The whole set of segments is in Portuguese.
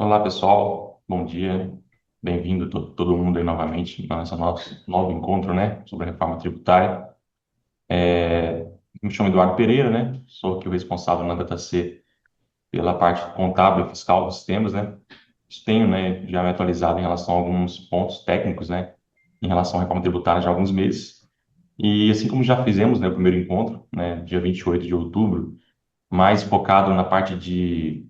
Olá, pessoal. Bom dia. Bem-vindo todo mundo aí novamente no nosso novo encontro, né, sobre a reforma tributária. Me chamo Eduardo Pereira, né? Sou aqui o responsável na DataC pela parte contábil e fiscal dos sistemas, né? Tenho, né, já me atualizado em relação a alguns pontos técnicos, né, em relação à reforma tributária já há alguns meses. E assim como já fizemos, né, o primeiro encontro, né, dia 28 de outubro, mais focado na parte de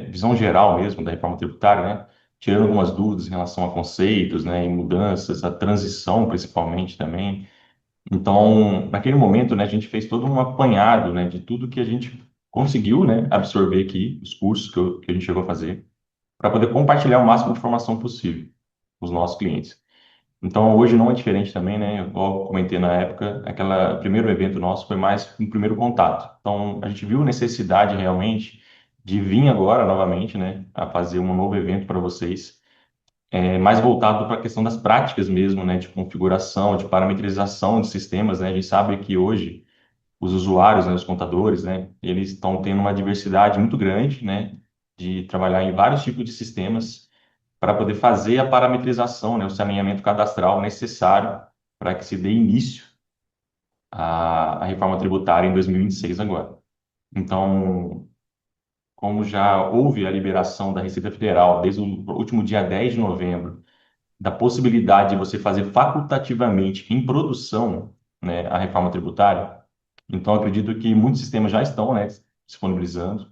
visão geral mesmo da reforma tributária, né? Tirando algumas dúvidas em relação a conceitos, né, e mudanças, a transição principalmente também. Então, naquele momento, né, a gente fez todo um apanhado, né, de tudo que a gente conseguiu, né, absorver aqui, os cursos que a gente chegou a fazer, para poder compartilhar o máximo de informação possível com os nossos clientes. Então, hoje não é diferente também, né? Igual eu comentei na época, aquele primeiro evento nosso foi mais um primeiro contato. Então, a gente viu necessidade realmente de vir agora novamente, né, a fazer um novo evento para vocês, mais voltado para a questão das práticas mesmo, né, de configuração, de parametrização de sistemas, né? A gente sabe que hoje os usuários, né, os contadores, né, eles estão tendo uma diversidade muito grande, né, de trabalhar em vários tipos de sistemas para poder fazer a parametrização, né, o saneamento cadastral necessário para que se dê início à reforma tributária em 2026 agora. Então, como já houve a liberação da Receita Federal desde o último dia 10 de novembro, da possibilidade de você fazer facultativamente em produção, né, a reforma tributária, então acredito que muitos sistemas já estão, né, disponibilizando.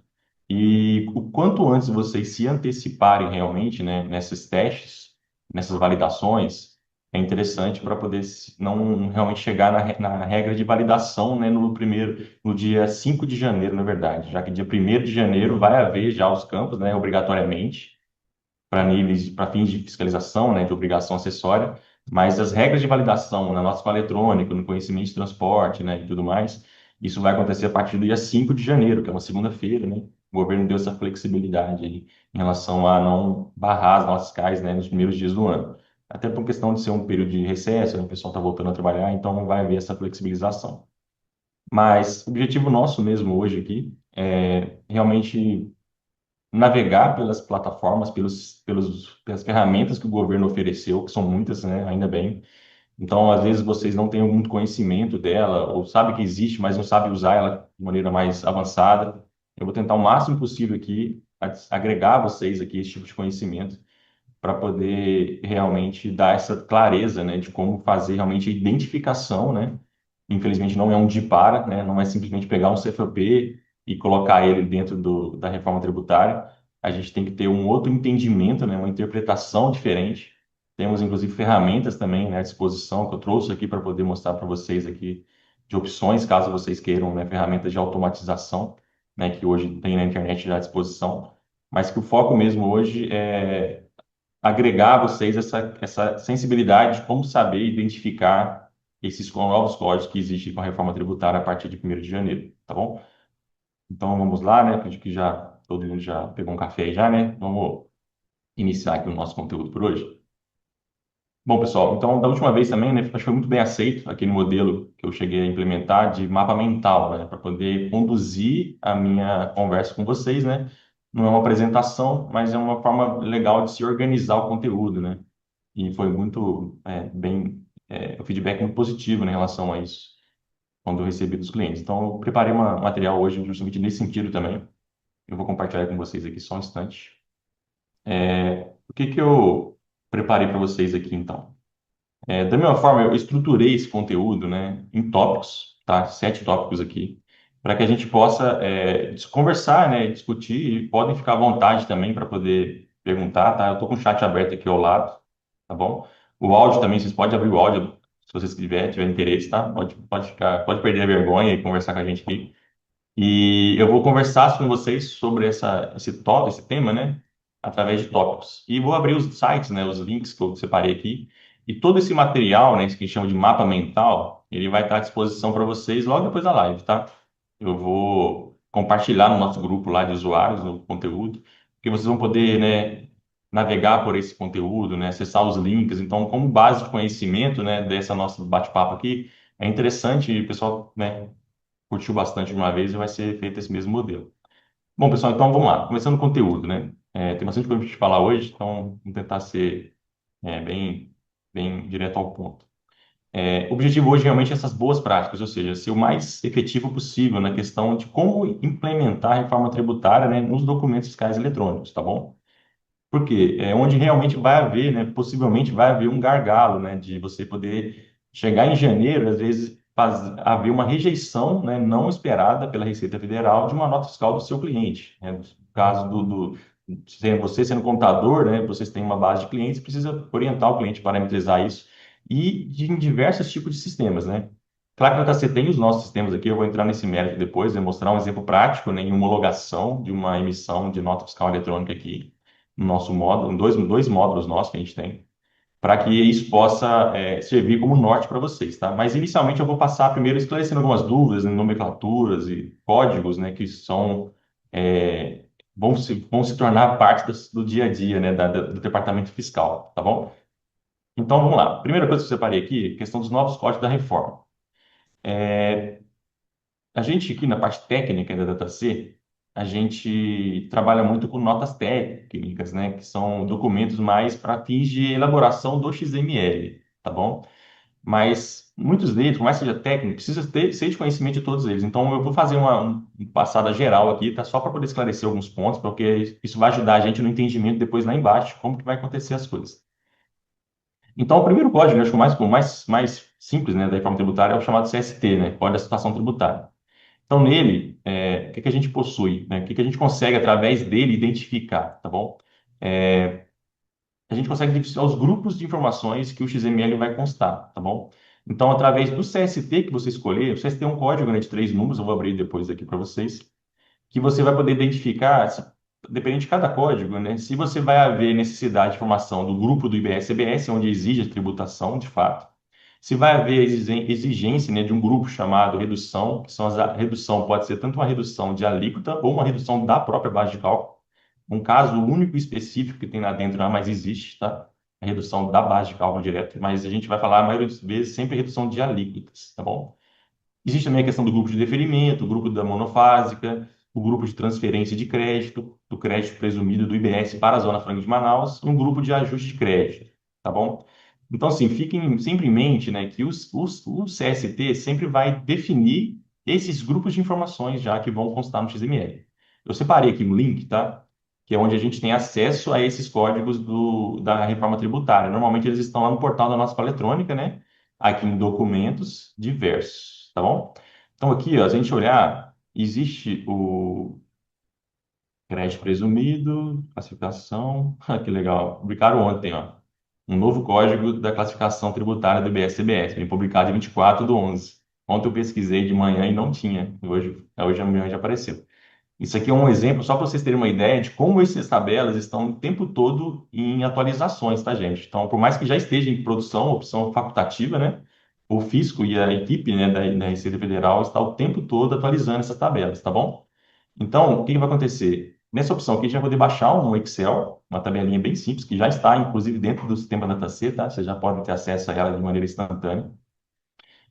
E o quanto antes vocês se anteciparem realmente, né, nesses testes, nessas validações, é interessante para poder não realmente chegar na regra de validação, né, no dia 5 de janeiro, na verdade, já que dia 1º de janeiro vai haver já os campos, né, obrigatoriamente, para fins de fiscalização, né, de obrigação acessória, mas as regras de validação na nossa fala eletrônica, no conhecimento de transporte, né, e tudo mais, isso vai acontecer a partir do dia 5 de janeiro, que é uma segunda-feira, né? O governo deu essa flexibilidade aí em relação a não barrar as nossas CAIs, né, nos primeiros dias do ano. Até por questão de ser um período de recesso, né, o pessoal está voltando a trabalhar, então vai haver essa flexibilização. Mas o objetivo nosso mesmo hoje aqui é realmente navegar pelas plataformas, pelas ferramentas que o governo ofereceu, que são muitas, né? Ainda bem. Então, às vezes, vocês não têm muito conhecimento dela, ou sabe que existe, mas não sabe usar ela de maneira mais avançada. Eu vou tentar o máximo possível aqui agregar a vocês aqui esse tipo de conhecimento para poder realmente dar essa clareza, né, de como fazer realmente a identificação, né? Infelizmente não é um de para, né? Não é simplesmente pegar um CFP e colocar ele dentro da reforma tributária. A gente tem que ter um outro entendimento, né? Uma interpretação diferente. Temos inclusive ferramentas também, né, à disposição que eu trouxe aqui para poder mostrar para vocês aqui de opções, caso vocês queiram, né, ferramentas de automatização, né, que hoje tem na internet já à disposição, mas que o foco mesmo hoje é agregar a vocês essa sensibilidade de como saber identificar esses novos códigos que existem com a reforma tributária a partir de 1º de janeiro, tá bom? Então vamos lá, né? Acredito que já todo mundo já pegou um café aí já, né? Vamos iniciar aqui o nosso conteúdo por hoje. Bom, pessoal, então da última vez também, né, acho que foi muito bem aceito aquele modelo que eu cheguei a implementar de mapa mental, né, para poder conduzir a minha conversa com vocês, né? Não é uma apresentação, mas é uma forma legal de se organizar o conteúdo, né? E foi muito o feedback muito positivo, né, em relação a isso, quando eu recebi dos clientes. Então, eu preparei um material hoje justamente nesse sentido também. Eu vou compartilhar com vocês aqui só um instante. O que que eu preparei para vocês aqui, então? Da mesma forma, eu estruturei esse conteúdo, né, em tópicos, tá? 7 tópicos aqui, para que a gente possa conversar, né, discutir, e podem ficar à vontade também para poder perguntar, tá? Eu estou com o chat aberto aqui ao lado, tá bom? O áudio também, vocês podem abrir o áudio, se vocês tiver interesse, tá? Pode perder a vergonha e conversar com a gente aqui. E eu vou conversar com vocês sobre esse tema, né? Através de tópicos. E vou abrir os sites, né? Os links que eu separei aqui. E todo esse material, né? Isso que a gente chama de mapa mental, ele vai estar à disposição para vocês logo depois da live, tá? Eu vou compartilhar no nosso grupo lá de usuários o conteúdo, que vocês vão poder, né? Navegar por esse conteúdo, né? Acessar os links. Então, como base de conhecimento, né? Dessa nossa bate-papo aqui, é interessante, o pessoal, né? Curtiu bastante de uma vez e vai ser feito esse mesmo modelo. Bom, pessoal, então vamos lá. Começando o conteúdo, né? Tem bastante coisa para gente falar hoje, então vamos tentar ser bem, bem direto ao ponto. O objetivo hoje realmente é essas boas práticas, ou seja, ser o mais efetivo possível na questão de como implementar a reforma tributária, né, nos documentos fiscais eletrônicos, tá bom? Porque é onde realmente vai haver, né, possivelmente vai haver um gargalo, né, de você poder chegar em janeiro, às vezes haver uma rejeição, né, não esperada pela Receita Federal de uma nota fiscal do seu cliente. Né? No caso você sendo contador, né, vocês têm uma base de clientes, precisa orientar o cliente, parametrizar isso em diversos tipos de sistemas, né? Claro que a JC tem os nossos sistemas aqui, eu vou entrar nesse mérito depois, vou mostrar um exemplo prático, né, em homologação de uma emissão de nota fiscal eletrônica aqui no nosso módulo, em dois módulos nossos que a gente tem, para que isso possa servir como norte para vocês, tá? Mas inicialmente eu vou passar primeiro esclarecendo algumas dúvidas, né, nomenclaturas e códigos, né, que é, vão se tornar parte do dia a dia, né, do departamento fiscal, tá bom? Então vamos lá. Primeira coisa que eu separei aqui, questão dos novos códigos da reforma. A gente aqui na parte técnica da DataC, a gente trabalha muito com notas técnicas, né, que são documentos mais para fins de elaboração do XML, tá bom? Mas muitos deles, por mais que seja técnico, precisa ser de conhecimento de todos eles. Então eu vou fazer uma passada geral aqui, tá? Só para poder esclarecer alguns pontos, porque isso vai ajudar a gente no entendimento depois lá embaixo, como que vai acontecer as coisas. Então, o primeiro código, eu acho que o mais simples, né, da reforma tributária é o chamado CST, né, Código da Situação Tributária. Então, nele, o que que a gente possui, né? O que que a gente consegue, através dele, identificar, tá bom? É, a gente consegue identificar os grupos de informações que o XML vai constar, tá bom? Então, através do CST que você escolher, o CST é um código, né, de 3 números, eu vou abrir depois aqui para vocês, que você vai poder identificar, dependendo de cada código, né, se você vai haver necessidade de informação do grupo do IBS-CBS, onde exige a tributação, de fato, se vai haver exigência, né, de um grupo chamado redução, que são a redução pode ser tanto uma redução de alíquota ou uma redução da própria base de cálculo. Um caso único e específico que tem lá dentro, não, mas existe, tá? A redução da base de cálculo direto, mas a gente vai falar a maioria das vezes sempre redução de alíquotas, tá bom? Existe também a questão do grupo de deferimento, o grupo da monofásica, o grupo de transferência de crédito, do crédito presumido do IBS para a Zona Franca de Manaus, e um grupo de ajuste de crédito, tá bom? Então, assim, fiquem sempre em mente, né, que o CST sempre vai definir esses grupos de informações já que vão constar no XML. Eu separei aqui um link, tá? Que é onde a gente tem acesso a esses códigos da reforma tributária. Normalmente eles estão lá no portal da nossa eletrônica, né? Aqui em documentos diversos, tá bom? Então aqui, ó, se a gente olhar, existe o crédito presumido, classificação, que legal, publicaram ontem, ó, um novo código da classificação tributária do IBS-CBS, bem publicado em 24/11. Ontem eu pesquisei de manhã e não tinha, hoje amanhã já apareceu. Isso aqui é um exemplo só para vocês terem uma ideia de como essas tabelas estão o tempo todo em atualizações, tá, gente? Então, por mais que já esteja em produção, opção facultativa, né? O fisco e a equipe, né, da Receita Federal está o tempo todo atualizando essas tabelas, tá bom? Então, o que que vai acontecer? Nessa opção aqui, a gente vai poder baixar um Excel, uma tabelinha bem simples, que já está, inclusive, dentro do sistema DataC, tá? Vocês já podem ter acesso a ela de maneira instantânea.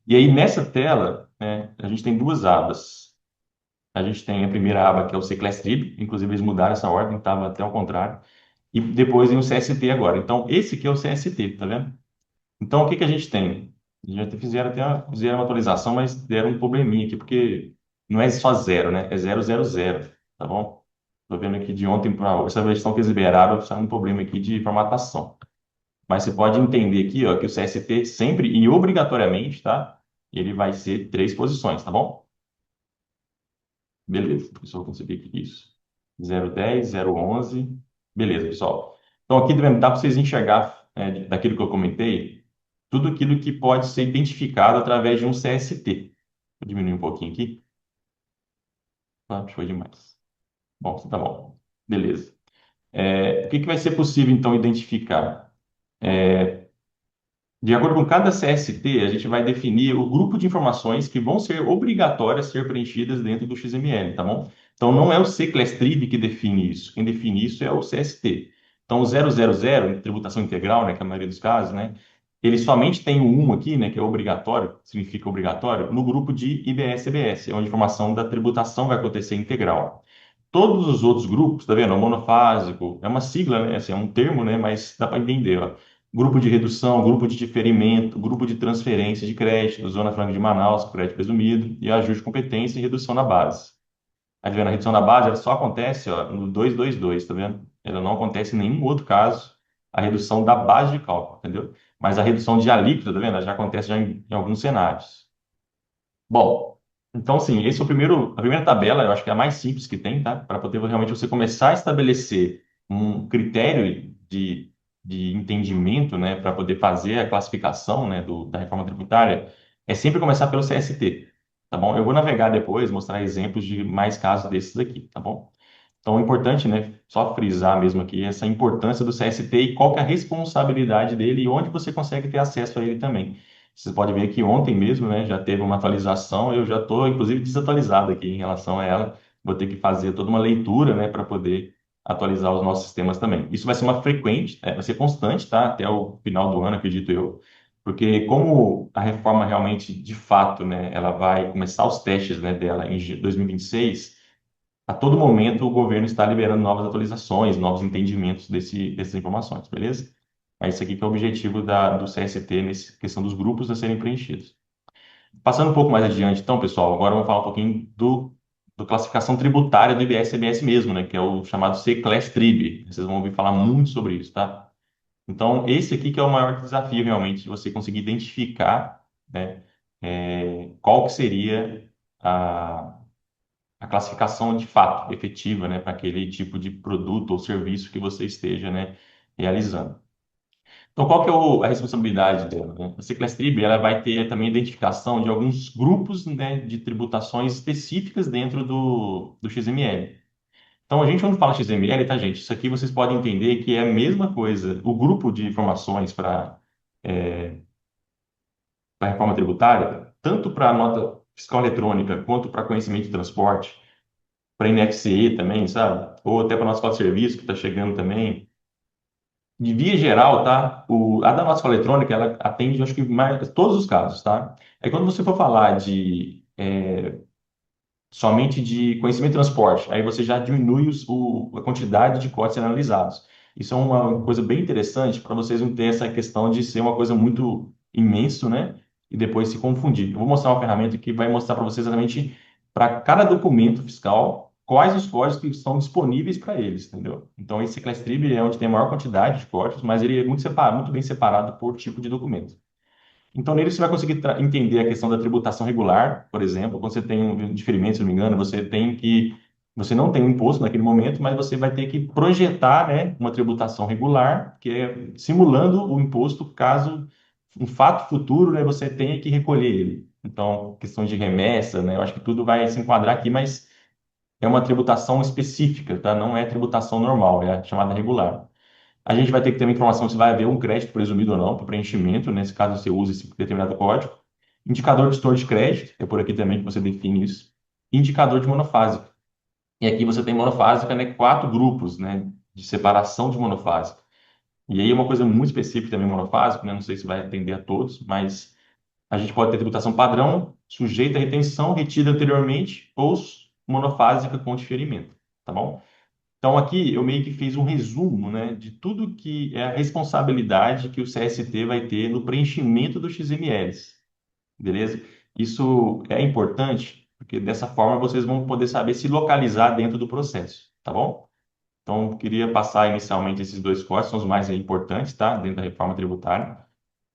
E aí, nessa tela, né, a gente tem duas abas. A gente tem a primeira aba, que é o ClassTrib, inclusive eles mudaram essa ordem, estava até ao contrário. E depois tem o CST agora. Então, esse aqui é o CST, tá vendo? Então, o que que a gente tem? Já fizeram uma atualização, mas deram um probleminha aqui, porque não é só zero, né? É 000, tá bom? Tô vendo aqui de ontem para hoje, essa versão que eles liberaram, está um problema aqui de formatação. Mas você pode entender aqui, ó, que o CST sempre e obrigatoriamente, tá? Ele vai ser 3 posições, tá bom? Beleza, pessoal, consegui aqui isso. 010, 011. Beleza, pessoal. Então, aqui dá para vocês enxergar, daquilo que eu comentei, tudo aquilo que pode ser identificado através de um CST. Vou diminuir um pouquinho aqui. Ah, foi demais. Bom, tá bom. Beleza. O que que vai ser possível, então, identificar? De acordo com cada CST, a gente vai definir o grupo de informações que vão ser obrigatórias ser preenchidas dentro do XML, tá bom? Então, não é o ClassTrib que define isso. Quem define isso é o CST. Então, o 000, tributação integral, né, que é a maioria dos casos, né, ele somente tem o 1 aqui, né, que é obrigatório, significa obrigatório, no grupo de IBS-CBS, onde a informação da tributação vai acontecer integral. todos os outros grupos, tá vendo? O monofásico é uma sigla, né? Assim, é um termo, né? Mas dá para entender, ó. Grupo de redução, grupo de diferimento, grupo de transferência de crédito, Zona Franca de Manaus, crédito presumido, e ajuste de competência e redução na base. Tá vendo? A redução na base ela só acontece, ó, no 222, tá vendo? Ela não acontece em nenhum outro caso, a redução da base de cálculo, entendeu? Mas a redução de alíquota, tá vendo? Ela já acontece já em alguns cenários. Bom, então, sim, esse é a primeira tabela, eu acho que é a mais simples que tem, tá? Para poder realmente você começar a estabelecer um critério de entendimento, né, para poder fazer a classificação, né, da reforma tributária, é sempre começar pelo CST, tá bom? Eu vou navegar depois, mostrar exemplos de mais casos desses aqui, tá bom? Então, é importante, né, só frisar mesmo aqui essa importância do CST e qual que é a responsabilidade dele e onde você consegue ter acesso a ele também. Você pode ver que ontem mesmo, né, já teve uma atualização, eu já estou, inclusive, desatualizado aqui em relação a ela. Vou ter que fazer toda uma leitura, né, para poder atualizar os nossos sistemas também. Isso vai ser uma frequente, vai ser constante, tá, até o final do ano, acredito eu, porque como a reforma realmente, de fato, né, ela vai começar os testes, né, dela em 2026, a todo momento, o governo está liberando novas atualizações, novos entendimentos dessas informações, beleza? É isso aqui que é o objetivo do CST nessa questão dos grupos a serem preenchidos. Passando um pouco mais adiante, então, pessoal, agora vamos falar um pouquinho do classificação tributária do IBS-CBS mesmo, né? Que é o chamado C-Class-Trib. Vocês vão ouvir falar muito sobre isso, tá? Então, esse aqui que é o maior desafio, realmente, de você conseguir identificar, né, qual que seria a classificação de fato efetiva, né, para aquele tipo de produto ou serviço que você esteja, né, realizando. Então, qual que é a responsabilidade dela, né? A Ciclas Trib, ela vai ter também identificação de alguns grupos, né, de tributações específicas dentro do XML. Então, a gente quando fala XML, tá, gente? Isso aqui vocês podem entender que é a mesma coisa. O grupo de informações para a reforma tributária, tanto para a nota fiscal eletrônica quanto para conhecimento de transporte, para NFCE também, sabe? Ou até para nosso código de serviço que está chegando também. De via geral, tá? A da nossa eletrônica, ela atende, eu acho que mais, todos os casos, tá? Aí quando você for falar somente de conhecimento e transporte, aí você já diminui a quantidade de códigos analisados. Isso é uma coisa bem interessante para vocês não ter essa questão de ser uma coisa muito imenso, né? E depois se confundir. Eu vou mostrar uma ferramenta que vai mostrar para vocês exatamente para cada documento fiscal quais os códigos que estão disponíveis para eles, entendeu? Então esse ClassTrib é onde tem a maior quantidade de códigos, mas ele é muito separado, muito bem separado por tipo de documento. Então, nele você vai conseguir entender a questão da tributação regular, por exemplo, quando você tem um diferimento, se não me engano, você não tem um imposto naquele momento, mas você vai ter que projetar, né, uma tributação regular, que é simulando o imposto caso um fato futuro, né, você tenha que recolher ele. Então, questão de remessa, né, eu acho que tudo vai se enquadrar aqui, mas é uma tributação específica, tá? Não é tributação normal, é a chamada regular. A gente vai ter que ter uma informação se vai haver um crédito presumido ou não para preenchimento, nesse caso você usa esse determinado código. Indicador de gestor de crédito, é por aqui também que você define isso. Indicador de monofásica. E aqui você tem monofásica, né, quatro grupos, né, de separação de monofásica. E aí é uma coisa muito específica também monofásico, né, não sei se vai atender a todos, mas a gente pode ter tributação padrão, sujeita à retenção, retida anteriormente, ou monofásica com diferimento, tá bom? Então, aqui eu meio que fiz um resumo, né, de tudo que é a responsabilidade que o CST vai ter no preenchimento dos XMLs, beleza? Isso é importante, porque dessa forma vocês vão poder saber se localizar dentro do processo, tá bom? Então, eu queria passar inicialmente esses dois códigos, são os mais importantes, tá? Dentro da reforma tributária.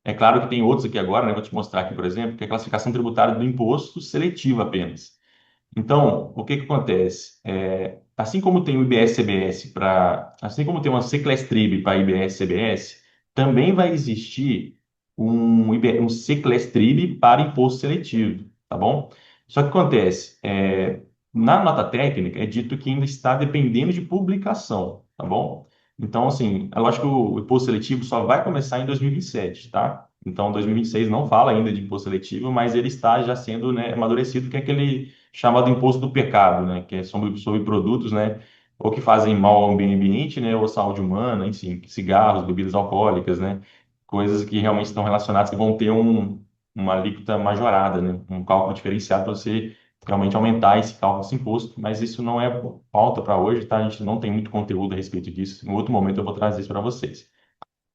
É claro que tem outros aqui agora, né? Vou te mostrar aqui, por exemplo, que é a classificação tributária do imposto seletivo apenas. Então, o que que acontece? Assim como tem o IBS-CBS assim como tem uma C-Class-Trib para IBS-CBS, também vai existir um C-Class-Trib para imposto seletivo, tá bom? Só que acontece, na nota técnica é dito que ainda está dependendo de publicação, tá bom? Então, assim, é lógico que o imposto seletivo só vai começar em 2027, tá? Então, 2026 não fala ainda de imposto seletivo, mas ele está já sendo, né, amadurecido, que é aquele chamado imposto do pecado, né, que é sobre produtos, né, ou que fazem mal ao meio ambiente, né, ou à saúde humana, enfim, cigarros, bebidas alcoólicas, né, coisas que realmente estão relacionadas, que vão ter uma alíquota majorada, né, um cálculo diferenciado para você realmente aumentar esse cálculo desse imposto, mas isso não é pauta para hoje, tá? A gente não tem muito conteúdo a respeito disso. Em outro momento eu vou trazer isso para vocês.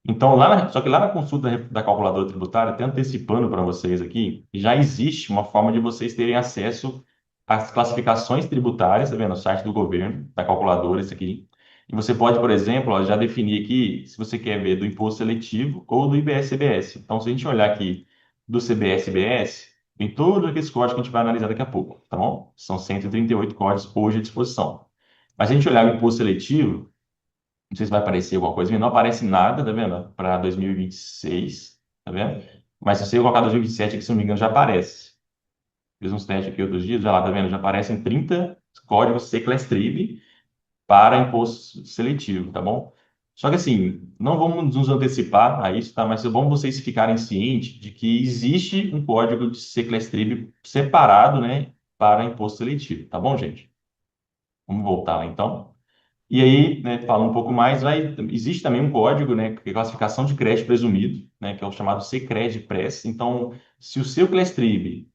Então, só que lá na consulta da calculadora tributária, até antecipando para vocês aqui, já existe uma forma de vocês terem acesso às classificações tributárias, tá vendo? No site do governo, da calculadora, isso aqui. E você pode, por exemplo, ó, já definir aqui se você quer ver do imposto seletivo ou do IBS-CBS. Então, se a gente olhar aqui do CBS-BS, tem todos aqueles códigos que a gente vai analisar daqui a pouco, tá bom? São 138 códigos hoje à disposição. Mas se a gente olhar o imposto seletivo, não sei se vai aparecer alguma coisa, não aparece nada, tá vendo? Para 2026, tá vendo? Mas se você colocar 2027 aqui, se não me engano, já aparece. Fiz uns testes aqui outros dias, olha lá, tá vendo? Já aparecem 30 códigos Sequestrib para imposto seletivo, tá bom? Só que assim, não vamos nos antecipar a isso, tá? Mas é bom vocês ficarem cientes de que existe um código de Sequestrib separado, né, para imposto seletivo, tá bom, gente? Vamos voltar lá então. E aí, né, falando um pouco mais, existe também um código, né, que é classificação de crédito presumido, né, que é o chamado Secred-Press. Então, se o seu Clestrib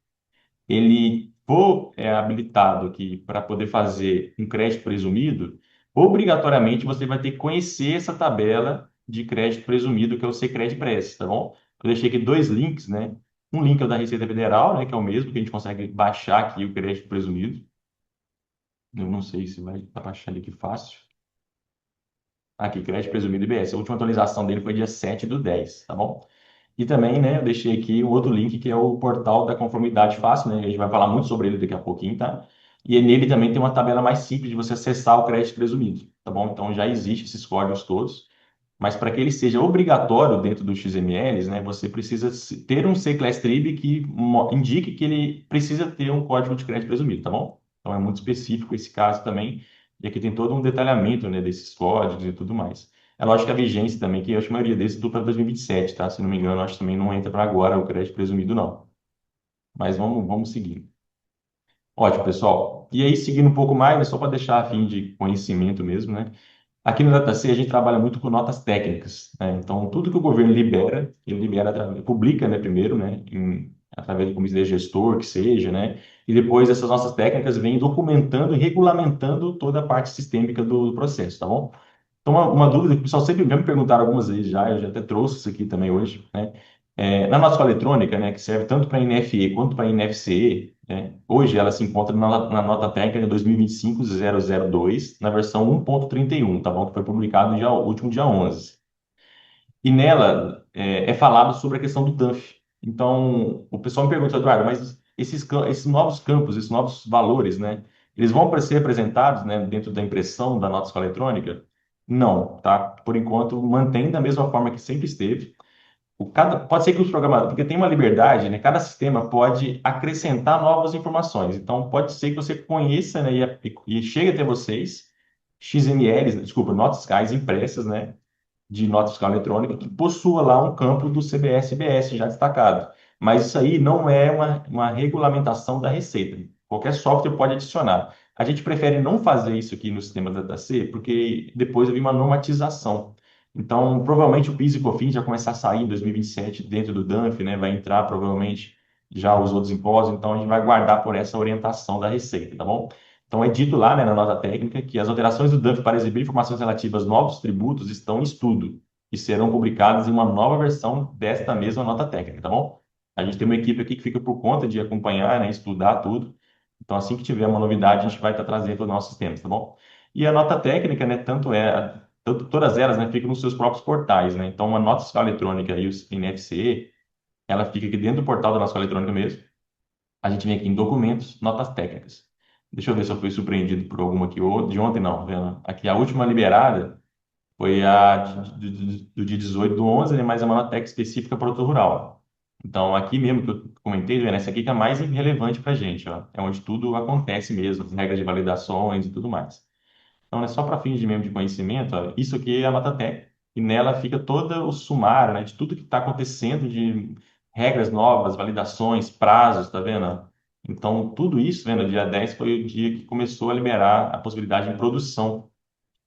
ele for habilitado aqui para poder fazer um crédito presumido, obrigatoriamente você vai ter que conhecer essa tabela de crédito presumido, que é o Secred-Press, tá bom? Eu deixei aqui dois links, né? Um link é o da Receita Federal, né, que é o mesmo, que a gente consegue baixar aqui o crédito presumido. Eu não sei se vai estar baixando aqui fácil. Aqui, crédito presumido IBS. A última atualização dele foi dia 7/10, tá bom? E também, né, eu deixei aqui um outro link que é o portal da conformidade fácil, né? A gente vai falar muito sobre ele daqui a pouquinho, tá? E nele também tem uma tabela mais simples de você acessar o crédito presumido, tá bom? Então já existem esses códigos todos, mas para que ele seja obrigatório dentro dos XMLs, né, você precisa ter um CClassTrib que indique que ele precisa ter um código de crédito presumido, tá bom? Então é muito específico esse caso também, e aqui tem todo um detalhamento, né, desses códigos e tudo mais. É lógico que a vigência também, que eu acho que a maioria desses é para 2027, tá? Se não me engano, acho que também não entra para agora o crédito presumido, não. Mas vamos seguir. Ótimo, pessoal. E aí, seguindo um pouco mais, né, só para deixar a fim de conhecimento mesmo, né? Aqui no DataC a gente trabalha muito com notas técnicas, né? Então, tudo que o governo libera, ele libera, publica, né, primeiro, né, através do comitê gestor, que seja, né? E depois essas nossas técnicas vêm documentando e regulamentando toda a parte sistêmica do processo, tá bom? Então, uma dúvida que o pessoal sempre já me perguntaram algumas vezes já, eu já até trouxe isso aqui também hoje, né? Na nossa eletrônica, né, que serve tanto para NFE quanto para NFCE, né, hoje ela se encontra na nota técnica 2025-002, na versão 1.31, tá bom? Que foi publicado no último dia 11. E nela é falado sobre a questão do DANF. Então, o pessoal me pergunta, Eduardo, mas esses novos campos, esses novos valores, né, eles vão ser apresentados, né, dentro da impressão da nota fiscal eletrônica? Não, tá? Por enquanto, mantém da mesma forma que sempre esteve. Pode ser que os programadores, porque tem uma liberdade, né? Cada sistema pode acrescentar novas informações. Então, pode ser que você conheça, né, e chegue até vocês XMLs, desculpa, notas fiscais impressas, né, de nota fiscal eletrônica que possua lá um campo do CBS-BS já destacado. Mas isso aí não é uma regulamentação da Receita. Qualquer software pode adicionar. A gente prefere não fazer isso aqui no sistema da DataC, porque depois havia uma normatização. Então, provavelmente o PIS e COFINS já começar a sair em 2027 dentro do DANF, né? Vai entrar provavelmente já os outros impostos, então a gente vai guardar por essa orientação da Receita, tá bom? Então, é dito lá, né, na nota técnica que as alterações do DANF para exibir informações relativas aos novos tributos estão em estudo e serão publicadas em uma nova versão desta mesma nota técnica, tá bom? A gente tem uma equipe aqui que fica por conta de acompanhar, né, estudar tudo. Então, assim que tiver uma novidade, a gente vai estar trazendo para os nossos sistemas, tá bom? E a nota técnica, né, todas elas, né, ficam nos seus próprios portais, né? Então, a nota fiscal eletrônica e o NFCE, ela fica aqui dentro do portal da nota fiscal eletrônica mesmo. A gente vem aqui em documentos, notas técnicas. Deixa eu ver se eu fui surpreendido por alguma aqui de ontem, não, tá vendo? Aqui a última liberada foi a do dia 18/11, né? Mas é uma nota técnica específica para o produtor rural. Então, aqui mesmo que eu comentei, né? Essa aqui que é a mais relevante para a gente, ó. É onde tudo acontece mesmo, as regras de validações e tudo mais. Então, é só para fins de mesmo de conhecimento, ó, isso aqui é a nota técnica. E nela fica todo o sumário, né, de tudo que está acontecendo, de regras novas, validações, prazos, tá vendo? Então, tudo isso, vendo, dia 10 foi o dia que começou a liberar a possibilidade de produção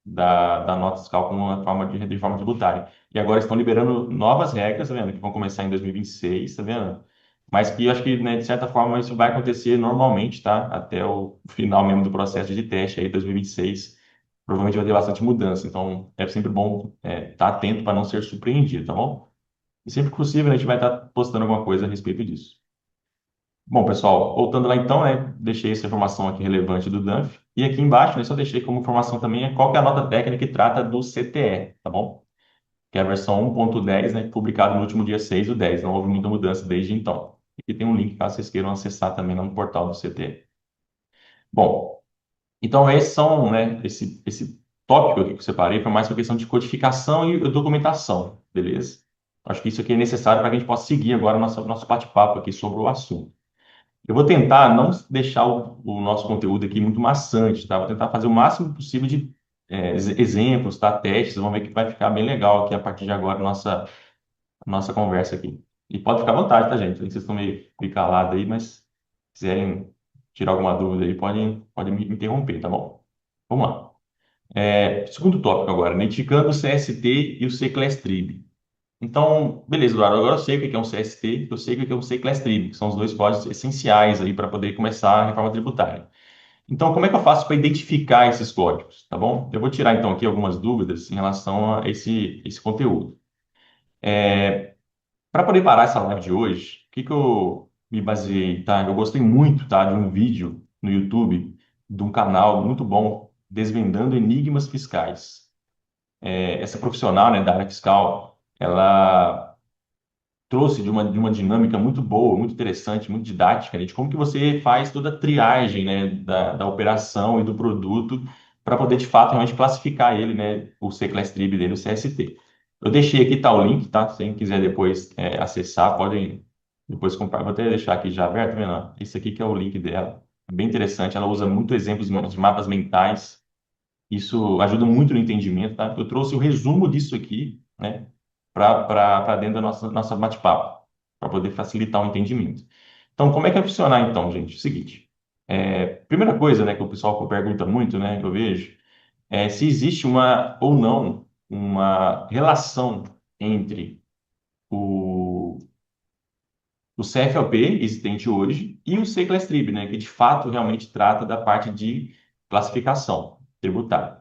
da nota fiscal como uma forma de reforma tributária. E agora estão liberando novas regras, tá vendo? Que vão começar em 2026, tá vendo? mas que eu acho que, né, de certa forma, isso vai acontecer normalmente, tá? Até o final mesmo do processo de teste aí, 2026, provavelmente vai ter bastante mudança, então é sempre bom estar atento para não ser surpreendido, tá bom? E sempre que possível a gente vai estar postando alguma coisa a respeito disso. Bom, pessoal, voltando lá então, né, deixei essa informação aqui relevante do DANF, e aqui embaixo, né, só deixei como informação também qual que é a nota técnica que trata do CTE, tá bom? Que é a versão 1.10, né, publicada no último dia 6/10. Não houve muita mudança desde então. Aqui tem um link caso vocês queiram acessar também lá no portal do CT. Bom, então esses são, né, esse tópico aqui que eu separei foi mais uma questão de codificação e documentação, beleza? Acho que isso aqui é necessário para que a gente possa seguir agora o nosso bate-papo aqui sobre o assunto. Eu vou tentar não deixar o nosso conteúdo aqui muito maçante, tá? Vou tentar fazer o máximo possível de exemplos, tá? Testes, vamos ver que vai ficar bem legal aqui a partir de agora a nossa conversa aqui. E pode ficar à vontade, tá, gente? Vocês estão meio calados aí, mas se quiserem tirar alguma dúvida aí, podem me interromper, tá bom? Vamos lá. Segundo tópico agora, identificando o CST e o C-Class-Trib. Então, beleza, Eduardo, agora eu sei o que é um CST, eu sei o que é um C-Class-Trib, que são os dois códigos essenciais aí para poder começar a reforma tributária. Então, como é que eu faço para identificar esses códigos, tá bom? Eu vou tirar então aqui algumas dúvidas em relação a esse conteúdo. Para poder parar essa live de hoje, o que que eu me baseei, tá? Eu gostei muito, tá, de um vídeo no YouTube de um canal muito bom, Desvendando Enigmas Fiscais. Essa profissional, né, da área fiscal, ela trouxe de uma dinâmica muito boa, muito interessante, muito didática, né, de como que você faz toda a triagem, né, da operação e do produto para poder, de fato, realmente classificar ele, né, o C-Class Trib dele, o CST. Eu deixei aqui, tá, o link, tá? Se quem quiser depois acessar, podem depois comprar. Vou até deixar aqui já aberto, tá vendo? Esse aqui que é o link dela. É bem interessante, ela usa muito exemplos de mapas mentais, isso ajuda muito no entendimento, tá? Eu trouxe o resumo disso aqui, né, para dentro da nossa bate-papo, para poder facilitar o entendimento. Então, como é que vai funcionar então, gente? Seguinte, primeira coisa, né, que o pessoal pergunta muito, né, que eu vejo, é se existe uma ou não uma relação entre o o CFLP existente hoje e o C-Class-Trib, né, que de fato realmente trata da parte de classificação tributária.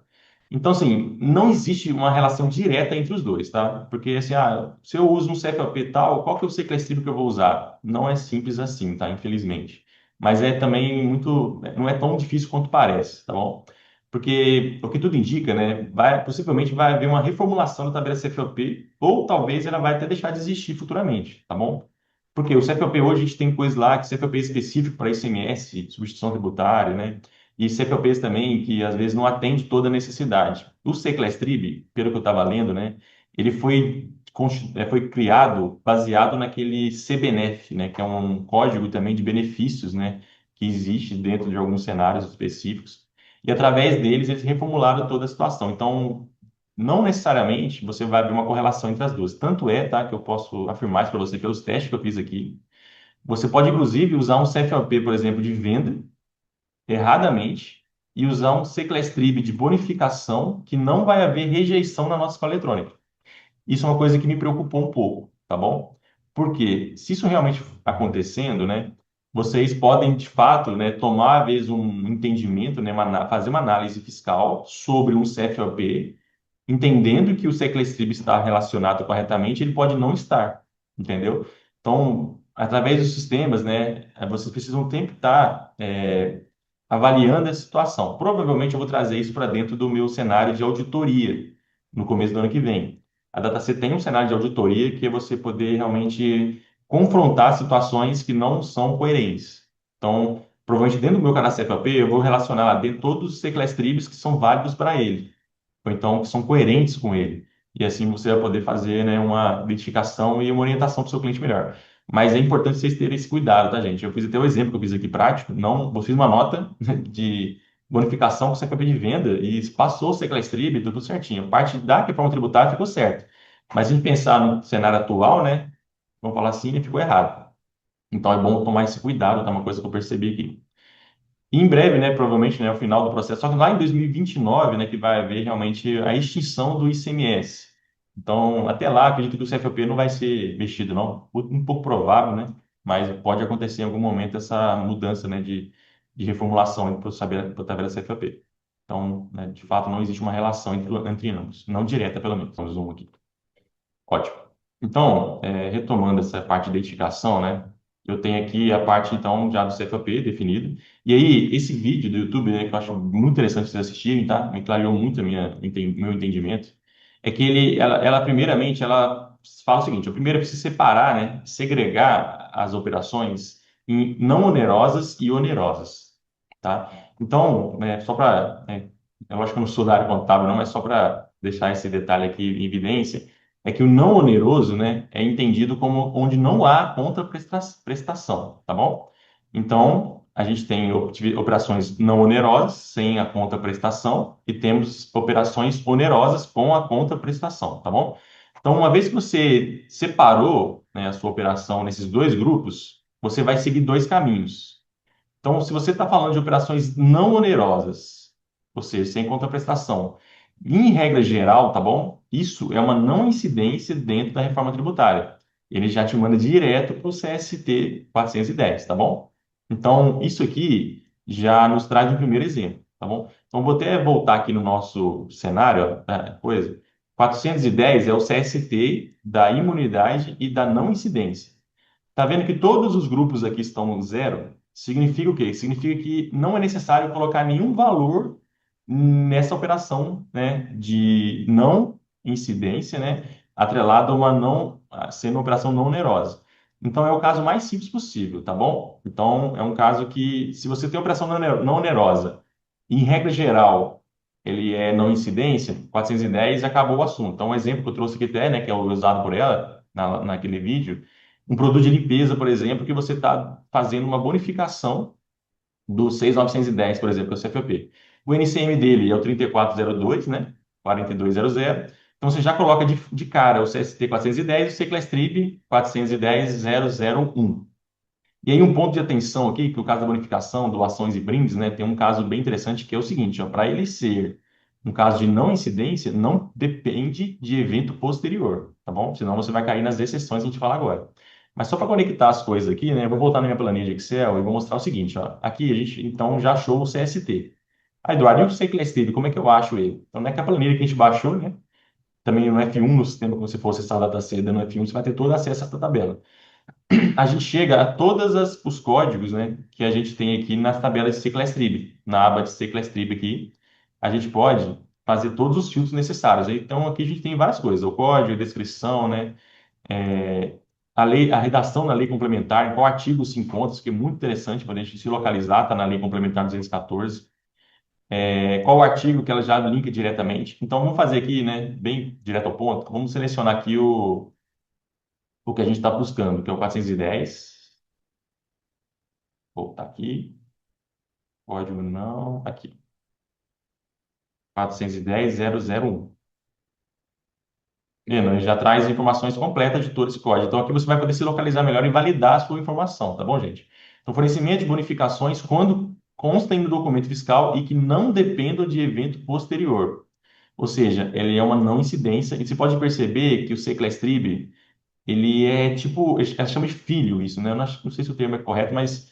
Então, assim, não existe uma relação direta entre os dois, tá? Porque, assim, se eu uso um CFLP tal, qual que é o C-Class-Trib que eu vou usar? Não é simples assim, tá? Infelizmente. Mas é também muito, não é tão difícil quanto parece, tá bom? Porque o que tudo indica, né, possivelmente vai haver uma reformulação da tabela CFLP, ou talvez ela vai até deixar de existir futuramente, tá bom? Porque o CFLP hoje a gente tem coisa lá, que CFLP é específico para ICMS, substituição tributária, né? E CFLPs também que às vezes não atende toda a necessidade. O C-Class-Trib, pelo que eu estava lendo, né? Ele foi criado baseado naquele CBNEF, né? Que é um código também de benefícios, né? Que existe dentro de alguns cenários específicos. E através deles eles reformularam toda a situação. Então, não necessariamente você vai ver uma correlação entre as duas. Tanto é, tá, que eu posso afirmar isso para você pelos testes que eu fiz aqui. Você pode, inclusive, usar um CFLP, por exemplo, de venda, erradamente, e usar um C-Class-Trib de bonificação, que não vai haver rejeição na nossa escola eletrônica. Isso é uma coisa que me preocupou um pouco, tá bom? Porque se isso realmente acontecendo, né, vocês podem, de fato, né, tomar, às vezes, um entendimento, né, fazer uma análise fiscal sobre um CFLP, entendendo que o Seclestrib está relacionado corretamente, ele pode não estar, entendeu? Então, através dos sistemas, né, vocês precisam sempre estar avaliando a situação. Provavelmente eu vou trazer isso para dentro do meu cenário de auditoria no começo do ano que vem. A DataC tem um cenário de auditoria que é você poder realmente confrontar situações que não são coerentes. Então, provavelmente dentro do meu cadastro FLP, eu vou relacionar lá dentro todos os Seclestribs que são válidos para ele ou então que são coerentes com ele. E assim você vai poder fazer, né, uma identificação e uma orientação para o seu cliente melhor. Mas é importante vocês terem esse cuidado, tá, gente? Eu fiz até o exemplo que eu fiz aqui prático, não, eu fiz uma nota de bonificação com o CPP de venda e passou o Seclestrib, tudo certinho. A parte da reforma tributária ficou certo. Mas se a gente pensar no cenário atual, né, vamos falar assim, ele ficou errado. Então é bom tomar esse cuidado, tá? Uma coisa que eu percebi aqui. E em breve, né, provavelmente, né, o final do processo, só que lá em 2029, né, que vai haver realmente a extinção do ICMS. Então, até lá, acredito que o CFLP não vai ser mexido, não. Um pouco provável, né? mas pode acontecer em algum momento essa mudança, né, de reformulação para a tabela CFAP. Então, né, de fato, não existe uma relação entre ambos, não direta, pelo menos. Vamos zoom aqui. Ótimo. Então, retomando essa parte de identificação, né? Eu tenho aqui a parte, então, já do CFAP definida. E aí, esse vídeo do YouTube, né, que eu acho muito interessante vocês assistirem, tá? Me clareou muito meu entendimento. É que primeiramente, ela fala o seguinte: eu primeiro preciso separar, né? Segregar as operações em não onerosas e onerosas, tá? Então, só para... eu acho que eu não sou da área contábil, não, mas só para deixar esse detalhe aqui em evidência, é que o não oneroso, né, é entendido como onde não há contraprestação, tá bom? Então, a gente tem operações não onerosas sem a contraprestação e temos operações onerosas com a contraprestação, tá bom? Então, uma vez que você separou, né, a sua operação nesses dois grupos, você vai seguir dois caminhos. Então, se você está falando de operações não onerosas, ou seja, sem contraprestação, em regra geral, tá bom? Isso é uma não incidência dentro da reforma tributária. Ele já te manda direto para o CST 410, tá bom? Então, isso aqui já nos traz um primeiro exemplo, tá bom? Então, vou até voltar aqui no nosso cenário, ó, coisa. 410 é o CST da imunidade e da não incidência. Tá vendo que todos os grupos aqui estão no zero? Significa o quê? Significa que não é necessário colocar nenhum valor nessa operação, né, de não incidência, né, atrelada a sendo uma operação não onerosa. Então é o caso mais simples possível, tá bom? Então é um caso que, se você tem operação não onerosa, em regra geral, ele é não incidência, 410 acabou o assunto. Então, o exemplo que eu trouxe aqui até, né, que é o usado por ela naquele vídeo, um produto de limpeza, por exemplo, que você está fazendo uma bonificação do 6.910, por exemplo, que é o CFP. O NCM dele é o 3402, né? 4200. Então você já coloca de cara o CST 410 e o Seclastrib 410.001. E aí um ponto de atenção aqui, que o caso da bonificação, doações e brindes, né, tem um caso bem interessante que é o seguinte, para ele ser um caso de não incidência, não depende de evento posterior, tá bom? Senão você vai cair nas exceções que a gente fala agora. Mas só para conectar as coisas aqui, né, eu vou voltar na minha planilha de Excel e vou mostrar o seguinte, ó. Aqui a gente então já achou o CST. Ah, Eduardo, e o Seclestib, como é que eu acho ele? Então, não é que a planilha que a gente baixou, né? Também no F1, no sistema, quando você for acessar a dataceda no F1, você vai ter todo acesso a essa tabela. A gente chega a todos os códigos, né, que a gente tem aqui nas tabelas de Seclastrib. Na aba de Seclastrib aqui, a gente pode fazer todos os filtros necessários. Então, aqui a gente tem várias coisas, o código, a descrição, né, é, a lei, a redação da lei complementar, em qual artigo se encontra, isso que é muito interessante para a gente se localizar, está na lei complementar 214. Qual o artigo que ela já linka diretamente. Então, vamos fazer aqui, né, bem direto ao ponto, vamos selecionar aqui o que a gente está buscando, que é o 410. Voltar aqui. Código não. Aqui. 410.001. Vendo? Ele já traz informações completas de todo esse código. Então, aqui você vai poder se localizar melhor e validar a sua informação, tá bom, gente? Então, fornecimento de bonificações quando constem no documento fiscal e que não dependam de evento posterior. Ou seja, ele é uma não incidência. E você pode perceber que o Seclestrib, ele é tipo, ela chama de filho isso, né? Eu não sei se o termo é correto, mas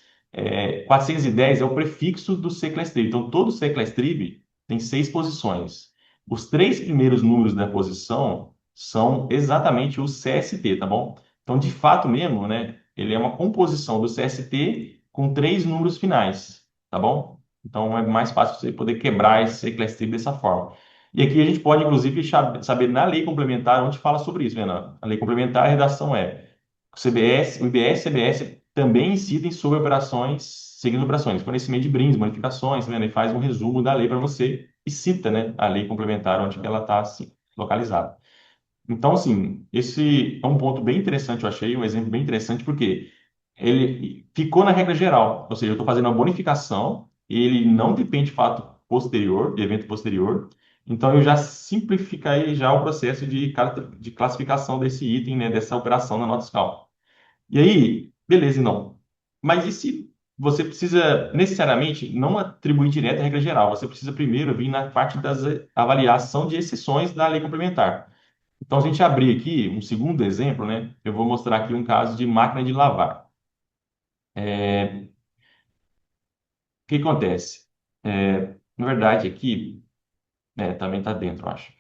410 é o prefixo do Seclestrib. Então, todo Seclestrib tem 6 posições. Os três primeiros números da posição são exatamente o CST, tá bom? Então, de fato mesmo, né? Ele é uma composição do CST com três números finais, tá bom? Então, é mais fácil você poder quebrar esse Seclestrib dessa forma. E aqui a gente pode, inclusive, saber na lei complementar onde fala sobre isso, Renan. A lei complementar, a redação o CBS, o IBS e o CBS também incidem sobre operações, seguindo operações, fornecimento de brindes, bonificações, tá vendo? E faz um resumo da lei para você e cita, né, a lei complementar onde que ela está assim, localizada. Então, assim, esse é um ponto bem interessante, eu achei, um exemplo bem interessante, porque ele ficou na regra geral, ou seja, eu estou fazendo uma bonificação, ele não depende de fato posterior, de evento posterior, então eu já simplifiquei já o processo de classificação desse item, né, dessa operação na nota fiscal. E aí, beleza, não. Mas e se você precisa necessariamente não atribuir direto a regra geral, você precisa primeiro vir na parte da avaliação de exceções da lei complementar. Então, se a gente abrir aqui um segundo exemplo, né? Eu vou mostrar aqui um caso de máquina de lavar. O que acontece? Na verdade, aqui, também está dentro, eu acho.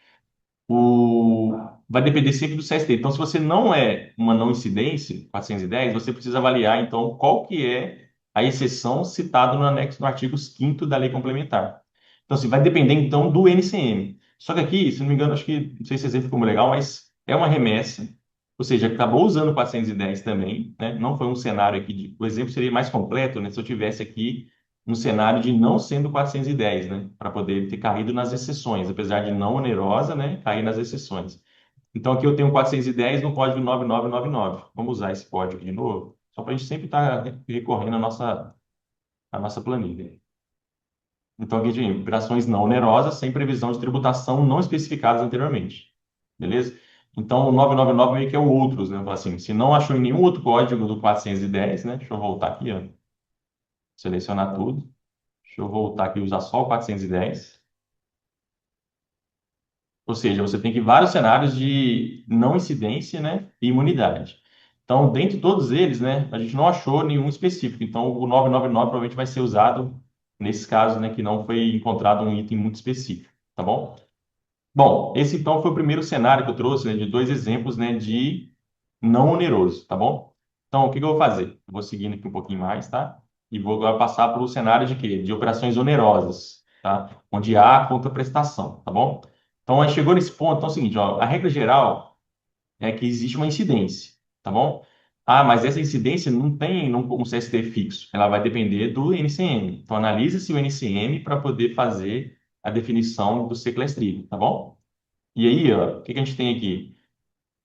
Vai depender sempre do CST. Então, se você não é uma não incidência, 410, você precisa avaliar, então, qual que é a exceção citada no anexo do artigo 5º da lei complementar. Então, assim, vai depender, então, do NCM. Só que aqui, se não me engano, acho que, não sei se esse exemplo ficou muito legal, mas é uma remessa, ou seja, acabou usando 410 também, né? Não foi um cenário aqui, o exemplo seria mais completo, né? Se eu tivesse aqui um cenário de não sendo 410, né? Para poder ter caído nas exceções, apesar de não onerosa, né? Cair nas exceções. Então aqui eu tenho 410 no código 9999. Vamos usar esse código de novo, só para a gente sempre estar recorrendo à nossa planilha. Então aqui tem operações não onerosas sem previsão de tributação não especificadas anteriormente. Beleza? Então o 999 meio que é o outros, né? Assim, se não achou em nenhum outro código do 410, né? Deixa eu voltar aqui, ó. Selecionar tudo. Deixa eu voltar aqui e usar só o 410. Ou seja, você tem que vários cenários de não incidência, né, e imunidade. Então, dentre todos eles, né, a gente não achou nenhum específico. Então, o 999 provavelmente vai ser usado nesses casos, né, que não foi encontrado um item muito específico, tá bom? Bom, esse então foi o primeiro cenário que eu trouxe, né, de dois exemplos, né, de não oneroso, tá bom? Então, o que que eu vou fazer? Eu vou seguindo aqui um pouquinho mais, tá? E vou agora passar para o cenário de quê? De operações onerosas, tá? Onde há contraprestação, tá bom? Então, aí chegou nesse ponto, então é o seguinte, ó, a regra geral é que existe uma incidência, tá bom? Ah, mas essa incidência não tem um CST fixo, ela vai depender do NCM. Então, analise-se o NCM para poder fazer a definição do sequestro, tá bom? E aí, ó, o que que a gente tem aqui?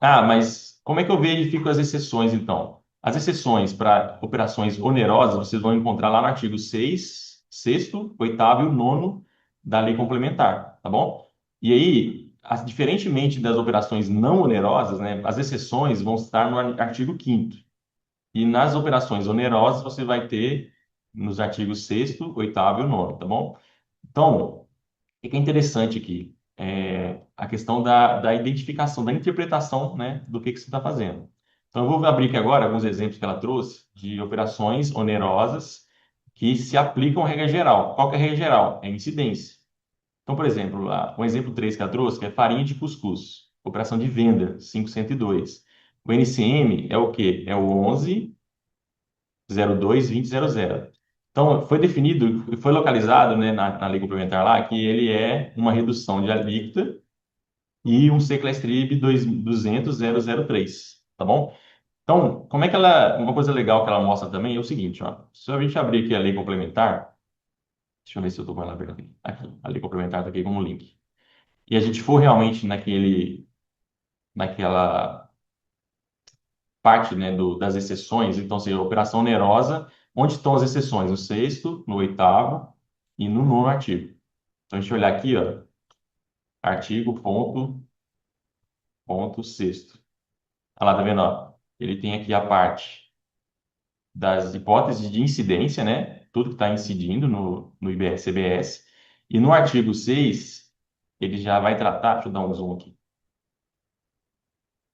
Ah, mas como é que eu verifico as exceções, então? As exceções para operações onerosas vocês vão encontrar lá no artigo 6, 6º, 8º e o 9º da lei complementar, tá bom? E aí, diferentemente das operações não onerosas, né, as exceções vão estar no artigo 5º. E nas operações onerosas você vai ter nos artigos 6º, 8º e o 9º, tá bom? Então, o que é interessante aqui? É a questão da identificação, da interpretação, né, do que você está fazendo. Então, eu vou abrir aqui agora alguns exemplos que ela trouxe de operações onerosas que se aplicam à regra geral. Qual que é a regra geral? É incidência. Então, por exemplo, um exemplo 3 que ela trouxe, que é farinha de cuscuz, operação de venda, 502. O NCM é o quê? É o 11.02.20.00. Então, foi definido, foi localizado, né, na lei complementar lá, que ele é uma redução de alíquota e um CCLSTRIB 200.003, tá bom? Então, como é que ela, uma coisa legal que ela mostra também é o seguinte, ó, se a gente abrir aqui a lei complementar, deixa eu ver se eu estou com ela aberta aqui, a lei complementar está aqui como link, e a gente for realmente naquela parte, né, das exceções, então, assim, a operação onerosa, onde estão as exceções? No 6º, no 8º e no 9º artigo. Então, a gente olhar aqui, ó, artigo, ponto 6º. Olha lá, tá vendo, ó? Ele tem aqui a parte das hipóteses de incidência, né? Tudo que está incidindo no IBS-CBS. E no artigo 6, ele já vai tratar, deixa eu dar um zoom aqui,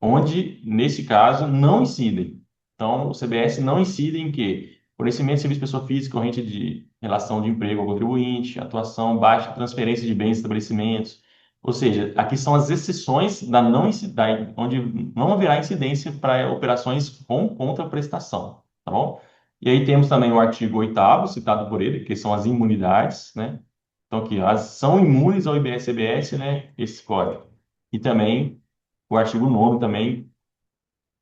onde, nesse caso, não incidem. Então, o CBS não incide em quê? Fornecimento de serviço de pessoa física, corrente de relação de emprego ao contribuinte, atuação, baixa, transferência de bens e estabelecimentos. Ou seja, aqui são as exceções da não incidência, onde não haverá incidência para operações com contraprestação, tá bom? E aí temos também o artigo 8º, citado por ele, que são as imunidades, né? Então, aqui, as são imunes ao IBS-CBS, né? Esse código. E também o artigo 9 também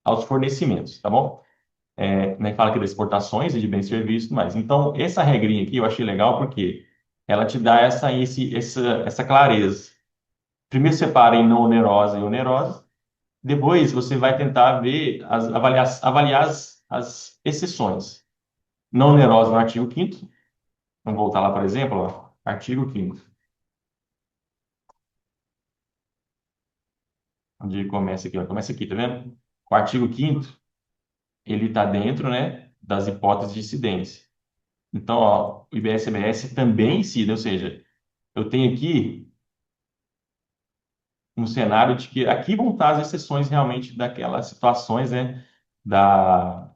aos fornecimentos, tá bom? Né, fala aqui das exportações e de bens e serviços e tudo mais. Então, essa regrinha aqui eu achei legal porque ela te dá essa clareza. Primeiro separa em não onerosa e onerosa, depois você vai tentar ver, avaliar as exceções. Não onerosa no artigo 5º, vamos voltar lá, por exemplo, ó, artigo 5º, onde começa aqui, ó, começa aqui, tá vendo? O artigo 5º ele está dentro, né, das hipóteses de incidência. Então, ó, o IBS-CBS também incide, ou seja, eu tenho aqui um cenário de que aqui vão estar as exceções realmente daquelas situações, né, da,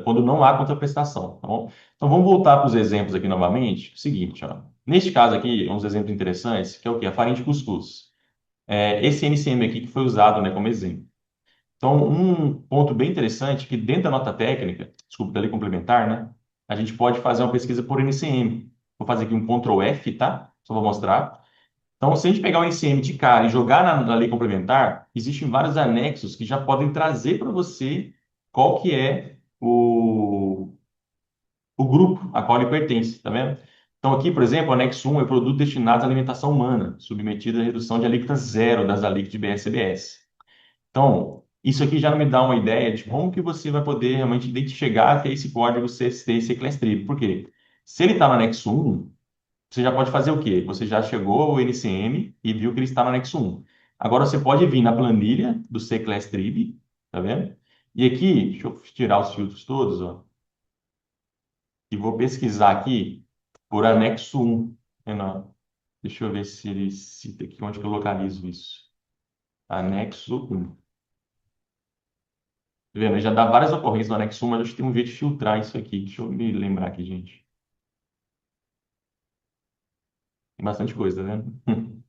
quando não há contraprestação, tá bom? Então vamos voltar para os exemplos aqui novamente. Seguinte, ó. Neste caso aqui, uns exemplos interessantes, que é o quê? A farinha de cuscuz. Esse NCM aqui que foi usado, né, como exemplo. Então, um ponto bem interessante é que dentro da nota técnica, desculpa, da lei complementar, né, a gente pode fazer uma pesquisa por NCM. Vou fazer aqui um Ctrl F, tá? Só vou mostrar. Então, se a gente pegar o NCM de cara e jogar na lei complementar, existem vários anexos que já podem trazer para você qual que é o grupo a qual ele pertence, tá vendo? Então, aqui, por exemplo, o anexo 1 é produto destinado à alimentação humana, submetido à redução de alíquota zero das alíquotas de BS-CBS. Então, isso aqui já me dá uma ideia de como que você vai poder realmente identificar até esse código CST e CCLSTRIB. Por quê? Se ele está no anexo 1, você já pode fazer o quê? Você já chegou ao NCM e viu que ele está no anexo 1. Agora você pode vir na planilha do CCLSTRIB, tá vendo? E aqui, deixa eu tirar os filtros todos, ó, e vou pesquisar aqui por anexo 1. Não, deixa eu ver se ele cita aqui onde que eu localizo isso. Anexo 1. Tá vendo? Já dá várias ocorrências no anexo 1, mas acho que tem um jeito de filtrar isso aqui. Deixa eu me lembrar aqui, gente. Tem bastante coisa, tá vendo?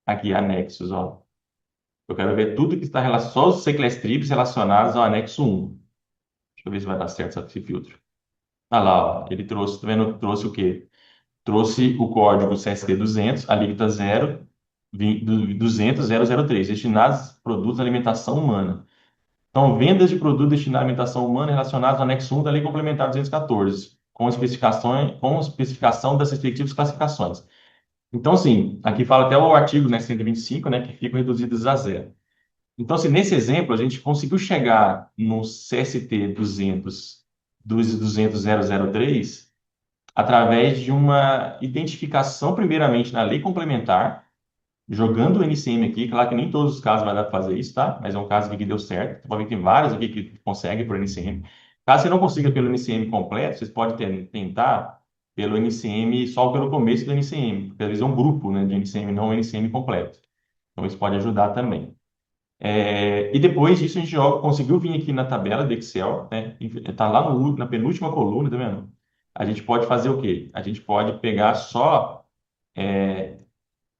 Aqui, anexos, ó. Eu quero ver tudo que está relacionado, só os CCLSTRIBs relacionados ao anexo 1. Deixa eu ver se vai dar certo esse filtro. Ah lá, ó. Ele trouxe, tá vendo? Trouxe o quê? Trouxe o código CST 200, alíquota 0, 200.003, destinados a produtos de alimentação humana. Então, vendas de produtos destinados à alimentação humana relacionados ao anexo 1 da Lei Complementar 214, com especificação das respectivas classificações. Então, assim, aqui fala até o artigo, né, 125, né, que ficam reduzidos a zero. Então, assim, nesse exemplo, a gente conseguiu chegar no CST 200 dos 200.003 através de uma identificação, primeiramente, na lei complementar, jogando o NCM aqui. Claro que nem todos os casos vai dar para fazer isso, tá? Mas é um caso aqui que deu certo. Você pode ver que tem vários aqui que conseguem por NCM. Caso você não consiga pelo NCM completo, vocês podem tentar pelo NCM, só pelo começo do NCM, porque às vezes é um grupo, né, de NCM, não o NCM completo. Então, isso pode ajudar também. E depois disso, a gente conseguiu vir aqui na tabela do Excel, né? Tá lá na penúltima coluna, tá vendo? A gente pode fazer o quê? A gente pode pegar só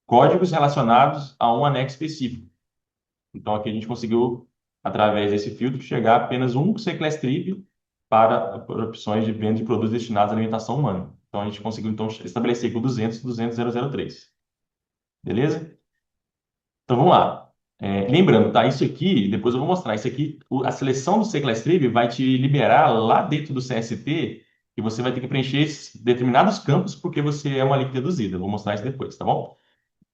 códigos relacionados a um anexo específico. Então, aqui a gente conseguiu, através desse filtro, chegar a apenas um CCLSTRIB para opções de venda de produtos destinados à alimentação humana. Então, a gente conseguiu então estabelecer aqui o 200.003. Beleza? Então vamos lá. Lembrando, tá? Isso aqui, depois eu vou mostrar. Isso aqui, a seleção do CCLSTRIB vai te liberar lá dentro do CST e você vai ter que preencher determinados campos porque você é uma alíquota reduzida. Eu vou mostrar isso depois, tá bom?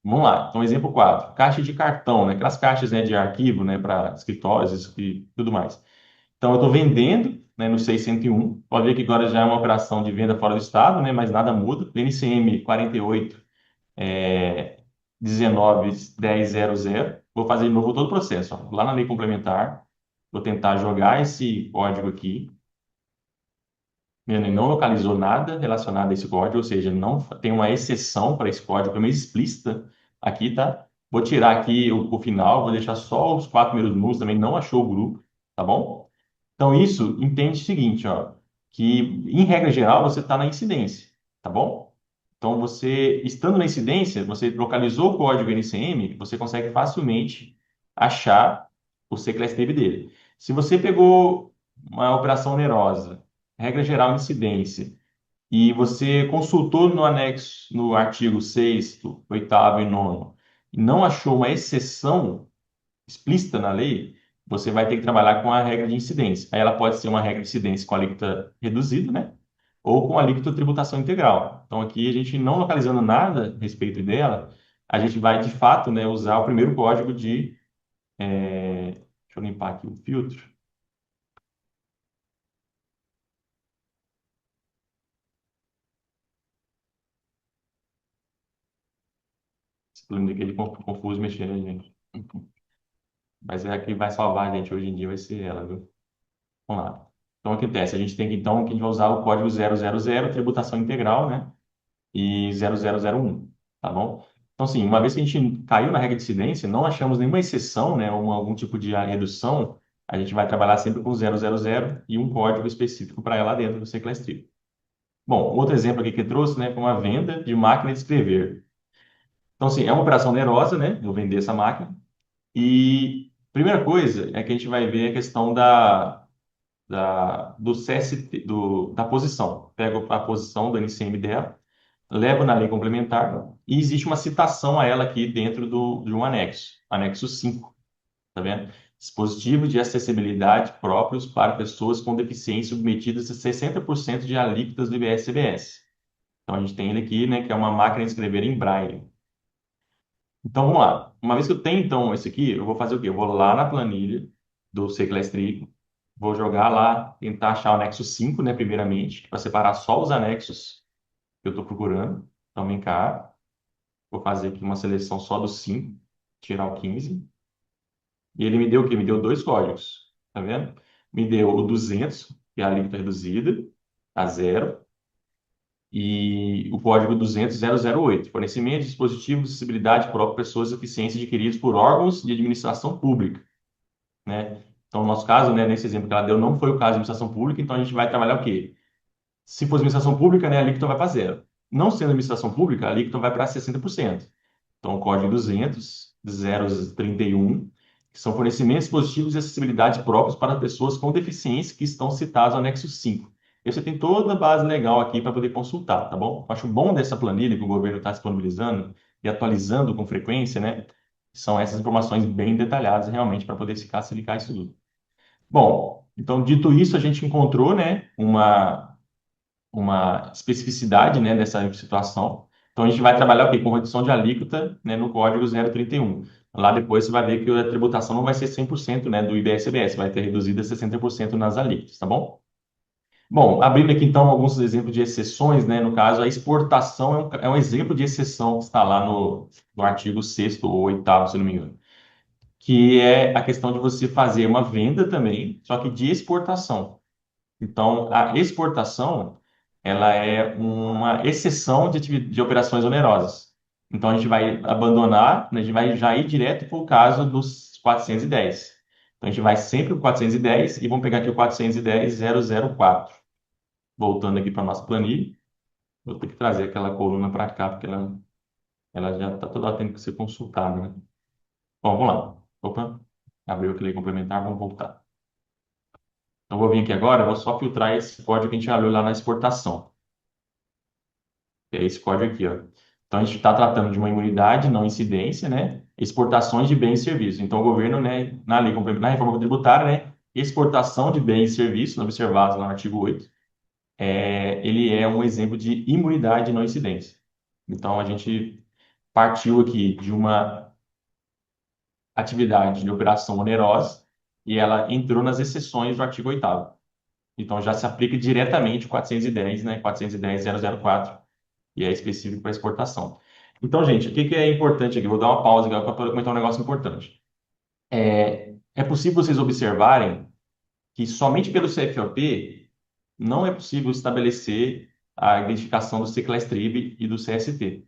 Vamos lá. Então, exemplo 4. Caixa de cartão, né? Aquelas caixas, né, de arquivo, né, para escritórios e tudo mais. Então, eu estou vendendo, né, no 601. Pode ver que agora já é uma operação de venda fora do estado, né, mas nada muda. NCM 48 19.10.00. Vou fazer de novo todo o processo. Ó. Lá na lei complementar, vou tentar jogar esse código aqui. Ele não localizou nada relacionado a esse código, ou seja, não tem uma exceção para esse código, é meio explícita aqui, tá? Vou tirar aqui o final, vou deixar só os 4 primeiros números, também não achou o grupo, tá bom? Então, isso entende o seguinte, ó, que, em regra geral, você está na incidência, tá bom? Então, você, estando na incidência, você localizou o código NCM, você consegue facilmente achar o C-Class Table dele. Se você pegou uma operação onerosa, regra geral incidência, e você consultou no anexo, no artigo 6º, 8º e 9º, e não achou uma exceção explícita na lei, você vai ter que trabalhar com a regra de incidência. Aí ela pode ser uma regra de incidência com alíquota reduzida, né? Ou com alíquota tributação integral. Então aqui a gente não localizando nada a respeito dela, a gente vai de fato, né, usar o primeiro código de. Deixa eu limpar aqui o filtro. Esse plano aqui é confuso mexer, né, gente? Mas é a que vai salvar a gente hoje em dia, vai ser ela, viu? Vamos lá. Então, o que acontece? A gente tem que, então, que a gente vai usar o código 000, tributação integral, né? E 0001, tá bom? Então, assim, uma vez que a gente caiu na regra de incidência, não achamos nenhuma exceção, né, ou algum tipo de redução, a gente vai trabalhar sempre com 000 e um código específico para ela dentro do ClassTree. Bom, outro exemplo aqui que trouxe, né, foi uma venda de máquina de escrever. Então, assim, é uma operação onerosa, né? Vou vender essa máquina. E primeira coisa é que a gente vai ver a questão do CST, da posição. Pego a posição do NCM dela, levo na lei complementar e existe uma citação a ela aqui dentro de um anexo, anexo 5, tá vendo? Dispositivos de acessibilidade próprios para pessoas com deficiência submetidas a 60% de alíquotas do IBS-CBS. Então a gente tem ele aqui, né, que é uma máquina de escrever em braille. Então vamos lá. Uma vez que eu tenho então esse aqui, eu vou fazer o quê? Eu vou lá na planilha do Ciclestrico, vou jogar lá, tentar achar o anexo 5, né, primeiramente, para separar só os anexos que eu estou procurando. Então vem cá, vou fazer aqui uma seleção só dos 5, tirar o 15. E ele me deu o quê? Me deu dois códigos, tá vendo? Me deu o 200, que é a alíquota reduzida, a zero, e o código 200.008, fornecimento de dispositivos de acessibilidade própria para pessoas com deficiência adquiridos por órgãos de administração pública, né? Então, no nosso caso, né, nesse exemplo que ela deu, não foi o caso de administração pública, então a gente vai trabalhar o quê? Se for administração pública, né, a alíquota vai para zero. Não sendo administração pública, a alíquota vai para 60%. Então, o código 200.031, que são fornecimentos positivos e acessibilidade próprios para pessoas com deficiência que estão citados no anexo 5. E você tem toda a base legal aqui para poder consultar, tá bom? Eu acho bom dessa planilha que o governo está disponibilizando e atualizando com frequência, né? São essas informações bem detalhadas realmente para poder ficar se ligar isso tudo. Bom, então dito isso, a gente encontrou, né, uma especificidade, né, dessa situação. Então, a gente vai trabalhar o quê? Com redução de alíquota, né, no código 031. Lá depois você vai ver que a tributação não vai ser 100%, né, do IBS-CBS, vai ter reduzido a 60% nas alíquotas, tá bom? Bom, abrindo aqui então alguns exemplos de exceções, né, no caso, a exportação é um exemplo de exceção que está lá no artigo 6º ou 8º, se não me engano, que é a questão de você fazer uma venda também, só que de exportação. Então, a exportação, ela é uma exceção de operações onerosas. Então, a gente vai abandonar, né, a gente vai já ir direto para o caso dos 410. Então, a gente vai sempre para o 410 e vamos pegar aqui o 410.004. Voltando aqui para a nossa planilha, vou ter que trazer aquela coluna para cá, porque ela já está toda tendo que ser consultada, né? Bom, vamos lá. Opa, abriu aquele complementar, vamos voltar. Então, vou vir aqui agora, eu vou só filtrar esse código que a gente abriu lá na exportação. É esse código aqui, ó. Então, a gente está tratando de uma imunidade, não incidência, né? Exportações de bens e serviços. Então, o governo, né, na lei complementar, na reforma tributária, né, exportação de bens e serviços, observados lá no artigo 8, ele é um exemplo de imunidade não incidência. Então, a gente partiu aqui de uma atividade de operação onerosa e ela entrou nas exceções do artigo 8º. Então, já se aplica diretamente o 410, né, 410.004, e é específico para exportação. Então, gente, o que que é importante aqui? Vou dar uma pausa agora para comentar um negócio importante. É possível vocês observarem que somente pelo CFOP não é possível estabelecer a identificação do CCLASTRIB e do CST.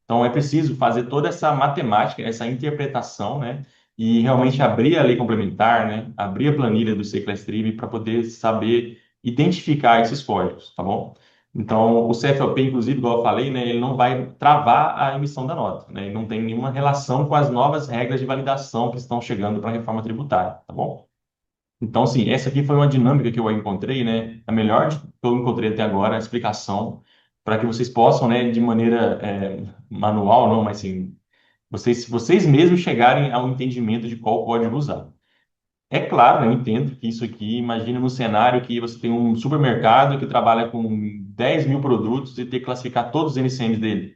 Então, é preciso fazer toda essa matemática, essa interpretação, né? E realmente abrir a lei complementar, né? Abrir a planilha do CCLASTRIB para poder saber identificar esses códigos, tá bom? Então, o CFLP, inclusive, igual eu falei, né? Ele não vai travar a emissão da nota, né? Ele não tem nenhuma relação com as novas regras de validação que estão chegando para a reforma tributária, tá bom? Então, sim, essa aqui foi uma dinâmica que eu encontrei, né? A melhor que eu encontrei até agora, a explicação, para que vocês possam, né, de maneira manual, não, mas assim, vocês mesmos chegarem ao entendimento de qual código usar. É claro, né, eu entendo que isso aqui, imagina no cenário que você tem um supermercado que trabalha com 10 mil produtos e ter que classificar todos os NCMs dele.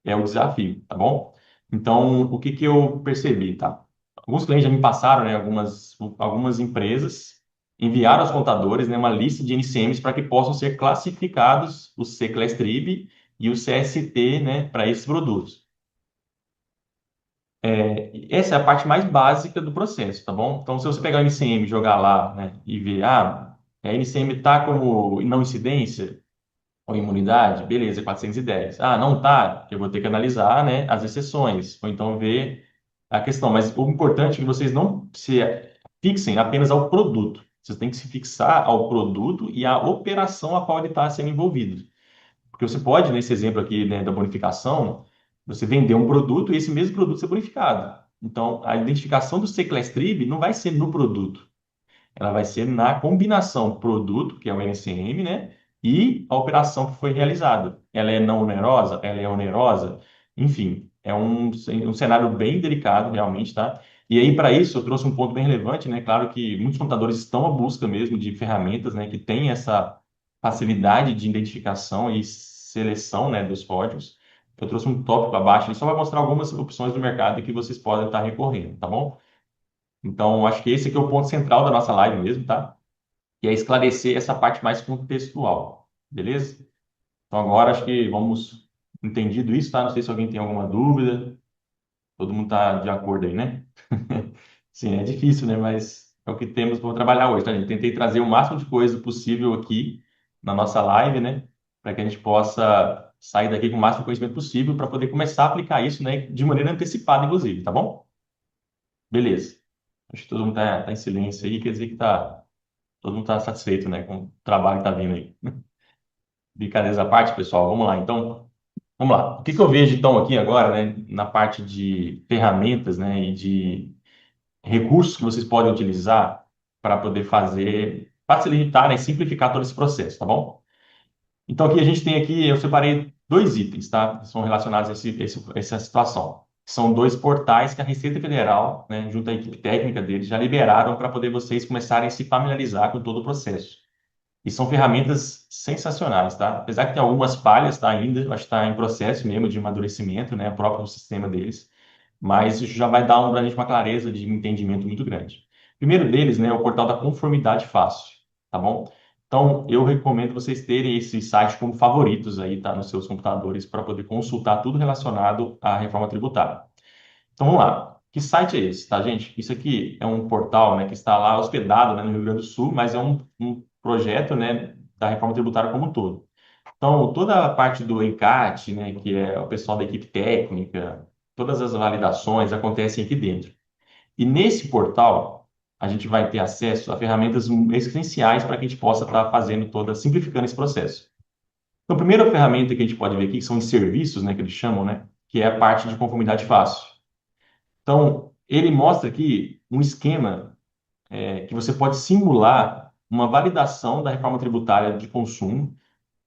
É o desafio, tá bom? Então, o que que eu percebi, tá? Alguns clientes já me passaram, né, algumas empresas enviaram aos contadores, né, uma lista de NCMs para que possam ser classificados o CCLASTRIB e o CST, né, para esses produtos. Essa é a parte mais básica do processo, tá bom? Então, se você pegar o NCM e jogar lá, né, e ver, a NCM está como não incidência, ou imunidade, beleza, 410. Ah, não tá, eu vou ter que analisar, né, as exceções, ou então ver a questão. Mas o importante é que vocês não se fixem apenas ao produto. Vocês têm que se fixar ao produto e à operação a qual ele está sendo envolvido. Porque você pode, nesse exemplo aqui, né, da bonificação, você vender um produto e esse mesmo produto ser bonificado. Então, a identificação do Seclestrib não vai ser no produto, ela vai ser na combinação produto, que é o NCM, né, e a operação que foi realizada. Ela é não onerosa? Ela é onerosa? Enfim, é um cenário bem delicado, realmente, tá? E aí, para isso, eu trouxe um ponto bem relevante, né? Claro que muitos contadores estão à busca mesmo de ferramentas, né, que têm essa facilidade de identificação e seleção, né, dos códigos. Eu trouxe um tópico abaixo, ele só vai mostrar algumas opções do mercado que vocês podem estar recorrendo, tá bom? Então, acho que esse aqui é o ponto central da nossa live mesmo, tá? Que é esclarecer essa parte mais contextual, beleza? Então, agora acho que vamos entendido isso, tá? Não sei se alguém tem alguma dúvida. Todo mundo tá de acordo aí, né? Sim, é difícil, né? Mas é o que temos para trabalhar hoje, tá, gente? Tentei trazer o máximo de coisa possível aqui na nossa live, né? Para que a gente possa sair daqui com o máximo de conhecimento possível para poder começar a aplicar isso, né? De maneira antecipada, inclusive, tá bom? Beleza. Acho que todo mundo tá em silêncio aí, quer dizer que todo mundo está satisfeito, né, com o trabalho que está vindo aí. Brincadeiras à parte, pessoal, vamos lá, então. Vamos lá. O que que eu vejo, então, aqui agora, né, na parte de ferramentas, né, e de recursos que vocês podem utilizar para poder facilitar, né, e simplificar todo esse processo, tá bom? Então, aqui a gente tem aqui, eu separei dois itens, tá? Que são relacionados a essa situação. São dois portais que a Receita Federal, né, junto à equipe técnica deles, já liberaram para poder vocês começarem a se familiarizar com todo o processo. E são ferramentas sensacionais, tá? Apesar que tem algumas falhas, tá? Ainda, acho que está em processo mesmo de amadurecimento, né? O próprio sistema deles. Mas isso já vai dar para a gente uma clareza de entendimento muito grande. O primeiro deles, né, é o portal da conformidade fácil, tá bom? Então, eu recomendo vocês terem esse site como favoritos aí, tá? Nos seus computadores para poder consultar tudo relacionado à reforma tributária. Então, vamos lá. Que site é esse, tá, gente? Isso aqui é um portal, né, que está lá hospedado, né, no Rio Grande do Sul, mas é um projeto, né, da reforma tributária como um todo. Então, toda a parte do ENCAT, né, que é o pessoal da equipe técnica, todas as validações acontecem aqui dentro. E nesse portal, a gente vai ter acesso a ferramentas essenciais para que a gente possa estar fazendo simplificando esse processo. Então, a primeira ferramenta que a gente pode ver aqui, que são os serviços, né, que eles chamam, né, que é a parte de conformidade fácil. Então, ele mostra aqui um esquema que você pode simular uma validação da reforma tributária de consumo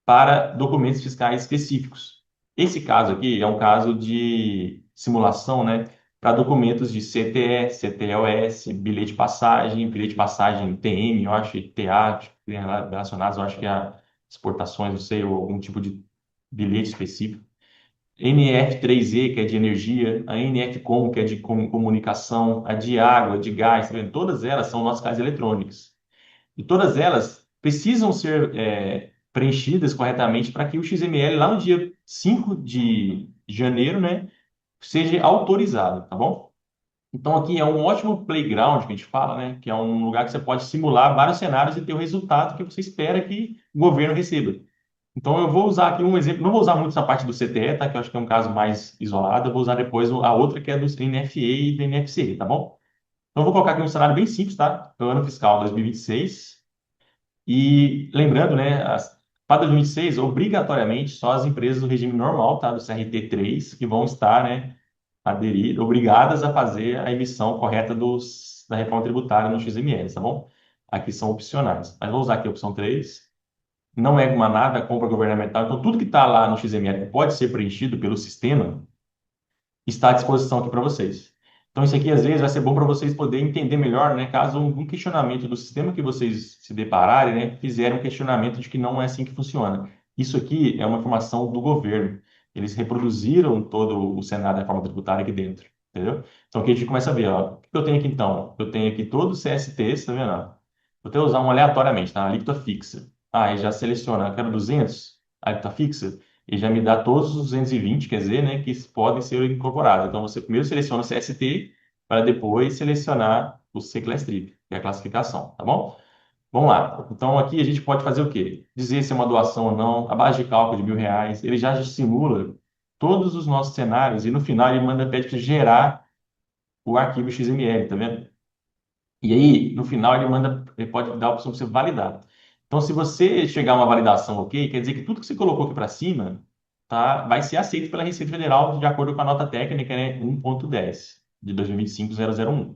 para documentos fiscais específicos. Esse caso aqui é um caso de simulação, né, para documentos de CTE, CTLS, bilhete de passagem TM, eu acho, TA, relacionados, eu acho que a exportações, não sei, ou algum tipo de bilhete específico. NF3E, que é de energia, a NFCom, que é de comunicação, a de água, de gás, tá vendo? Todas elas são nossas casas eletrônicas. E todas elas precisam ser preenchidas corretamente para que o XML, lá no dia 5 de janeiro, né, seja autorizado, tá bom? Então, aqui é um ótimo playground que a gente fala, né, que é um lugar que você pode simular vários cenários e ter o resultado que você espera que o governo receba. Então, eu vou usar aqui um exemplo, não vou usar muito essa parte do CTE, tá? Que eu acho que é um caso mais isolado. Eu vou usar depois a outra que é do NFE e do NFCE, tá bom? Então, eu vou colocar aqui um cenário bem simples, tá? Do ano fiscal 2026. E lembrando, né, para 2026, obrigatoriamente, só as empresas do regime normal, tá? Do CRT3, que vão estar, né, obrigadas a fazer a emissão correta da reforma tributária no XML, tá bom? Aqui são opcionais. Mas vou usar aqui a opção 3. Não é uma nada compra governamental. Então, tudo que está lá no XML que pode ser preenchido pelo sistema está à disposição aqui para vocês. Então, isso aqui às vezes vai ser bom para vocês poderem entender melhor, né? Caso um questionamento do sistema que vocês se depararem, né? Fizerem um questionamento de que não é assim que funciona. Isso aqui é uma informação do governo. Eles reproduziram todo o cenário da reforma tributária aqui dentro, entendeu? Então, aqui a gente começa a ver, ó. O que eu tenho aqui então? Eu tenho aqui todos os CSTs, tá vendo? Vou até usar um aleatoriamente, tá? Alíquota fixa. Aí já seleciona, eu quero 200, alíquota fixa e já me dá todos os 220, quer dizer, né, que podem ser incorporados. Então, você primeiro seleciona o CST para depois selecionar o C-Class-Trip, que é a classificação, tá bom? Vamos lá. Então, aqui a gente pode fazer o quê? Dizer se é uma doação ou não, a base de cálculo de R$ 1.000, ele já simula todos os nossos cenários e no final ele pede para gerar o arquivo XML, tá vendo? E aí, no final, ele pode dar a opção para você validar. Então, se você chegar a uma validação ok, quer dizer que tudo que você colocou aqui para cima tá, vai ser aceito pela Receita Federal de acordo com a nota técnica, né, 1.10 de 2025-001.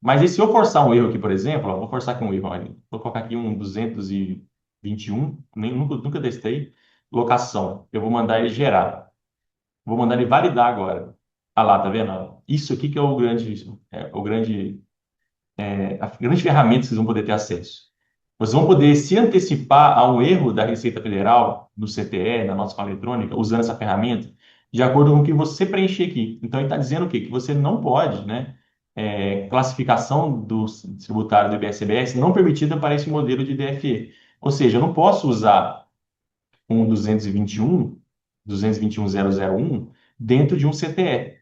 Mas e se eu forçar um erro aqui, por exemplo, ó, vou forçar aqui um erro, olha, vou colocar aqui um 221, nunca testei, locação. Eu vou mandar ele gerar. Vou mandar ele validar agora. Ah lá, tá vendo? Isso aqui que é a grande ferramenta que vocês vão poder ter acesso. Vocês vão poder se antecipar a um erro da Receita Federal, no CTE, na nossa fala eletrônica, usando essa ferramenta, de acordo com o que você preencher aqui. Então, ele está dizendo o quê? Que você não pode, né? Classificação do tributário do IBS-CBS não permitida para esse modelo de DFE. Ou seja, eu não posso usar um 221.001 dentro de um CTE.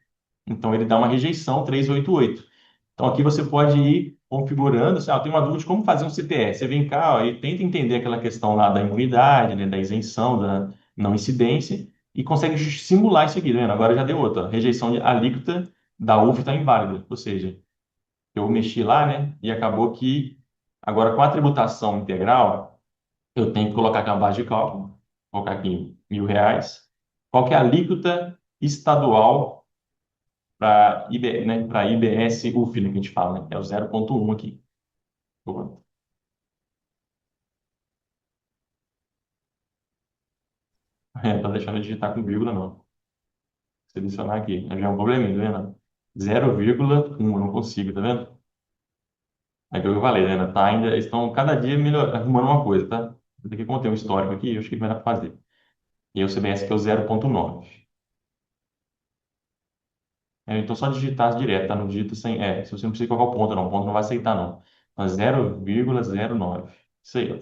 Então, ele dá uma rejeição 388. Então, aqui você pode ir configurando, assim, tem uma dúvida de como fazer um CTE. Você vem cá, ó, e tenta entender aquela questão lá da imunidade, né, da isenção, da não incidência, e consegue simular isso aqui, tá vendo? Agora já deu outra. Rejeição de alíquota da UF está inválida. Ou seja, eu mexi lá, né, e acabou que, agora com a tributação integral, eu tenho que colocar aqui uma base de cálculo, vou colocar aqui R$ 1.000. Qual que é a alíquota estadual para né, para IBS UF, né, que a gente fala, né, que é o 0,1 aqui. Opa. Tá deixando de digitar com vírgula, não. Selecionar aqui. Já é um probleminha, tá vendo? 0,1, eu não consigo, tá vendo? É que eu falei, né? Tá ainda, eles estão cada dia melhor, arrumando uma coisa, tá? Daqui como tem um histórico aqui, eu acho que é melhor fazer. E aí o CBS que é o 0,9. Então só digitar direto, tá? Não digita sem. Se você não precisa colocar o ponto, não. O ponto não vai aceitar, não. Mas 0,09. Isso aí, ó.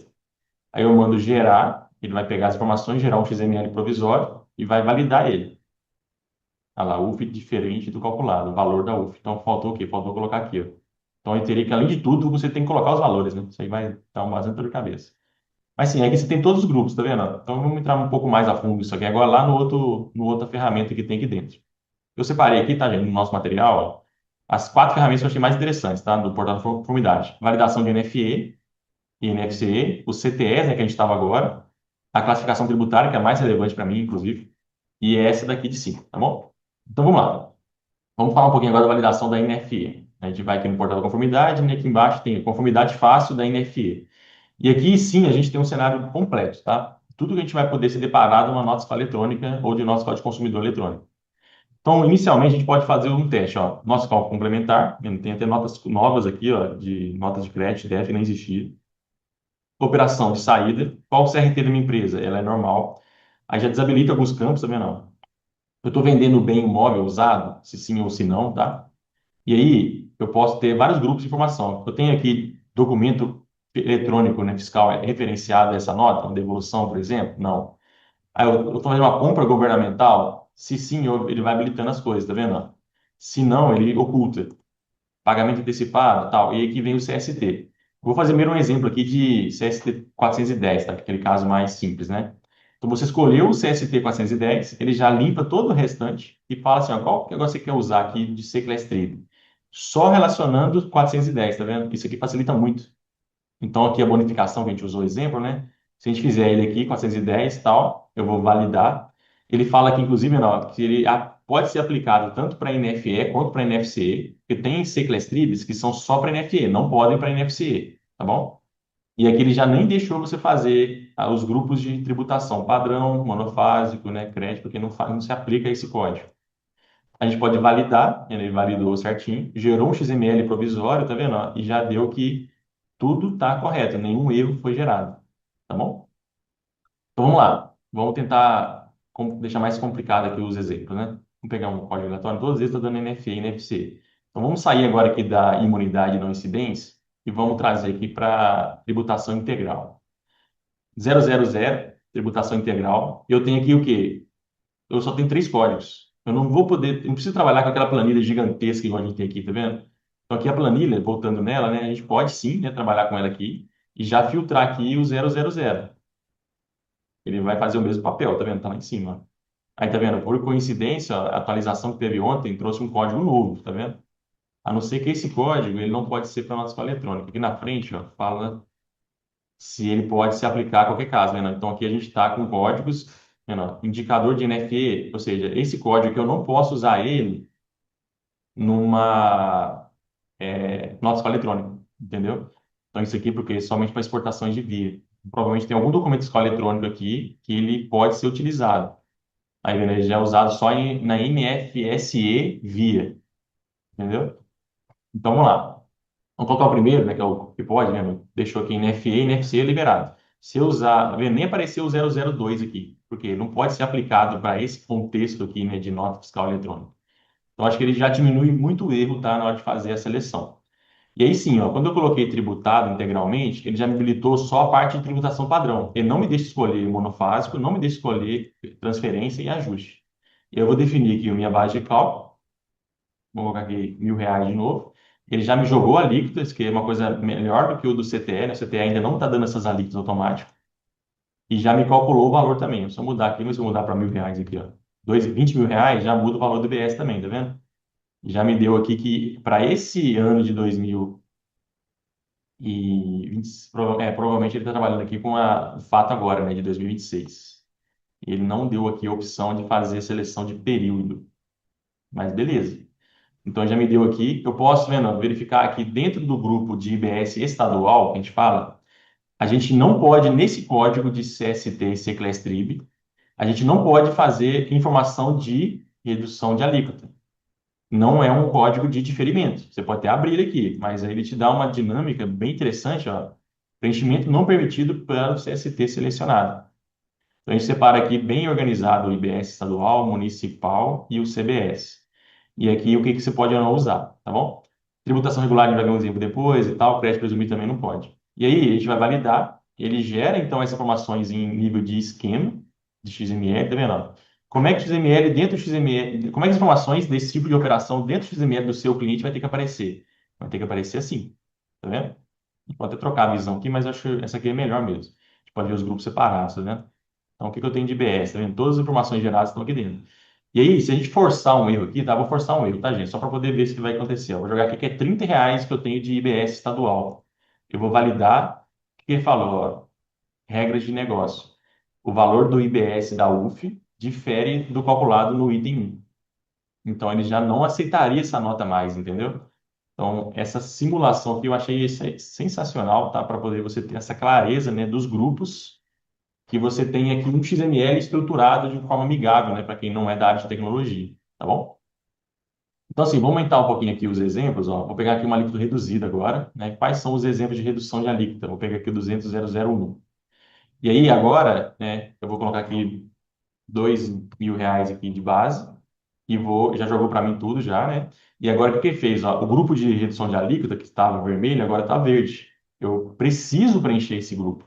Aí eu mando gerar, ele vai pegar as informações, gerar um XML provisório e vai validar ele. Ah lá, UF diferente do calculado, o valor da UF. Então faltou o quê? Faltou colocar aqui, ó. Então eu teria que, além de tudo, você tem que colocar os valores, né? Isso aí vai dar uma bastante dor de cabeça. Mas sim, aqui você tem todos os grupos, tá vendo? Então vamos entrar um pouco mais a fundo nisso aqui agora lá no outra ferramenta que tem aqui dentro. Eu separei aqui, tá, gente, no nosso material, ó, as 4 ferramentas que eu achei mais interessantes, tá? Do portal da conformidade. Validação de NFE, INFCE, o CTS, né, que a gente estava agora, a classificação tributária, que é a mais relevante para mim, inclusive, e é essa daqui de cima, tá bom? Então vamos lá. Vamos falar um pouquinho agora da validação da NFE. A gente vai aqui no portal da conformidade, e aqui embaixo tem a conformidade fácil da NFE. E aqui sim a gente tem um cenário completo, tá? Tudo que a gente vai poder ser deparado numa nota fiscal eletrônica ou de nota fiscal de consumidor eletrônico. Então, inicialmente, a gente pode fazer um teste, ó, nota fiscal complementar, tem até notas novas aqui, ó, de notas de crédito, deve nem existir. Operação de saída, qual o CRT da minha empresa? Ela é normal. Aí já desabilita alguns campos, também não. Eu estou vendendo bem imóvel usado, se sim ou se não, tá? E aí, eu posso ter vários grupos de informação. Eu tenho aqui documento eletrônico, né, fiscal referenciado a essa nota, uma devolução, por exemplo? Não. Aí eu estou fazendo uma compra governamental? Se sim, ele vai habilitando as coisas, tá vendo? Se não, ele oculta. Pagamento antecipado, tal. E aí que vem o CST. Vou fazer primeiro um exemplo aqui de CST 410, tá? Que é aquele caso mais simples, né? Então você escolheu o CST 410, ele já limpa todo o restante e fala assim, ó, qual que agora você quer usar aqui de sequestrado? Só relacionando 410, tá vendo? Isso aqui facilita muito. Então, aqui a bonificação que a gente usou o exemplo, né? Se a gente fizer ele aqui, 410 e tal, eu vou validar. Ele fala aqui, inclusive, não, que ele pode ser aplicado tanto para NFE quanto para NFCE, porque tem sequestribs que são só para NFE, não podem para NFCE, tá bom? E aqui ele já nem deixou você fazer os grupos de tributação, padrão, monofásico, né, crédito, porque não se aplica esse código. A gente pode validar, ele validou certinho, gerou um XML provisório, tá vendo? Ó? E já deu que tudo está correto, nenhum erro foi gerado, tá bom? Então vamos lá, vamos tentar deixar mais complicado aqui os exemplos, né? Vamos pegar um código aleatório, todos eles estão dando NFE e NFC. Então vamos sair agora aqui da imunidade e não incidência e vamos trazer aqui para tributação integral. 000, tributação integral. Eu tenho aqui o quê? Eu só tenho 3 códigos. Eu não vou poder, eu não preciso trabalhar com aquela planilha gigantesca igual a gente tem aqui, tá vendo? Então aqui a planilha, voltando nela, né, a gente pode sim, né, trabalhar com ela aqui e já filtrar aqui o 000. Ele vai fazer o mesmo papel, tá vendo? Tá lá em cima. Aí tá vendo? Por coincidência, a atualização que teve ontem trouxe um código novo, tá vendo? A não ser que esse código ele não pode ser para nota fiscal eletrônica. Aqui na frente, ó, fala se ele pode se aplicar a qualquer caso, né? Então aqui a gente está com códigos, né, ó, indicador de NFE, ou seja, esse código que eu não posso usar ele numa nota fiscal eletrônica, entendeu? Então isso aqui porque é somente para exportações de via. Provavelmente tem algum documento fiscal eletrônico aqui que ele pode ser utilizado. Aí ele já é usado só na NFSE via, entendeu? Então vamos lá. Vamos colocar o primeiro, né, que é o que pode, né? Deixou aqui NFE e NFC liberado. Se eu usar, tá vendo? Nem apareceu o 002 aqui, porque não pode ser aplicado para esse contexto aqui, né, de nota fiscal eletrônica. Então acho que ele já diminui muito o erro, tá, na hora de fazer a seleção. E aí sim, ó, quando eu coloquei tributado integralmente, ele já me habilitou só a parte de tributação padrão. Ele não me deixa escolher monofásico, não me deixa escolher transferência e ajuste. E eu vou definir aqui a minha base de cálculo. Vou colocar aqui R$ 1.000 de novo. Ele já me jogou alíquotas, que é uma coisa melhor do que o do CTE, né? O CTE ainda não está dando essas alíquotas automáticas. E já me calculou o valor também. Se eu mudar aqui, mas se eu mudar para R$ 1.000 aqui, ó. 20 mil reais já muda o valor do IBS também, tá vendo? Já me deu aqui que para esse ano de 2020, provavelmente ele está trabalhando aqui com o fato agora, né, de 2026. Ele não deu aqui a opção de fazer seleção de período, mas beleza. Então já me deu aqui, eu posso, vendo, verificar aqui dentro do grupo de IBS estadual, que a gente fala, a gente não pode, nesse código de CST e CCLSTRIB, a gente não pode fazer informação de redução de alíquota. Não é um código de diferimento. Você pode até abrir aqui, mas aí ele te dá uma dinâmica bem interessante, ó. Preenchimento não permitido para o CST selecionado. Então a gente separa aqui bem organizado o IBS estadual, municipal e o CBS. E aqui o que que você pode ou não usar, tá bom? Tributação regular, a gente vai ver um exemplo depois e tal, crédito presumido também não pode. E aí a gente vai validar, ele gera então essas informações em nível de esquema, de XML, tá vendo? Ó? Como é que o XML dentro do XML, como é que as informações desse tipo de operação dentro do XML do seu cliente vai ter que aparecer? Vai ter que aparecer assim, tá vendo? A gente pode até trocar a visão aqui, mas eu acho que essa aqui é melhor mesmo. A gente pode ver os grupos separados, tá vendo? Então, o que que eu tenho de IBS? Tá vendo? Todas as informações geradas estão aqui dentro. E aí, se a gente forçar um erro aqui, tá? Vou forçar um erro, tá, gente? Só para poder ver se que vai acontecer. Eu vou jogar aqui que é R$ 30 que eu tenho de IBS estadual. Eu vou validar. O que ele falou? Ó, regras de negócio. O valor do IBS da UF difere do calculado no item 1. Então, ele já não aceitaria essa nota mais, entendeu? Então, essa simulação aqui eu achei sensacional, tá? Para poder você ter essa clareza, né, dos grupos que você tem aqui um XML estruturado de forma amigável, né, para quem não é da área de tecnologia, tá bom? Então, assim, vamos aumentar um pouquinho aqui os exemplos, ó. Vou pegar aqui uma alíquota reduzida agora, né? Quais são os exemplos de redução de alíquota? Vou pegar aqui o 200.001. E aí, agora, né, eu vou colocar aqui R$ 2.000 aqui de base e já jogou para mim tudo já, né? E agora, o que que ele fez? Ó? O grupo de redução de alíquota, que estava vermelho, agora está verde. Eu preciso preencher esse grupo,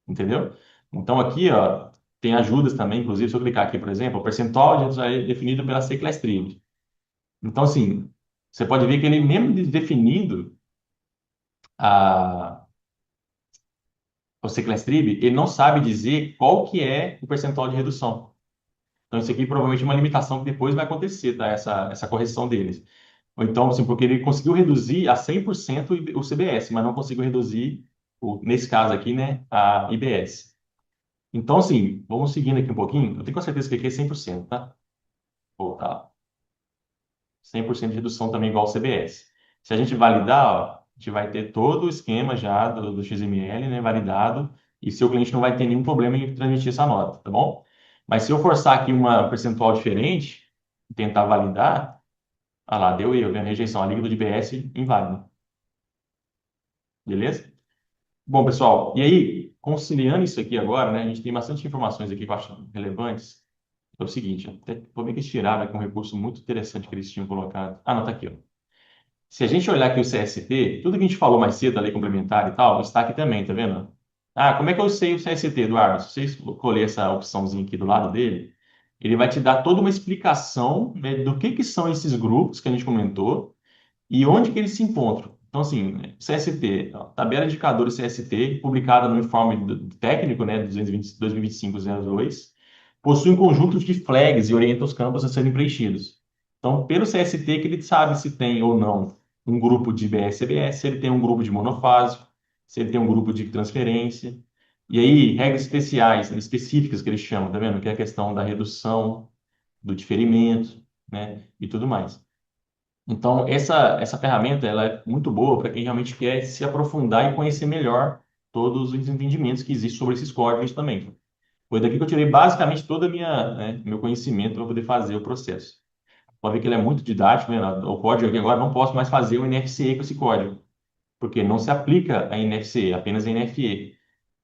entendeu? Então aqui, ó, tem ajudas também, inclusive, se eu clicar aqui, por exemplo, o percentual de redução é definido pela Seclestrid. Então, assim, você pode ver que ele mesmo definindo a, o Seclestrid, ele não sabe dizer qual que é o percentual de redução. Então, isso aqui provavelmente é uma limitação que depois vai acontecer, tá? Essa correção deles. Ou então, assim, porque ele conseguiu reduzir a 100% o CBS, mas não conseguiu reduzir, nesse caso aqui, né, a IBS. Então, assim, vamos seguindo aqui um pouquinho. Eu tenho com certeza que aqui é 100%, tá? Voltar. 100% de redução também igual ao CBS. Se a gente validar, ó, a gente vai ter todo o esquema já do XML, né, validado, e seu cliente não vai ter nenhum problema em transmitir essa nota, tá bom? Mas se eu forçar aqui uma percentual diferente, e tentar validar, ah lá, deu erro, né? Rejeição, a líquida de BS inválida. Beleza? Bom, pessoal, e aí, conciliando isso aqui agora, né, a gente tem bastante informações aqui que eu acho relevantes. É o seguinte, até vou ver que eles tiraram aqui um recurso muito interessante que eles tinham colocado. Ah, não, tá aqui, ó. Se a gente olhar aqui o CST, tudo que a gente falou mais cedo, da lei complementar e tal, está aqui também, tá vendo? Ah, como é que eu sei o CST, Eduardo? Se você escolher essa opçãozinha aqui do lado dele, ele vai te dar toda uma explicação, né, do que são esses grupos que a gente comentou e onde que eles se encontram. Então, assim, CST, ó, tabela de indicadores CST, publicada no informe técnico, né, 2025-02, possui um conjunto de flags e orienta os campos a serem preenchidos. Então, pelo CST que ele sabe se tem ou não um grupo de BSBS, se ele tem um grupo de monofásico, se ele tem um grupo de transferência. E aí, regras especiais, né, específicas que eles chamam, tá vendo? Que é a questão da redução, do diferimento, né? E tudo mais. Então, essa ferramenta ela é muito boa para quem realmente quer se aprofundar e conhecer melhor todos os entendimentos que existem sobre esses códigos também. Foi daqui que eu tirei basicamente toda a minha, né, meu conhecimento para poder fazer o processo. Pode ver que ele é muito didático, né? O código aqui agora não posso mais fazer o NFC com esse código, porque não se aplica a NFC, apenas a NFE.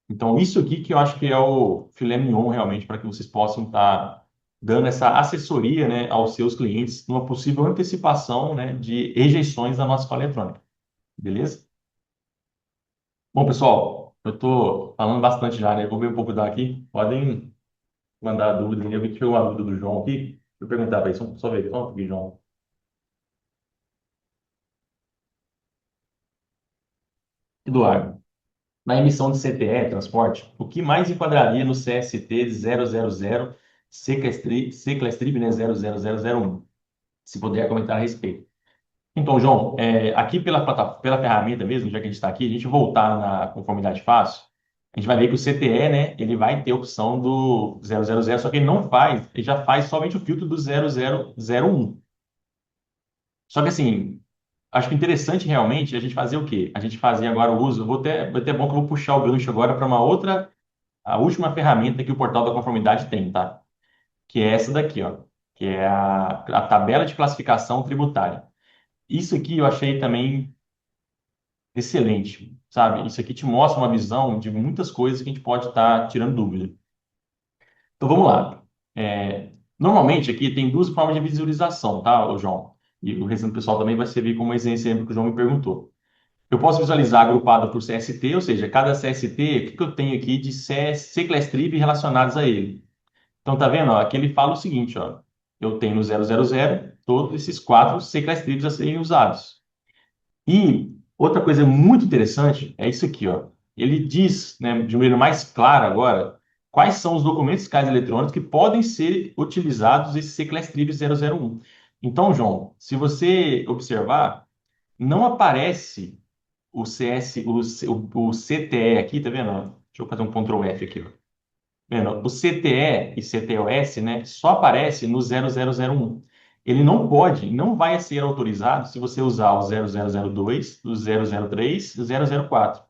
Então, isso aqui que eu acho que é o filé mignon realmente para que vocês possam estar dando essa assessoria, né, aos seus clientes numa possível antecipação, né, de rejeições da nossa escola eletrônica. Beleza? Bom, pessoal, eu estou falando bastante já, né? Vou ver um pouco daqui. Podem mandar dúvida. Eu vi que chegou uma dúvida do João aqui. Deixa eu perguntar para ele. Só ver, só um pouquinho, João. Eduardo, na emissão de CTE, transporte, o que mais enquadraria no CST 000 Seclestrib, né, 00001? Se puder comentar a respeito. Então, João, aqui pela ferramenta mesmo, já que a gente está aqui, a gente voltar na conformidade fácil, a gente vai ver que o CTE, né, ele vai ter a opção do 000, só que ele não faz, ele já faz somente o filtro do 0001. Só que assim, acho que interessante realmente é a gente fazer o quê? A gente fazer agora o uso, vai até bom que eu vou puxar o gancho agora para uma outra, a última ferramenta que o portal da conformidade tem, tá? Que é essa daqui, ó, que é a tabela de classificação tributária. Isso aqui eu achei também excelente, sabe? Isso aqui te mostra uma visão de muitas coisas que a gente pode estar tirando dúvida. Então vamos lá. Normalmente aqui tem duas formas de visualização, tá, ô João? E o restante do pessoal também vai servir como esse exemplo que o João me perguntou. Eu posso visualizar agrupado por CST, ou seja, cada CST, o que que eu tenho aqui de C-Class relacionados a ele? Então tá vendo? Ó, aqui ele fala o seguinte, ó. Eu tenho no 000 todos esses quatro C-Class a serem usados. E outra coisa muito interessante é isso aqui, ó. Ele diz, né, de maneira mais clara agora, quais são os documentos fiscais eletrônicos que podem ser utilizados esse CCLSTRIB 001. Então, João, se você observar, não aparece o CS, o CTE aqui, tá vendo? Deixa eu fazer um Ctrl F aqui, ó. Vendo? O CTE e CTOS, né, só aparece no 0001. Ele não pode, não vai ser autorizado se você usar o 0002, o 003 e o 004.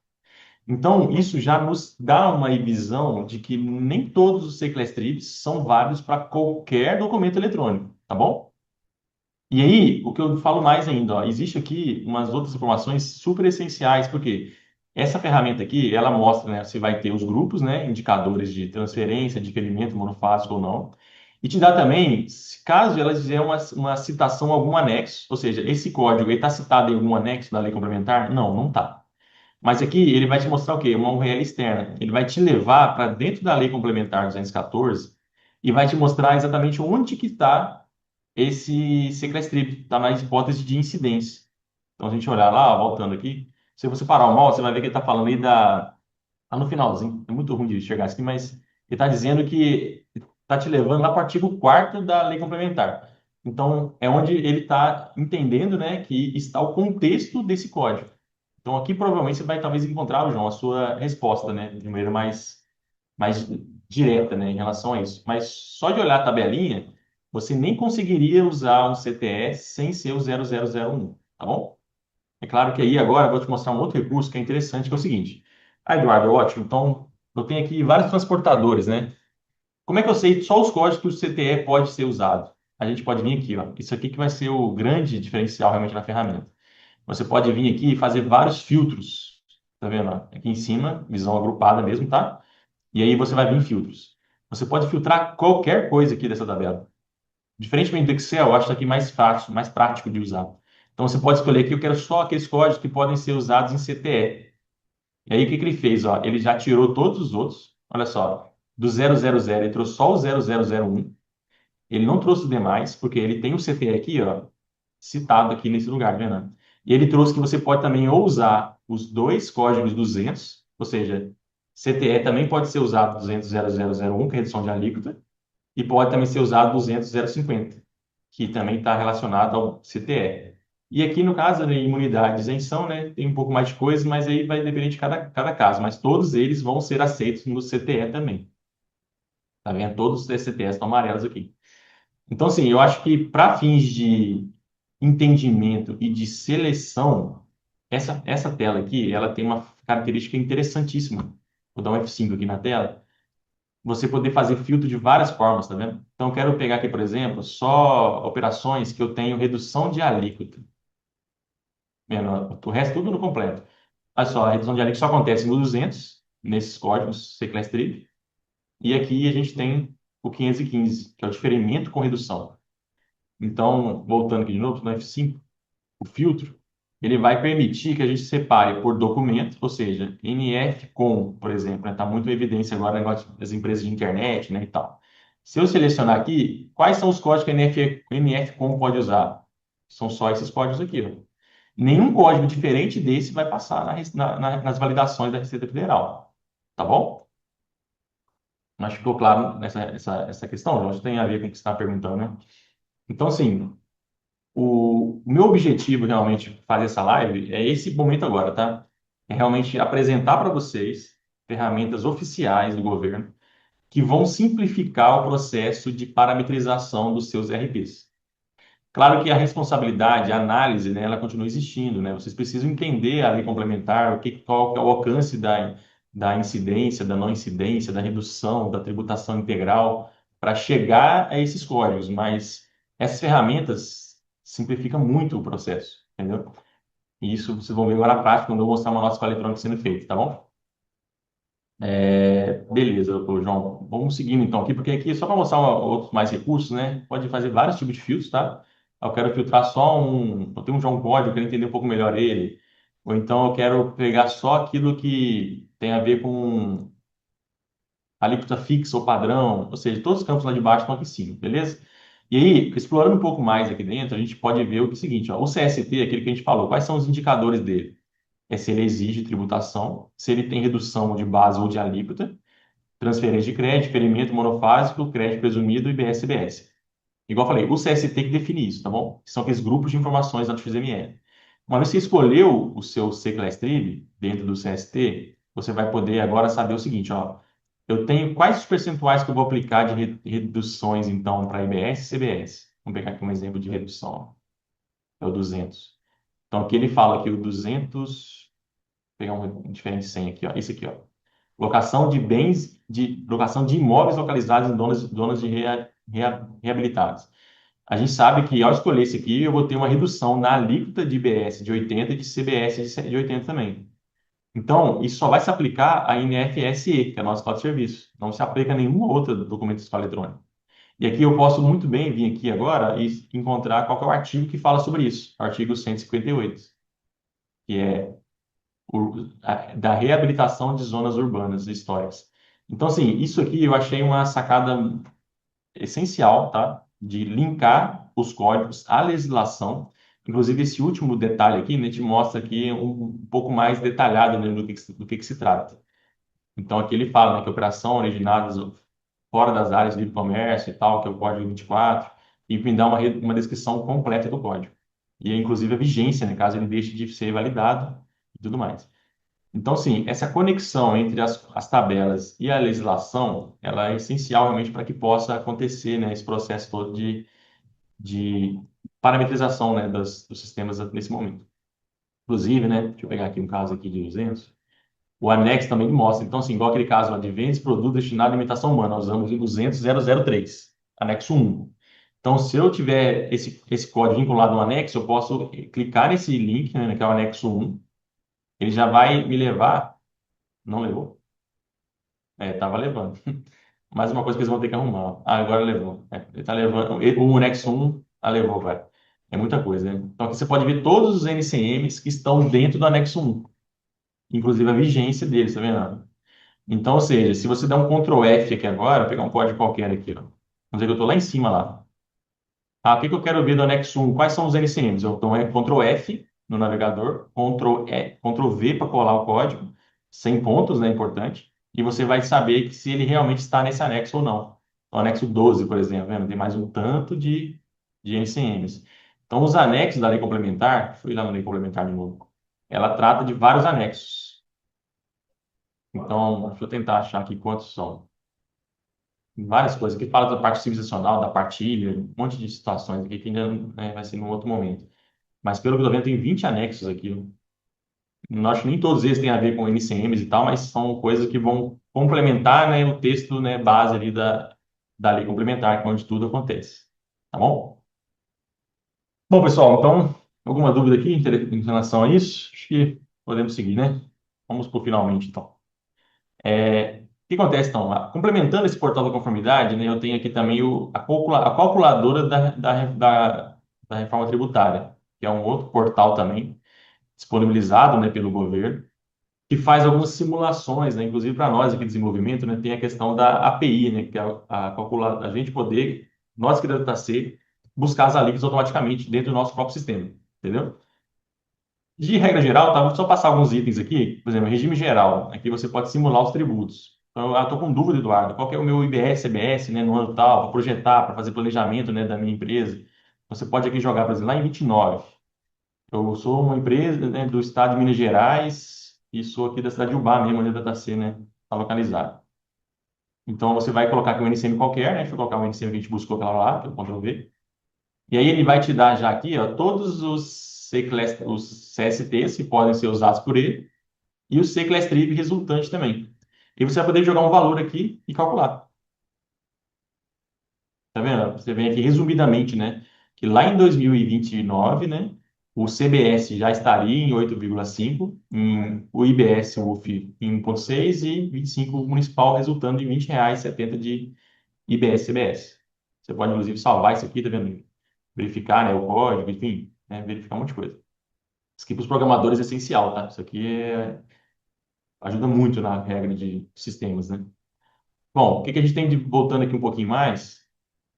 Então, isso já nos dá uma visão de que nem todos os CCLSTRIBs são válidos para qualquer documento eletrônico, tá bom? E aí, o que eu falo mais ainda, ó, existe aqui umas outras informações super essenciais, porque essa ferramenta aqui, ela mostra, né, se vai ter os grupos, né, indicadores de transferência, diferimento monofásico ou não, e te dá também, caso ela fizer uma citação a algum anexo, ou seja, esse código está citado em algum anexo da lei complementar? Não, não está. Mas aqui ele vai te mostrar o quê? Uma URL externa. Ele vai te levar para dentro da lei complementar 214 e vai te mostrar exatamente onde que está esse sequestrip, está na hipótese de incidência. Então, se a gente olhar lá, ó, voltando aqui, se você parar o mouse, você vai ver que ele está falando aí lá no finalzinho. É muito ruim de chegar aqui, mas ele está dizendo que está te levando lá para o artigo 4º da lei complementar. Então, é onde ele está entendendo, né, que está o contexto desse código. Então, aqui provavelmente você vai talvez encontrar, João, a sua resposta, né, de maneira mais direta, né, em relação a isso. Mas só de olhar a tabelinha, você nem conseguiria usar um CTE sem ser o 0001, tá bom? É claro que aí agora eu vou te mostrar um outro recurso que é interessante, que é o seguinte. Ah, Eduardo, ótimo. Então, eu tenho aqui vários transportadores, né? Como é que eu sei só os códigos que o CTE pode ser usado? A gente pode vir aqui, ó. Isso aqui que vai ser o grande diferencial realmente na ferramenta. Você pode vir aqui e fazer vários filtros. Tá vendo? Ó? Aqui em cima, visão agrupada mesmo, tá? E aí você vai vir em filtros. Você pode filtrar qualquer coisa aqui dessa tabela. Diferentemente do Excel, eu acho isso aqui mais fácil, mais prático de usar. Então você pode escolher aqui, eu quero só aqueles códigos que podem ser usados em CTE. E aí o que que ele fez? Ó? Ele já tirou todos os outros. Olha só, do 000 ele trouxe só o 0001. Ele não trouxe os demais, porque ele tem o CTE aqui, ó, citado aqui nesse lugar, tá vendo? E ele trouxe que você pode também ou usar os dois códigos 200, ou seja, CTE também pode ser usado 200.0001, que é redução de alíquota, e pode também ser usado 200.050, que também está relacionado ao CTE. E aqui, no caso, né, imunidade e isenção, né, tem um pouco mais de coisa, mas aí vai depender de cada caso. Mas todos eles vão ser aceitos no CTE também. Tá vendo? Todos os CTEs estão amarelos aqui. Então, assim, eu acho que para fins de entendimento e de seleção, essa tela aqui, ela tem uma característica interessantíssima. Vou dar um F5 aqui na tela. Você poder fazer filtro de várias formas, tá vendo? Então, eu quero pegar aqui, por exemplo, só operações que eu tenho redução de alíquota. Vendo? O resto tudo no completo. Olha só, a redução de alíquota só acontece no 200, nesses códigos C-Class Trip. E aqui a gente tem o 515, que é o diferimento com redução. Então, voltando aqui de novo no F5, o filtro, ele vai permitir que a gente separe por documento, ou seja, NF-com, por exemplo, está muito em evidência agora o negócio das empresas de internet, né, e tal. Se eu selecionar aqui, quais são os códigos que a NF-com pode usar? São só esses códigos aqui, ó. Nenhum código diferente desse vai passar nas validações da Receita Federal, tá bom? Acho que ficou claro essa questão, João. Acho que tem a ver com o que você está perguntando, né? Então, assim, o meu objetivo realmente de fazer essa live é esse momento agora, tá? É realmente apresentar para vocês ferramentas oficiais do governo que vão simplificar o processo de parametrização dos seus RPs. Claro que a responsabilidade, a análise, né, ela continua existindo, né? Vocês precisam entender a lei complementar, qual que é o alcance da incidência, da não incidência, da redução, da tributação integral, para chegar a esses códigos, mas essas ferramentas simplificam muito o processo, entendeu? E isso vocês vão ver agora na prática quando eu mostrar uma nota fiscal eletrônica sendo feita, tá bom? Beleza, doutor João. Vamos seguindo então aqui, porque aqui é só para mostrar outros mais recursos, né? Pode fazer vários tipos de filtros, tá? Eu quero filtrar só um. Eu tenho um João Código, eu quero entender um pouco melhor ele. Ou então eu quero pegar só aquilo que tem a ver com alíquota fixa ou padrão. Ou seja, todos os campos lá de baixo estão aqui em cima, beleza? E aí, explorando um pouco mais aqui dentro, a gente pode ver o seguinte, ó, o CST, aquele que a gente falou, quais são os indicadores dele? É se ele exige tributação, se ele tem redução de base ou de alíquota, transferência de crédito, experimento monofásico, crédito presumido e BS-CBS. Igual eu falei, o CST que define isso, tá bom? Que são aqueles grupos de informações da XML. Uma vez que você escolheu o seu C-Class Trib dentro do CST, você vai poder agora saber o seguinte, ó, eu tenho quais os percentuais que eu vou aplicar de reduções, então, para IBS e CBS. Vamos pegar aqui um exemplo de redução, ó. É o 200. Então, aqui ele fala que o 200, vou pegar um diferente 100 aqui, ó, esse aqui, ó. Locação de imóveis localizados em zonas de reabilitados. A gente sabe que ao escolher esse aqui, eu vou ter uma redução na alíquota de IBS de 80 e de CBS de 80 também. Então, isso só vai se aplicar a NFSE, que é a nossa código de serviço. Não se aplica a nenhum outro documento fiscal eletrônico. E aqui eu posso muito bem vir aqui agora e encontrar qual que é o artigo que fala sobre isso. O artigo 158, que é da reabilitação de zonas urbanas históricas. Então, assim, isso aqui eu achei uma sacada essencial, tá? De linkar os códigos à legislação. Inclusive, esse último detalhe aqui, né, te mostra aqui um pouco mais detalhado, né, do que se trata. Então, aqui ele fala, né, que operação originadas fora das áreas de livre comércio e tal, que é o código 24, e me dá uma descrição completa do código. E, inclusive, a vigência, né, caso ele deixe de ser validado e tudo mais. Então, sim, essa conexão entre as tabelas e a legislação, ela é essencial realmente para que possa acontecer, né, esse processo todo de parametrização, né, dos sistemas nesse momento. Inclusive, né, deixa eu pegar aqui um caso aqui de 200, o anexo também mostra. Então, assim, igual aquele caso lá de vendas de produto destinado à alimentação humana, nós usamos o 200.003, anexo 1. Então, se eu tiver esse código vinculado no anexo, eu posso clicar nesse link, né, que é o anexo 1, ele já vai me levar. Não levou? Tava levando. Mais uma coisa que eles vão ter que arrumar. Ah, agora levou. Ele tá levando. O Nexo 1 levou, vai. É muita coisa, né? Então aqui você pode ver todos os NCMs que estão dentro do anexo 1, inclusive a vigência deles, tá vendo? Então, ou seja, se você der um Ctrl F aqui agora, pegar um código qualquer aqui, ó. Vamos dizer que eu estou lá em cima lá. Ah, o que que eu quero ver do anexo 1? Quais são os NCMs? Eu dou Ctrl F no navegador, Ctrl V para colar o código, sem pontos, né? Importante. E você vai saber que se ele realmente está nesse anexo ou não. O anexo 12, por exemplo, vendo? Tem mais um tanto de NCMs. Então, os anexos da lei complementar, fui lá na lei complementar de novo, ela trata de vários anexos. Então, deixa eu tentar achar aqui quantos são. Várias coisas. Aqui fala da parte civilizacional, da partilha, um monte de situações aqui que ainda, né, vai ser num outro momento. Mas pelo que eu tô vendo, tem 20 anexos aqui. Eu acho que nem todos eles têm a ver com NCMs e tal, mas são coisas que vão complementar, né, o texto, né, base ali da lei complementar, que é onde tudo acontece. Tá bom? Bom, pessoal, então, alguma dúvida aqui em relação a isso? Acho que podemos seguir, né? Vamos para o finalmente, então. O que acontece, então? Complementando esse portal da conformidade, né, eu tenho aqui também a calculadora da reforma tributária, que é um outro portal também, disponibilizado, né, pelo governo, que faz algumas simulações, né, inclusive para nós aqui de desenvolvimento, né, tem a questão da API, né, que é a gente poder, nós que da DataC, buscar as alíquotas automaticamente dentro do nosso próprio sistema, entendeu? De regra geral, tá? Vou só passar alguns itens aqui. Por exemplo, regime geral. Aqui você pode simular os tributos. Então, eu estou com dúvida, Eduardo. Qual que é o meu IBS, CBS, né, no ano tal, para projetar, para fazer planejamento, né, da minha empresa? Você pode aqui jogar, por exemplo, lá em 29. Eu sou uma empresa, né, do estado de Minas Gerais e sou aqui da cidade de Ubá mesmo, onde a DataC, né, está localizado. Então, você vai colocar aqui um NCM qualquer, né? Deixa eu colocar um NCM que a gente buscou aquela lá, que é o Ctrl V. E aí ele vai te dar já aqui, ó, todos os CSTs que podem ser usados por ele e o C-Class Trip resultante também. E você vai poder jogar um valor aqui e calcular. Tá vendo? Você vê aqui resumidamente, né? Que lá em 2029, né? O CBS já estaria em 8,5, o IBS, o UF em 1,6 e 25 municipal, resultando em R$ 20,70 de IBS-CBS. Você pode, inclusive, salvar isso aqui, tá vendo? Verificar, né, o código, enfim, né, verificar um monte de coisa. Isso aqui para os programadores é essencial, tá? Isso aqui ajuda muito na regra de sistemas, né? Bom, o que que a gente tem de, voltando aqui um pouquinho mais,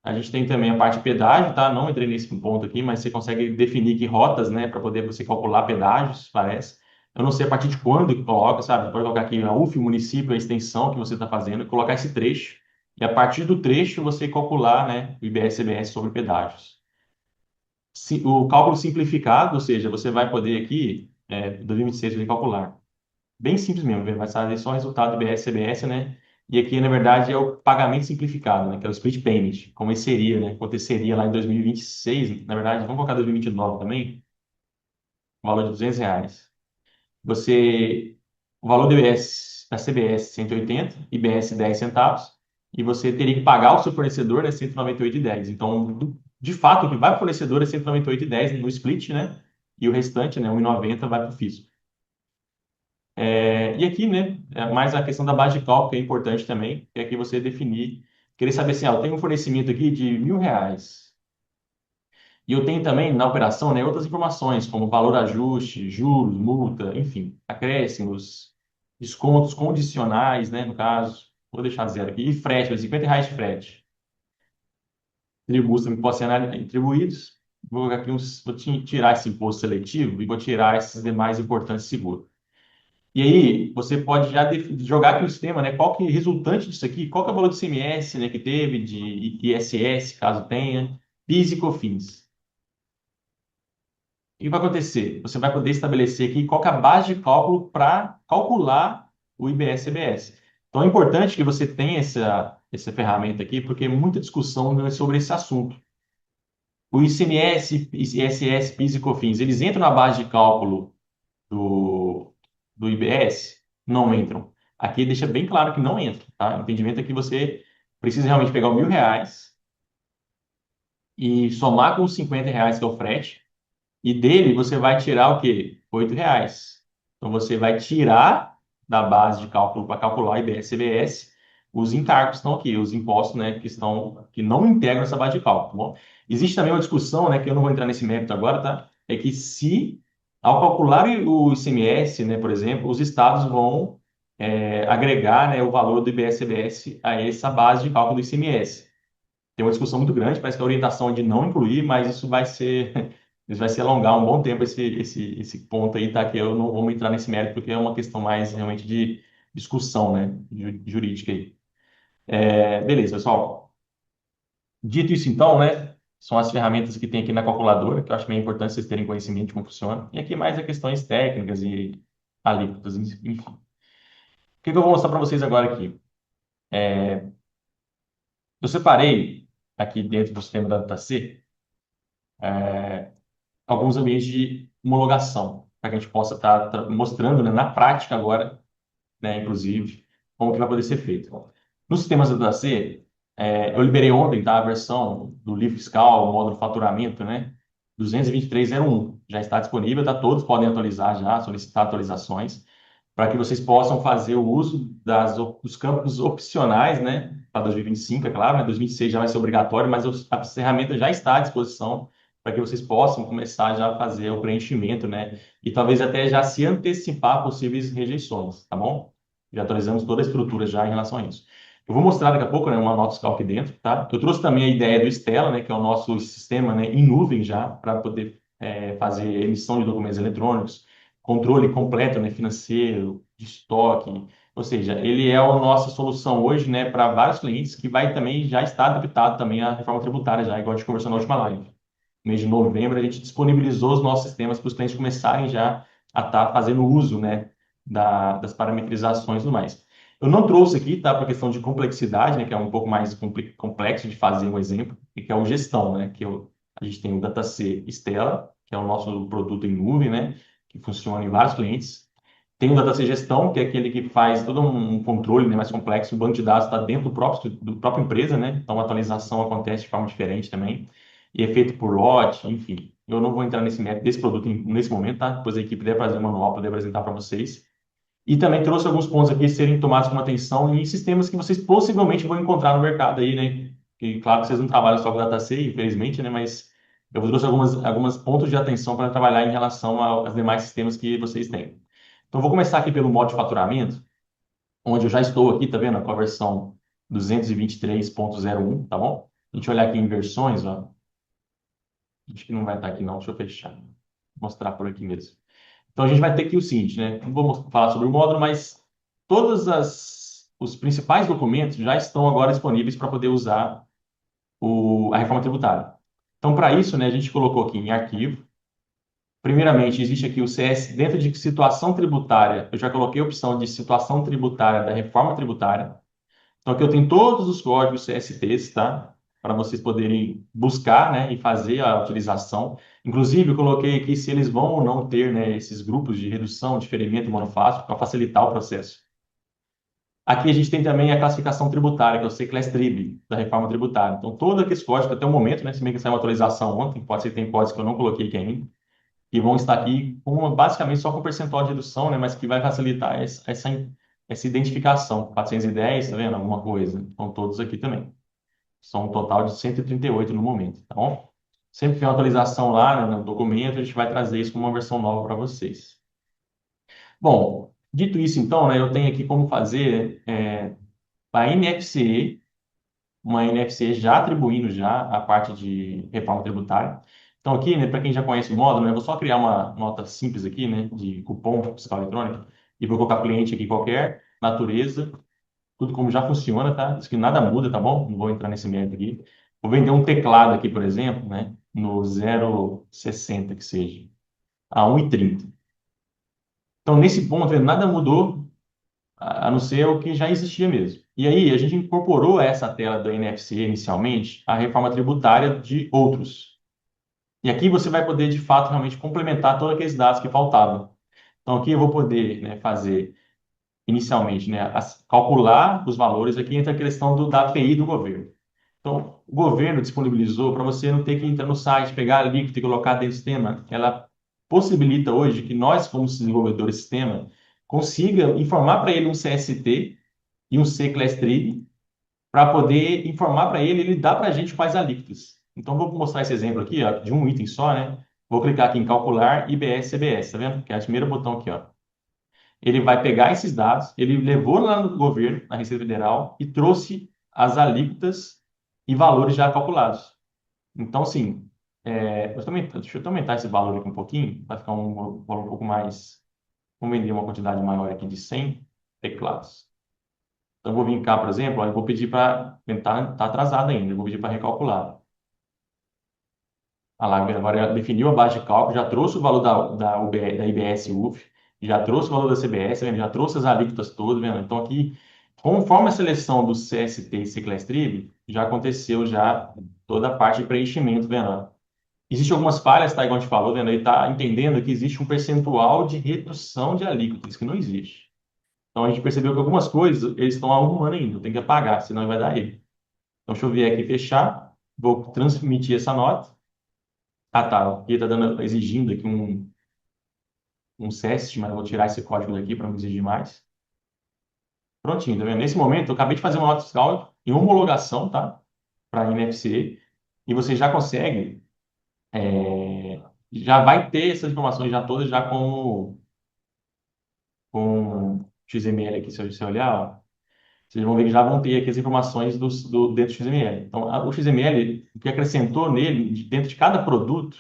a gente tem também a parte de pedágio, tá? Não entrei nesse ponto aqui, mas você consegue definir que rotas, né, para poder você calcular pedágios, parece. Eu não sei a partir de quando que coloca, sabe? Pode colocar aqui a UF, o município, a extensão que você está fazendo, colocar esse trecho, e a partir do trecho você calcular, né, o IBS-CBS sobre pedágios. O cálculo simplificado, ou seja, você vai poder aqui, 2026, você calcular. Bem simples mesmo, vai sair só o resultado do IBS, CBS, né? E aqui, na verdade, é o pagamento simplificado, né? Que é o split payment, como ele seria, né? Aconteceria lá em 2026, na verdade, vamos colocar 2029 também, o valor de R$ 200. Você, o valor do IBS, da CBS, 180, IBS 10 centavos, e você teria que pagar ao seu fornecedor, né? 198,10. Então, de fato, o que vai para o fornecedor é 198,10 no split, né? E o restante, né? 1,90 vai para o fisco. E aqui, né, é mais a questão da base de cálculo que é importante também, que é aqui você definir, querer saber assim, eu tenho um fornecimento aqui de R$ 1.000, e eu tenho também na operação, né, outras informações, como valor ajuste, juros, multa, enfim, acréscimos, descontos condicionais, né, no caso, vou deixar zero aqui, e frete, R$ 50 de frete. Tributos também podem ser atribuídos, vou colocar aqui vou tirar esse imposto seletivo e vou tirar esses demais importantes seguros. E aí, você pode já jogar aqui no sistema, né? Qual que é o resultante disso aqui? Qual que é o valor de ICMS, né, que teve, de ISS, caso tenha, PIS e COFINS. O que vai acontecer? Você vai poder estabelecer aqui qual que é a base de cálculo para calcular o IBS-CBS. Então, é importante que você tenha essa ferramenta aqui, porque muita discussão, né, sobre esse assunto. O ICMS, ISS, PIS e COFINS, eles entram na base de cálculo do IBS? Não entram. Aqui deixa bem claro que não entra, tá? O entendimento é que você precisa realmente pegar os R$ 1.000 e somar com os R$ 50 que é o frete, e dele você vai tirar o quê? R$ 8. Então você vai tirar da base de cálculo para calcular IBS, CBS, os encargos que estão aqui, os impostos, né, que não integram essa base de cálculo, tá bom? Existe também uma discussão, né, que eu não vou entrar nesse mérito agora, tá? É que se ao calcular o ICMS, né, por exemplo, os estados vão agregar, né, o valor do IBS, CBS a essa base de cálculo do ICMS. Tem uma discussão muito grande, parece que a orientação é de não incluir, mas isso vai ser, isso vai se alongar um bom tempo esse ponto aí, tá? Que eu não vou entrar nesse mérito, porque é uma questão mais realmente de discussão, né? Jurídica aí. Beleza, pessoal. Dito isso, então, né? São as ferramentas que tem aqui na calculadora, que eu acho bem importante vocês terem conhecimento de como funciona. E aqui mais é questões técnicas e alíquotas, enfim. O que que eu vou mostrar para vocês agora aqui? Eu separei aqui dentro do sistema da DataC alguns ambientes de homologação, para que a gente possa estar mostrando, né, na prática agora, né, inclusive, como que vai poder ser feito. Nos sistemas da DataC, eu liberei ontem, tá, a versão do livro fiscal, o módulo faturamento, né, 223.01. Já está disponível, tá? Todos podem atualizar já, solicitar atualizações, para que vocês possam fazer o uso dos campos opcionais, né, para 2025, é claro, né, 2026 já vai ser obrigatório, mas a ferramenta já está à disposição para que vocês possam começar já a fazer o preenchimento, né, e talvez até já se antecipar a possíveis rejeições, tá bom? Já atualizamos toda a estrutura já em relação a isso. Eu vou mostrar daqui a pouco, né, uma nota fiscal aqui dentro, tá? Eu trouxe também a ideia do Stella, né, que é o nosso sistema, né, em nuvem já, para poder fazer emissão de documentos eletrônicos, controle completo, né, financeiro, de estoque. Ou seja, ele é a nossa solução hoje, né, para vários clientes que vai também já estar adaptado também à reforma tributária já, igual a gente conversou na última live. No mês de novembro, a gente disponibilizou os nossos sistemas para os clientes começarem já a estar fazendo uso, né, das parametrizações e tudo mais. Eu não trouxe aqui, tá, para questão de complexidade, né, que é um pouco mais complexo de fazer um exemplo, e que é o gestão, né, a gente tem o DataC Stella, que é o nosso produto em nuvem, né, que funciona em vários clientes. Tem o DataC Gestão, que é aquele que faz todo um controle, né, mais complexo. O banco de dados está dentro do próprio empresa, né, então a atualização acontece de forma diferente também. E é feito por lote, enfim. Eu não vou entrar nesse método desse produto nesse momento, tá? Depois a equipe deve fazer um manual para poder apresentar para vocês. E também trouxe alguns pontos aqui a serem tomados com atenção em sistemas que vocês possivelmente vão encontrar no mercado aí, né? Que, claro que vocês não trabalham só com DataC, infelizmente, né? Mas eu trouxe algumas pontos de atenção para trabalhar em relação aos demais sistemas que vocês têm. Então, eu vou começar aqui pelo modo de faturamento, onde eu já estou aqui, tá vendo? Com a versão 223.01, tá bom? A gente olhar aqui em versões, ó. Acho que não vai estar aqui não, deixa eu fechar. Vou mostrar por aqui mesmo. Então a gente vai ter aqui o seguinte, né? Não vou falar sobre o módulo, mas os principais documentos já estão agora disponíveis para poder usar a reforma tributária. Então, para isso, né, a gente colocou aqui em arquivo. Primeiramente, existe aqui o CS, dentro de situação tributária, eu já coloquei a opção de situação tributária da reforma tributária. Então, aqui eu tenho todos os códigos CSTs, tá? Para vocês poderem buscar, né, e fazer a utilização. Inclusive, eu coloquei aqui se eles vão ou não ter, né, esses grupos de redução, diferimento e monofásico para facilitar o processo. Aqui a gente tem também a classificação tributária, que é o C-Class-Trib, da reforma tributária. Então, todo aquele código até o momento, né, se bem que saiu uma atualização ontem, pode ser que tem códigos que eu não coloquei aqui ainda, que vão estar aqui basicamente só com percentual de redução, né, mas que vai facilitar essa identificação. 410, tá vendo? Alguma coisa. Então, todos aqui também. São um total de 138 no momento, tá bom? Sempre que tem uma atualização lá, né, no documento, a gente vai trazer isso como uma versão nova para vocês. Bom, dito isso, então, né, eu tenho aqui como fazer a NFC, uma NFC já atribuindo já a parte de reforma tributária. Então aqui, né, para quem já conhece o módulo, né, eu vou só criar uma nota simples aqui, né, de cupom fiscal eletrônico e vou colocar cliente aqui qualquer, natureza, tudo como já funciona, tá? Isso que nada muda, tá bom? Não vou entrar nesse mérito aqui. Vou vender um teclado aqui, por exemplo, né, no 0,60 que seja, a 1,30. Então nesse ponto, né, nada mudou a não ser o que já existia mesmo. E aí, a gente incorporou a essa tela do NFC inicialmente a reforma tributária de outros. E aqui você vai poder, de fato, realmente complementar todos aqueles dados que faltavam. Então, aqui eu vou poder, né, fazer inicialmente, né, calcular os valores. Aqui entra a questão da API do governo. Então, o governo disponibilizou para você não ter que entrar no site, pegar a alíquota e colocar dentro do sistema. Ela possibilita hoje que nós, como desenvolvedores do sistema, consiga informar para ele um CST e um C-Class Trib para poder informar para ele, ele dá para a gente quais alíquotas. Então, vou mostrar esse exemplo aqui, ó, de um item só, né? Vou clicar aqui em calcular IBS-CBS, tá vendo? Que é o primeiro botão aqui, ó. Ele vai pegar esses dados, ele levou lá no governo, na Receita Federal, e trouxe as alíquotas e valores já calculados. Então, assim, deixa eu aumentar esse valor aqui um pouquinho, vai ficar um valor um pouco mais. Vamos vender uma quantidade maior aqui de 100 teclados. Então, eu vou vir cá, por exemplo, ó, eu vou pedir para. Tá atrasado ainda, eu vou pedir para recalcular. Agora ela definiu a base de cálculo, já trouxe o valor da IBS UF, já trouxe o valor da CBS, vendo? Já trouxe as alíquotas todas, vendo? Então aqui, conforme a seleção do CST e Ciclestrib, já aconteceu já toda a parte de preenchimento, vendo? Existem algumas falhas, tá? Igual a gente falou, vendo? Ele está entendendo que existe um percentual de redução de alíquotas, que não existe. Então a gente percebeu que algumas coisas eles estão arrumando ainda, tem que apagar, senão vai dar erro. Então deixa eu vir aqui e fechar, vou transmitir essa nota. Ah, tá. Aqui está dando, exigindo aqui um SEST, mas eu vou tirar esse código daqui para não exigir mais. Prontinho, tá vendo? Nesse momento, eu acabei de fazer uma nota fiscal em homologação, tá? Para a NFC, e você já consegue, já vai ter essas informações já todas já com XML aqui, se você olhar, ó, vocês vão ver que já vão ter aqui as informações dentro do XML. Então, o XML, o que acrescentou nele, dentro de cada produto,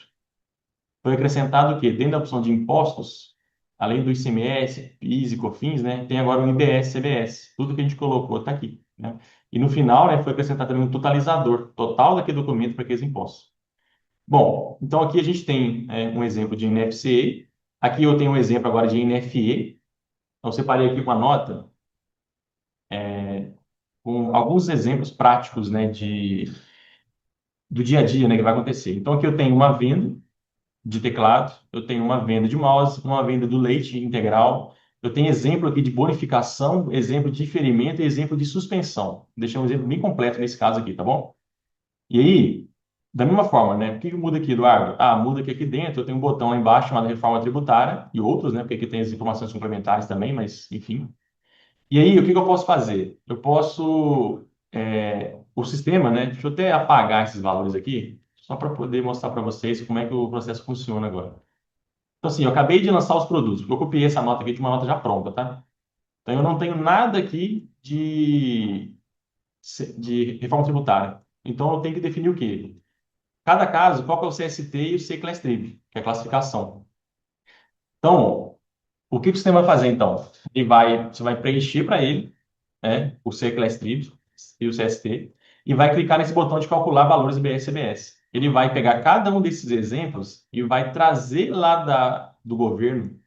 foi acrescentado o quê? Dentro da opção de impostos, além do ICMS, PIS e COFINS, né, tem agora o IBS, CBS. Tudo que a gente colocou está aqui, né? E no final, né, foi acrescentado também um totalizador total daquele documento para aqueles impostos. Bom, então aqui a gente tem um exemplo de NFCA. Aqui eu tenho um exemplo agora de NFE. Então, eu separei aqui uma nota com alguns exemplos práticos, né, do dia a dia, né, que vai acontecer. Então, aqui eu tenho uma venda de teclado, eu tenho uma venda de mouse, uma venda do leite integral, eu tenho exemplo aqui de bonificação, exemplo de diferimento e exemplo de suspensão. Deixei um exemplo bem completo nesse caso aqui, tá bom? E aí, da mesma forma, né? O que que muda aqui, Eduardo? Ah, muda que aqui dentro eu tenho um botão lá embaixo chamado reforma tributária e outros, né? Porque aqui tem as informações complementares também, mas enfim. E aí, o que que eu posso fazer? Eu posso, o sistema, né? Deixa eu até apagar esses valores aqui, só para poder mostrar para vocês como é que o processo funciona agora. Então, assim, eu acabei de lançar os produtos, porque eu copiei essa nota aqui de uma nota já pronta, tá? Então, eu não tenho nada aqui de reforma tributária. Então, eu tenho que definir o quê? Cada caso, qual que é o CST e o C-Class-Trib, que é a classificação. Então, o que que o sistema vai fazer, então? Você vai preencher para ele, né, o C-Class-Trib e o CST, e vai clicar nesse botão de calcular valores IBS e CBS. Ele vai pegar cada um desses exemplos e vai trazer lá do governo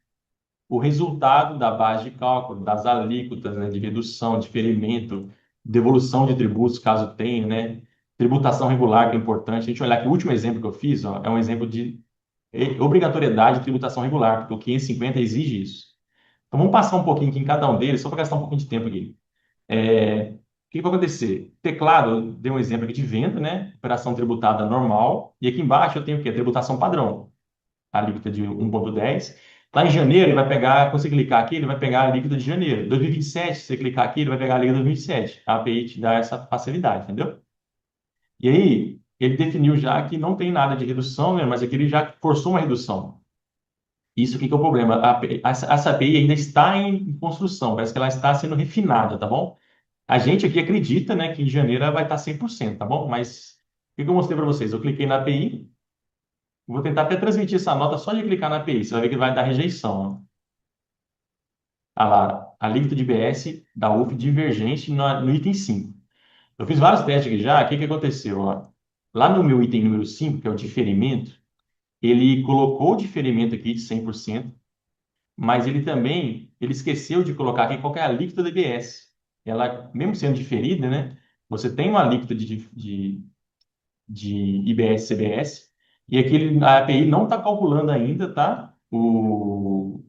o resultado da base de cálculo, das alíquotas, né, de redução, diferimento, devolução de tributos, caso tenha, né, tributação regular, que é importante. A gente olhar que o último exemplo que eu fiz, ó, é um exemplo de obrigatoriedade de tributação regular, porque o 550 exige isso. Então, vamos passar um pouquinho aqui em cada um deles, só para gastar um pouquinho de tempo aqui. O que vai acontecer? Teclado, eu dei um exemplo aqui de venda, né? Operação tributada normal. E aqui embaixo eu tenho o quê? Tributação padrão, a alíquota de 1,10. Lá em janeiro, ele vai pegar, quando você clicar aqui, ele vai pegar a alíquota de janeiro. 2027, se você clicar aqui, ele vai pegar a alíquota de 2027. A API te dá essa facilidade, entendeu? E aí, ele definiu já que não tem nada de redução, né? Mas aqui ele já forçou uma redução. Isso aqui que é o problema. Essa API ainda está em construção, parece que ela está sendo refinada, tá bom? A gente aqui acredita, né, que em janeiro ela vai estar 100%, tá bom? Mas o que que eu mostrei para vocês? Eu cliquei na API, vou tentar até transmitir essa nota só de clicar na API, você vai ver que vai dar rejeição, ó. Ah lá, alíquota de IBS da UF divergente no item 5. Eu fiz vários testes aqui já, o que que aconteceu, ó? Lá no meu item número 5, que é o diferimento, ele colocou o diferimento aqui de 100%, mas ele esqueceu de colocar aqui qual que é a alíquota da IBS. Ela, mesmo sendo diferida, né? Você tem uma alíquota de IBS, CBS, e a API não está calculando ainda, tá? Os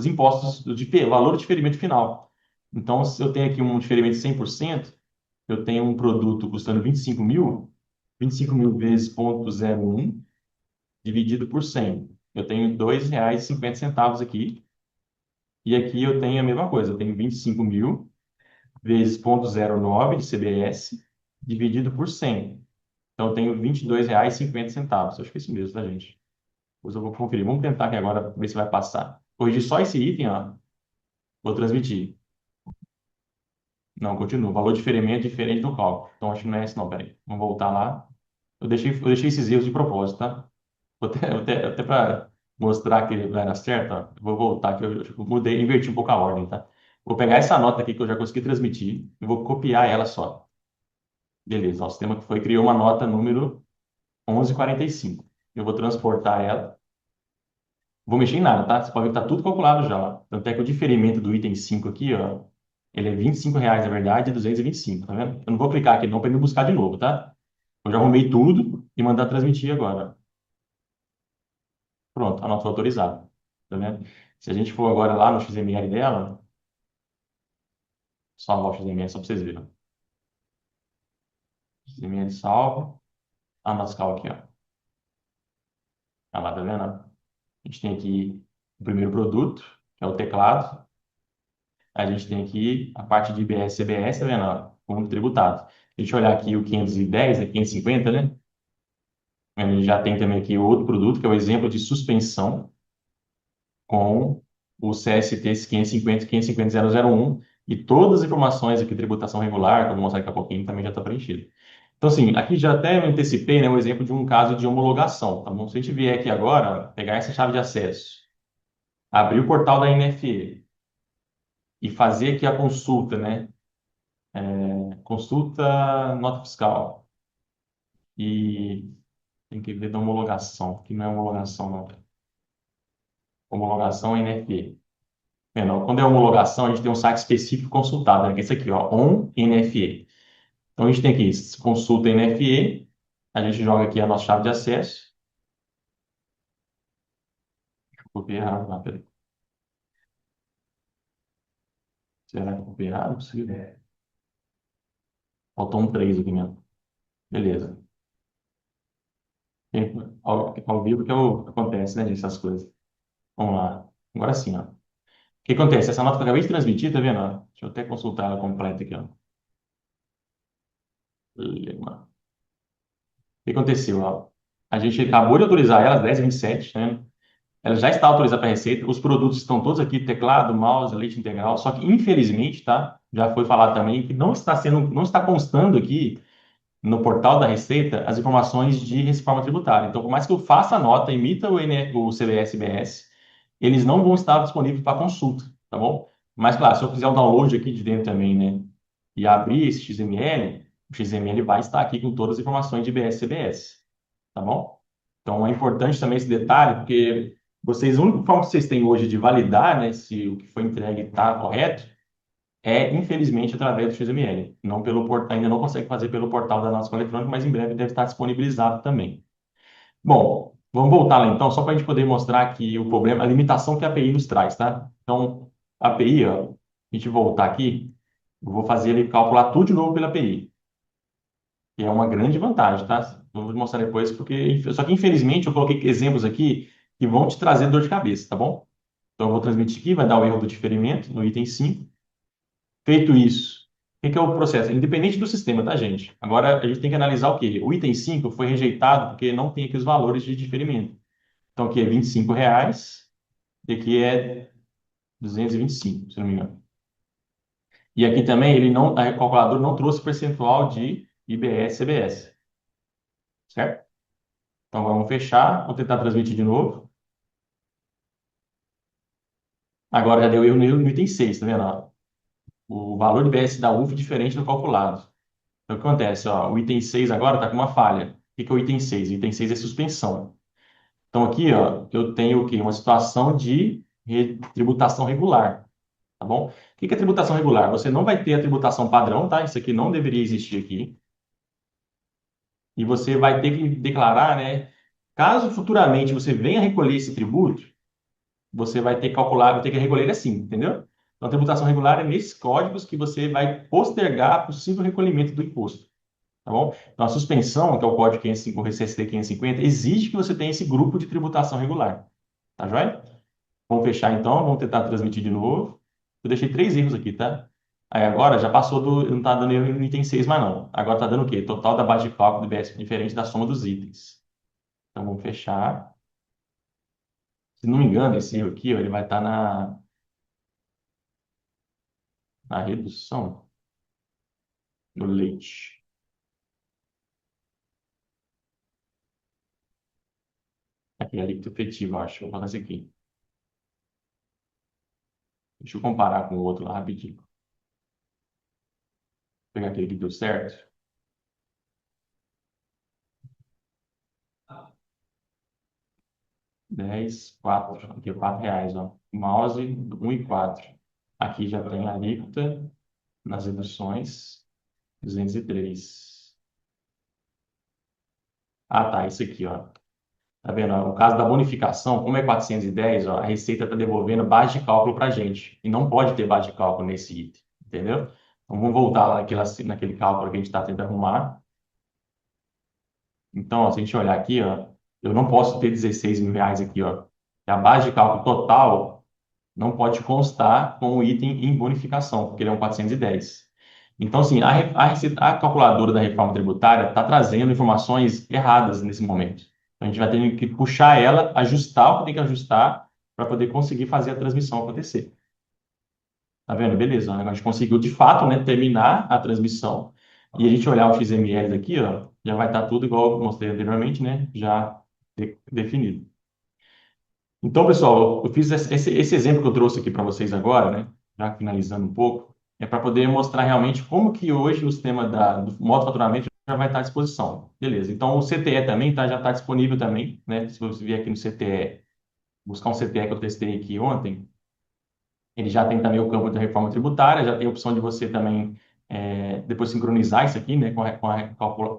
impostos, o valor de diferimento final. Então, se eu tenho aqui um diferimento de 100%, eu tenho um produto custando 25 mil vezes 0,01 dividido por 100. Eu tenho R$ 2,50 aqui. E aqui eu tenho a mesma coisa, eu tenho 25 mil vezes 0,09 de CBS dividido por 100. Então eu tenho R$ 22,50. Acho que é isso mesmo, tá, gente? Depois eu vou conferir. Vamos tentar aqui agora ver se vai passar. Corrigir só esse item, ó. Vou transmitir. Não, continua. Valor de ferimento diferente do cálculo. Então acho que não é esse não, peraí. Vamos voltar lá. Eu deixei esses erros de propósito, tá? Até para mostrar que vai dar certo, ó, eu vou voltar, que eu mudei, inverti um pouco a ordem, tá? Vou pegar essa nota aqui que eu já consegui transmitir e vou copiar ela só. Beleza, ó, o sistema que foi criou uma nota número 11,45. Eu vou transportar ela. Vou mexer em nada, tá? Você pode ver que tá tudo calculado já, ó. Tanto é que o diferimento do item 5 aqui, ó, ele é R$ 25, na verdade, é 225, tá vendo? Eu não vou clicar aqui não para ele me buscar de novo, tá? Eu já arrumei tudo e mandar transmitir agora. Pronto, a nota foi autorizada, tá vendo? Se a gente for agora lá no XML dela, salvar o XML só para vocês verem. XML salvo, a nossa cal aqui, ó. Olha lá, tá vendo? A gente tem aqui o primeiro produto, que é o teclado. A gente tem aqui a parte de IBS, CBS, tá vendo? Ó, como tributado. Deixa eu olhar aqui o 510, é 550, né? A gente já tem também aqui outro produto, que é o exemplo de suspensão com o CST 550, 550.001, e todas as informações aqui, tributação regular, que eu vou mostrar daqui a pouquinho, também já está preenchido. Então, assim, aqui já até me antecipei, né, o exemplo de um caso de homologação, tá bom? Se a gente vier aqui agora, pegar essa chave de acesso, abrir o portal da NFE e fazer aqui a consulta, né? Consulta nota fiscal. E tem que ver da homologação, que não é homologação, não. Homologação é NFE. Menor. Quando é homologação, a gente tem um site específico consultado, né? Que é esse aqui, ó, ON NFE. Então a gente tem aqui, consulta NFE, a gente joga aqui a nossa chave de acesso. Deixa eu copiar errado lá, peraí. Será que eu copiei errado? Não possível. Faltou um 3 aqui mesmo. Beleza. Ao vivo que, que acontece, né, gente, essas coisas. Vamos lá. Agora sim, ó. O que acontece? Essa nota que eu acabei de transmitir, tá vendo? Ó? Deixa eu até consultar ela completa aqui, ó. Lema. O que aconteceu? Ó? A gente acabou de autorizar ela às 10h27, né? Ela já está autorizada para receita. Os produtos estão todos aqui, teclado, mouse, leite integral. Só que, infelizmente, tá? Já foi falado também que não está constando aqui no portal da Receita as informações de reforma tributária. Então, por mais que eu faça a nota, emita o CBS-BS, eles não vão estar disponíveis para consulta, tá bom? Mas, claro, se eu fizer um download aqui de dentro também, né? E abrir esse XML, o XML vai estar aqui com todas as informações de IBS-CBS, tá bom? Então, é importante também esse detalhe, porque vocês, a única forma que vocês têm hoje de validar, né, se o que foi entregue está correto, é, infelizmente, através do XML. Não pelo portal, ainda não consegue fazer pelo portal da nossa eletrônica, mas em breve deve estar disponibilizado também. Bom, vamos voltar lá então, só para a gente poder mostrar aqui o problema, a limitação que a API nos traz, tá? Então, a API, ó, a gente voltar aqui, eu vou fazer ele calcular tudo de novo pela API, que é uma grande vantagem, tá? Eu vou mostrar depois, porque, só que infelizmente eu coloquei exemplos aqui que vão te trazer dor de cabeça, tá bom? Então, eu vou transmitir aqui, vai dar o erro do diferimento no item 5. Feito isso, o que é o processo? Independente do sistema, tá, gente? Agora a gente tem que analisar o quê? O item 5 foi rejeitado porque não tem aqui os valores de diferimento. Então aqui é R$ 25 e aqui é 225, se não me engano. E aqui também ele não, a calculadora não trouxe percentual de IBS, CBS, certo? Então vamos fechar, vou tentar transmitir de novo. Agora já deu erro no item 6, tá vendo? Ó? O valor de IBS da UF é diferente do calculado. Então, o que acontece? Ó, o item 6 agora está com uma falha. O que é o item 6? O item 6 é suspensão. Então, aqui, ó, eu tenho o quê? Uma situação de tributação regular, tá bom? O que é tributação regular? Você não vai ter a tributação padrão, tá? Isso aqui não deveria existir aqui. E você vai ter que declarar, né? Caso futuramente você venha recolher esse tributo, você vai ter que calcular, vai ter que recolher ele assim, entendeu? Então, a tributação regular é nesses códigos que você vai postergar possível recolhimento do imposto. Tá bom? Então, a suspensão, que é o código 505, o CST 550, exige que você tenha esse grupo de tributação regular. Tá joia? Vamos fechar então, vamos tentar transmitir de novo. Eu deixei 3 erros aqui, tá? Aí agora já passou do. Não tá dando erro no item 6 mais não. Agora tá dando o quê? Total da base de cálculo do IBS diferente da soma dos itens. Então vamos fechar. Se não me engano, esse erro aqui, ó, ele vai estar na redução do leite. Aqui é líquido efetivo, eu acho. Vou fazer aqui. Deixa eu comparar com o outro lá rapidinho. Vou pegar aquele que deu certo. 10, 4. Aqui, R$ 4, ó. Mouse, 1,4. Aqui já tem a alíquota nas reduções, 203. Ah, tá, isso aqui, ó. Tá vendo? Ó? No caso da bonificação, como é 410, ó, a Receita está devolvendo base de cálculo para a gente. E não pode ter base de cálculo nesse item, entendeu? Então, vamos voltar lá naquele cálculo que a gente está tentando arrumar. Então, ó, se a gente olhar aqui, ó, eu não posso ter R$ 16.000 aqui, ó. E a base de cálculo total não pode constar como item em bonificação, porque ele é um 410. Então, assim, a calculadora da reforma tributária está trazendo informações erradas nesse momento. Então, a gente vai ter que puxar ela, ajustar o que tem que ajustar para poder conseguir fazer a transmissão acontecer. Tá vendo? Beleza, né? A gente conseguiu, de fato, né, terminar a transmissão. E a gente olhar o XML aqui, ó, já vai estar tudo igual eu mostrei anteriormente, né? Já definido. Então, pessoal, eu fiz esse exemplo que eu trouxe aqui para vocês agora, né? Já finalizando um pouco, é para poder mostrar realmente como que hoje o sistema do modo faturamento já vai estar à disposição. Beleza. Então, o CTE também tá, já está disponível também, né? Se você vier aqui no CTE, buscar um CTE que eu testei aqui ontem, ele já tem também o campo da reforma tributária, já tem a opção de você também depois sincronizar isso aqui, né, com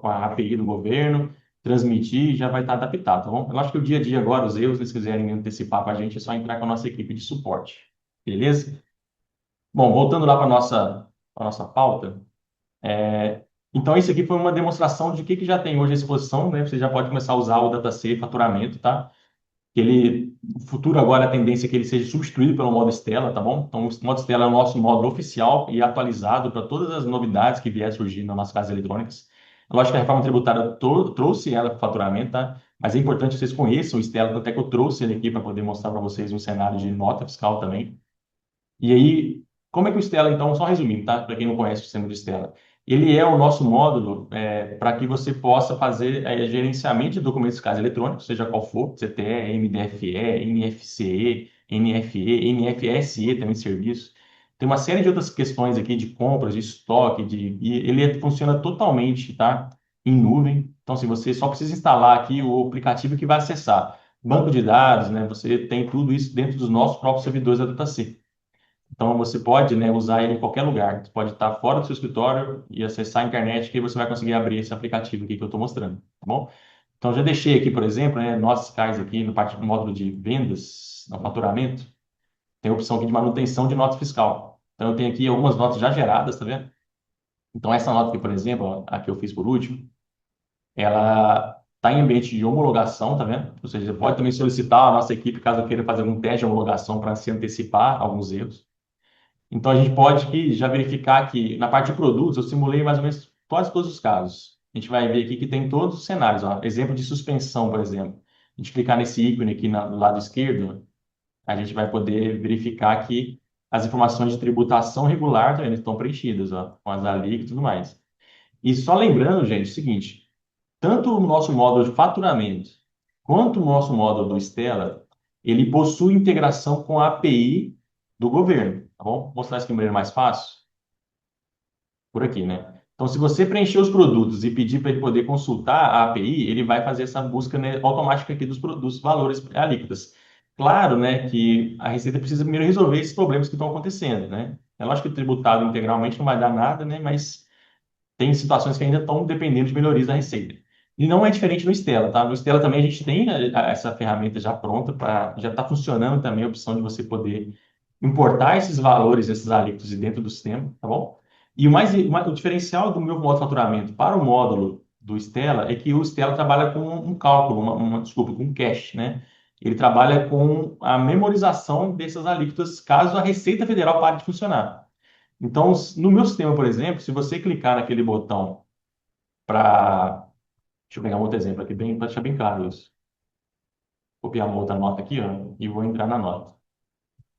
a API do governo, transmitir, já vai estar adaptado, tá bom? Eu acho que o dia a dia agora, os erros, se eles quiserem antecipar com a gente, é só entrar com a nossa equipe de suporte, beleza? Bom, voltando lá para a nossa pauta, então isso aqui foi uma demonstração de que já tem hoje à disposição, né? Você já pode começar a usar o DataC faturamento, tá? No futuro agora a tendência é que ele seja substituído pelo modo Stella, tá bom? Então o modo Stella é o nosso módulo oficial e atualizado para todas as novidades que vier surgindo nas nossas casas eletrônicas. Eu acho que a reforma tributária trouxe ela para o faturamento, tá? Mas é importante que vocês conheçam o Stella, até que eu trouxe ele aqui para poder mostrar para vocês um cenário de nota fiscal também. E aí, como é que o Stella, então, só resumindo, tá? Para quem não conhece o sistema do Stella, ele é o nosso módulo para que você possa fazer gerenciamento de documentos fiscais eletrônicos, seja qual for, CTE, MDFE, NFCE, NFE, NFSE também de serviço. Tem uma série de outras questões aqui de compras, de estoque, e ele funciona totalmente, tá? Em nuvem. Então, se você só precisa instalar aqui o aplicativo que vai acessar banco de dados, né? Você tem tudo isso dentro dos nossos próprios servidores da DataC. Então, você pode, né, usar ele em qualquer lugar. Você pode estar fora do seu escritório e acessar a internet, que aí você vai conseguir abrir esse aplicativo aqui que eu estou mostrando, tá bom? Então, já deixei aqui, por exemplo, né, notas fiscais aqui no parte do módulo de vendas, no faturamento, tem a opção aqui de manutenção de nota fiscal. Então, eu tenho aqui algumas notas já geradas, tá vendo? Então, essa nota aqui, por exemplo, ó, a que eu fiz por último, ela está em ambiente de homologação, tá vendo? Ou seja, você pode também solicitar a nossa equipe, caso queira fazer algum teste de homologação para se antecipar a alguns erros. Então, a gente pode aqui já verificar que na parte de produtos, eu simulei mais ou menos quase todos os casos. A gente vai ver aqui que tem todos os cenários. Ó. Exemplo de suspensão, por exemplo. A gente clicar nesse ícone aqui no lado esquerdo, a gente vai poder verificar que as informações de tributação regular também estão preenchidas, ó, com as alíquotas e tudo mais. E só lembrando, gente, o seguinte, tanto o nosso módulo de faturamento quanto o nosso módulo do Stella, ele possui integração com a API do governo, tá bom? Vou mostrar isso de maneira mais fácil, por aqui, né? Então, se você preencher os produtos e pedir para ele poder consultar a API, ele vai fazer essa busca, né, automática aqui dos valores alíquotas. Claro, né, que a Receita precisa primeiro resolver esses problemas que estão acontecendo, né? É lógico que tributado integralmente não vai dar nada, né? Mas tem situações que ainda estão dependendo de melhorias da Receita. E não é diferente no Stella, tá? No Stella também a gente tem essa ferramenta já pronta, já está funcionando também a opção de você poder importar esses valores, esses alíquotos de dentro do sistema, tá bom? E o diferencial do meu modo de faturamento para o módulo do Stella é que o Stella trabalha com um cálculo, desculpa, com um cache, né? Ele trabalha com a memorização dessas alíquotas caso a Receita Federal pare de funcionar. Então, no meu sistema, por exemplo, se você clicar naquele botão para. Deixa eu pegar um outro exemplo aqui, para deixar bem claro isso. Copiar uma outra nota aqui, ó, e vou entrar na nota.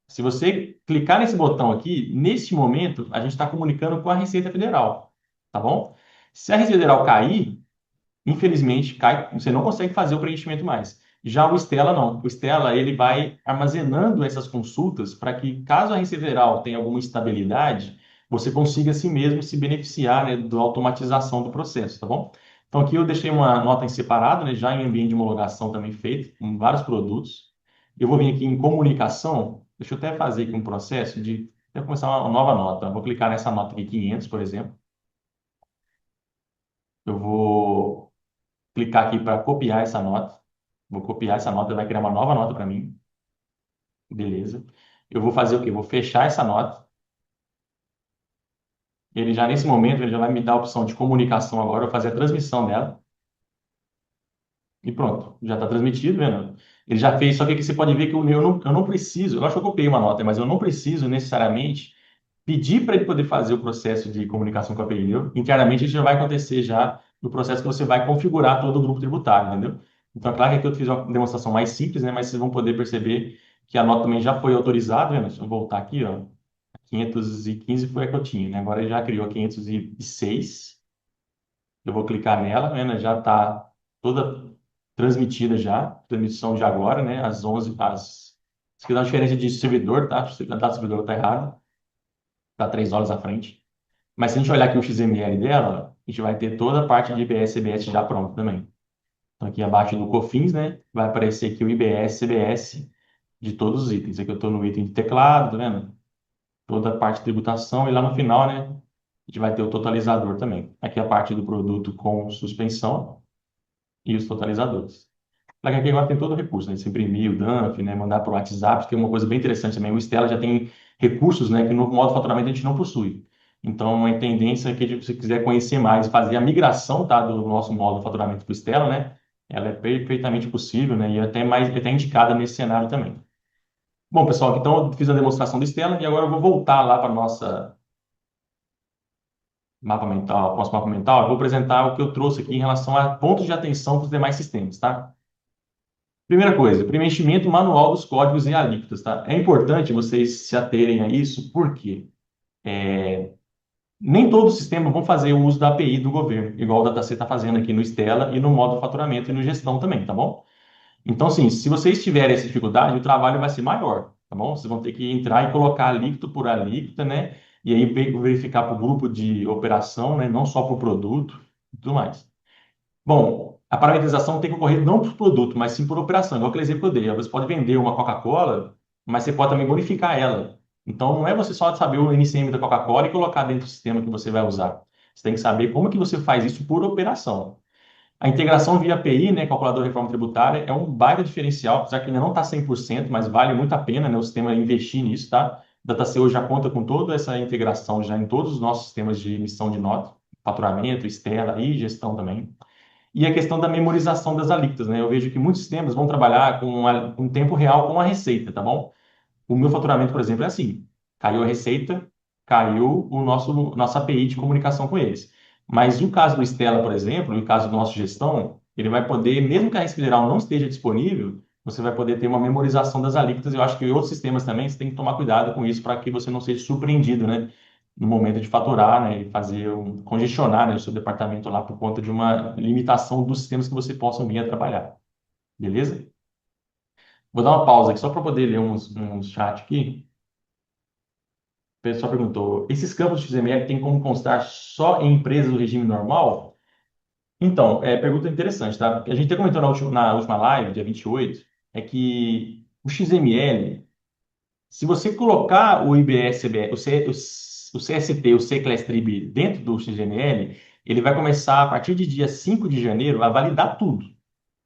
Se você clicar nesse botão aqui, neste momento, a gente está comunicando com a Receita Federal, tá bom? Se a Receita Federal cair, infelizmente, cai, você não consegue fazer o preenchimento mais. Já o Stella não. O Stella, ele vai armazenando essas consultas para que, caso a Receita Federal tenha alguma instabilidade, você consiga assim mesmo se beneficiar, né, da automatização do processo, tá bom? Então aqui eu deixei uma nota em separado, né, já em ambiente de homologação também feito, com vários produtos. Eu vou vir aqui em comunicação, deixa eu até fazer aqui um processo de até começar uma nova nota. Eu vou clicar nessa nota aqui, 500, por exemplo. Eu vou clicar aqui para copiar essa nota. Vou copiar essa nota, vai criar uma nova nota para mim. Beleza. Eu vou fazer o quê? Vou fechar essa nota. Ele já nesse momento, ele já vai me dar a opção de comunicação agora, eu vou fazer a transmissão dela. E pronto, já está transmitido, vendo? Ele já fez, só que aqui você pode ver que eu não preciso, eu acho que eu copiei uma nota, mas eu não preciso necessariamente pedir para ele poder fazer o processo de comunicação com a API. Internamente, isso já vai acontecer já no processo que você vai configurar todo o grupo tributário, entendeu? Então, é claro que aqui eu fiz uma demonstração mais simples, né? Mas vocês vão poder perceber que a nota também já foi autorizada, vendo? Se eu voltar aqui, ó, 515 foi a que eu tinha, né? Agora ele já criou a 506. Eu vou clicar nela, né? Já está toda transmitida já, transmissão de agora, né? Às 11, isso aqui dá uma diferença de servidor, tá? A data do servidor está errada, está 3 horas à frente. Mas se a gente olhar aqui o XML dela, a gente vai ter toda a parte de IBS, CBS já pronta também. Então aqui abaixo do COFINS, né? Vai aparecer aqui o IBS, CBS de todos os itens. Aqui eu estou no item de teclado, tá vendo? Toda a parte de tributação e lá no final, né? A gente vai ter o totalizador também. Aqui a parte do produto com suspensão e os totalizadores. Claro que aqui agora tem todo o recurso, né? Se imprimir o dump, né? Mandar para o WhatsApp, que é uma coisa bem interessante também. O Stella já tem recursos, né? Que no modo faturamento a gente não possui. Então, a tendência é que se você quiser conhecer mais, fazer a migração, tá? Do nosso modo faturamento para o Stella, né? Ela é perfeitamente possível, né? E até mais, até indicada nesse cenário também. Bom, pessoal, então eu fiz a demonstração do Stella e agora eu vou voltar lá para nossa mapa mental, nosso mapa mental. Eu vou apresentar o que eu trouxe aqui em relação a pontos de atenção para os demais sistemas, tá? Primeira coisa, preenchimento manual dos códigos e alíquotas, tá? É importante vocês se aterem a isso, porque nem todos os sistemas vão fazer o uso da API do governo, igual o DataC está fazendo aqui no Stella e no modo faturamento e no gestão também, tá bom? Então, assim, se vocês tiverem essa dificuldade, o trabalho vai ser maior, tá bom? Vocês vão ter que entrar e colocar alíquota por alíquota, né? E aí verificar para o grupo de operação, né? Não só para o produto e tudo mais. Bom, a parametrização tem que ocorrer não por produto, mas sim por operação, igual aquele exemplo que eu dei. Você pode vender uma Coca-Cola, mas você pode também bonificar ela. Então, não é você só saber o NCM da Coca-Cola e colocar dentro do sistema que você vai usar. Você tem que saber como que você faz isso por operação. A integração via API, né, calculador de reforma tributária, é um baita diferencial, apesar que ainda não está 100%, mas vale muito a pena, né, o sistema investir nisso, tá? O DataCO já conta com toda essa integração já em todos os nossos sistemas de emissão de nota, faturamento, Stella e gestão também. E a questão da memorização das alíquotas, né? Eu vejo que muitos sistemas vão trabalhar com tempo real com a receita, tá bom? O meu faturamento, por exemplo, é assim: caiu a receita, caiu o nossa API de comunicação com eles. Mas o caso do Stella, por exemplo, e o caso do nosso gestão, ele vai poder, mesmo que a Receita Federal não esteja disponível, você vai poder ter uma memorização das alíquotas. Eu acho que em outros sistemas também você tem que tomar cuidado com isso para que você não seja surpreendido, né? No momento de faturar, né? E fazer congestionar, né, o seu departamento lá por conta de uma limitação dos sistemas que você possa vir a trabalhar. Beleza? Vou dar uma pausa aqui só para poder ler uns chat aqui. O pessoal perguntou: esses campos de XML têm como constar só em empresas do regime normal? Então, pergunta interessante, tá? A gente até comentou na última live, dia 28, é que o XML, se você colocar o IBS, o CST, o C-Class-Trib dentro do XML, ele vai começar, a partir de dia 5 de janeiro, a validar tudo.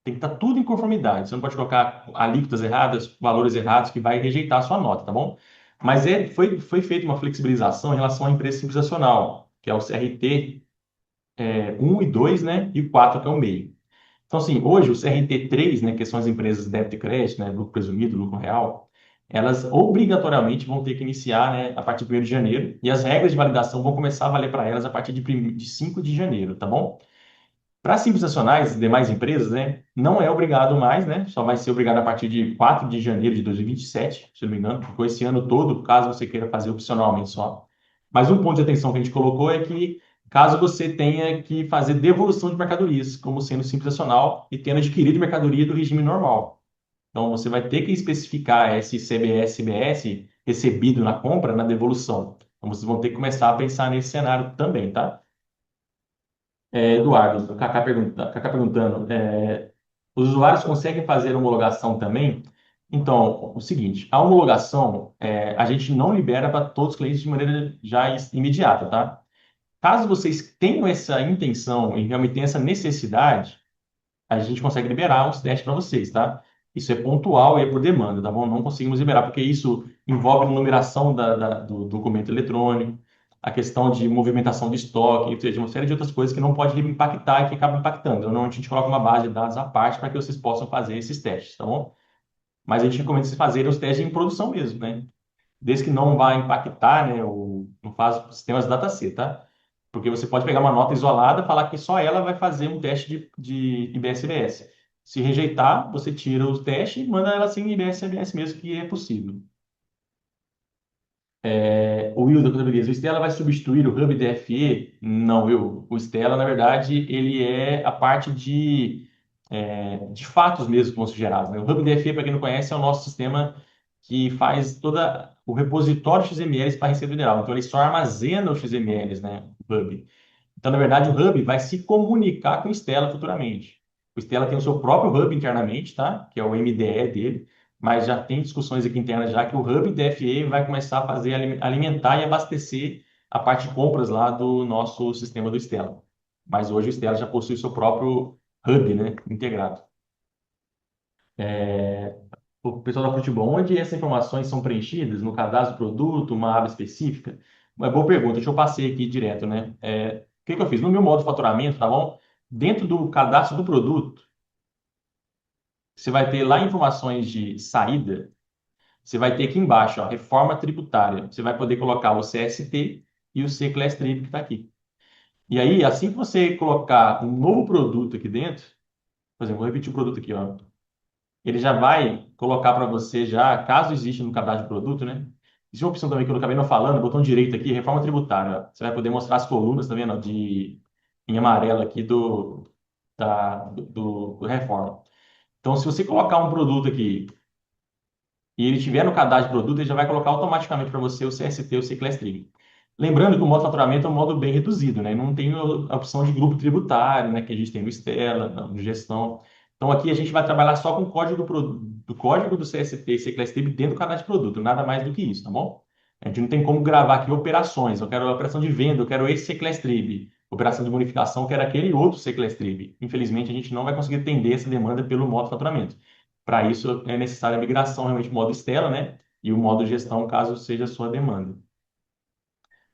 Tem que estar tudo em conformidade. Você não pode colocar alíquotas erradas, valores errados, que vai rejeitar a sua nota, tá bom? Mas foi feita uma flexibilização em relação à empresa simples nacional, que é o CRT 1 e 2, né? E o 4, que é o meio. Então, assim, hoje o CRT3, né, que são as empresas de débito e crédito, né, lucro presumido, lucro real, elas obrigatoriamente vão ter que iniciar, né, a partir de 1º de janeiro, e as regras de validação vão começar a valer para elas a partir de 5 de janeiro, tá bom? Para simples nacionais e demais empresas, né, não é obrigado mais, né, só vai ser obrigado a partir de 4 de janeiro de 2027, se não me engano, ficou esse ano todo, caso você queira fazer opcionalmente só. Mas um ponto de atenção que a gente colocou é que, caso você tenha que fazer devolução de mercadorias, como sendo simples nacional e tendo adquirido mercadoria do regime normal. Então, você vai ter que especificar esse CBS, CBS recebido na compra, na devolução. Então, vocês vão ter que começar a pensar nesse cenário também, tá? Eduardo, o Kaká perguntando, os usuários conseguem fazer homologação também? Então, o seguinte, a homologação, a gente não libera para todos os clientes de maneira já imediata, tá? Caso vocês tenham essa intenção e realmente tenham essa necessidade, a gente consegue liberar os testes para vocês, tá? Isso é pontual e é por demanda, tá bom? Não conseguimos liberar, porque isso envolve numeração do documento eletrônico, a questão de movimentação de estoque, ou seja, uma série de outras coisas que não pode impactar e que acabam impactando. Então, normalmente a gente coloca uma base de dados à parte para que vocês possam fazer esses testes, tá bom? Mas a gente recomenda vocês fazerem os testes em produção mesmo, né? Desde que não vá impactar, né, no caso, sistemas dataset, tá? Porque você pode pegar uma nota isolada, falar que só ela vai fazer um teste de IBS-IBS. Se rejeitar, você tira o teste e manda ela sem IBS-IBS mesmo, que é possível. O Will da Contabilidade, o Stella vai substituir o Hub DFE? Não, Will. O Stella, na verdade, ele é a parte de fatos mesmo que vão ser gerados, né? O Hub DFE, para quem não conhece, é o nosso sistema que faz toda o repositório XMLs para Receita Federal. Então, ele só armazena os XMLs, né? O Hub. Então, na verdade, o Hub vai se comunicar com o Stella futuramente. O Stella tem o seu próprio Hub internamente, tá? Que é o MDE dele, mas já tem discussões aqui internas já que o Hub DFE vai começar a fazer alimentar e abastecer a parte de compras lá do nosso sistema do Stella. Mas hoje o Stella já possui o seu próprio Hub, né? Integrado. O pessoal da Futebol, onde essas informações são preenchidas? No cadastro do produto, uma aba específica? Uma boa pergunta, deixa eu passei aqui direto, né? O que que eu fiz? No meu modo de faturamento, tá bom? Dentro do cadastro do produto, você vai ter lá informações de saída, você vai ter aqui embaixo, ó, reforma tributária. Você vai poder colocar o CST e o C-Class Trib que está aqui. E aí, assim que você colocar um novo produto aqui dentro, por exemplo, vou repetir o produto aqui, ó. Ele já vai colocar para você já, caso exista no cadastro de produto, né? Existe uma opção também que eu acabei não falando, botão direito aqui, reforma tributária. Ó. Você vai poder mostrar as colunas, tá vendo? Em amarelo aqui do reforma. Então, se você colocar um produto aqui e ele estiver no cadastro de produto, ele já vai colocar automaticamente para você o CST, o Cicless Trib. Lembrando que o modo faturamento é um modo bem reduzido, né? Não tem a opção de grupo tributário, né? Que a gente tem no Stella, no Gestão. Então aqui a gente vai trabalhar só com o código do código do CST e Cicless Trib dentro do cadastro de produto, nada mais do que isso, tá bom? A gente não tem como gravar aqui operações. Eu quero a operação de venda, eu quero esse Cicless Trib. Operação de bonificação, eu quero aquele outro Cicless Trib. Infelizmente, a gente não vai conseguir atender essa demanda pelo modo faturamento. Para isso, é necessária a migração realmente modo Stella, né? E o modo gestão, caso seja a sua demanda.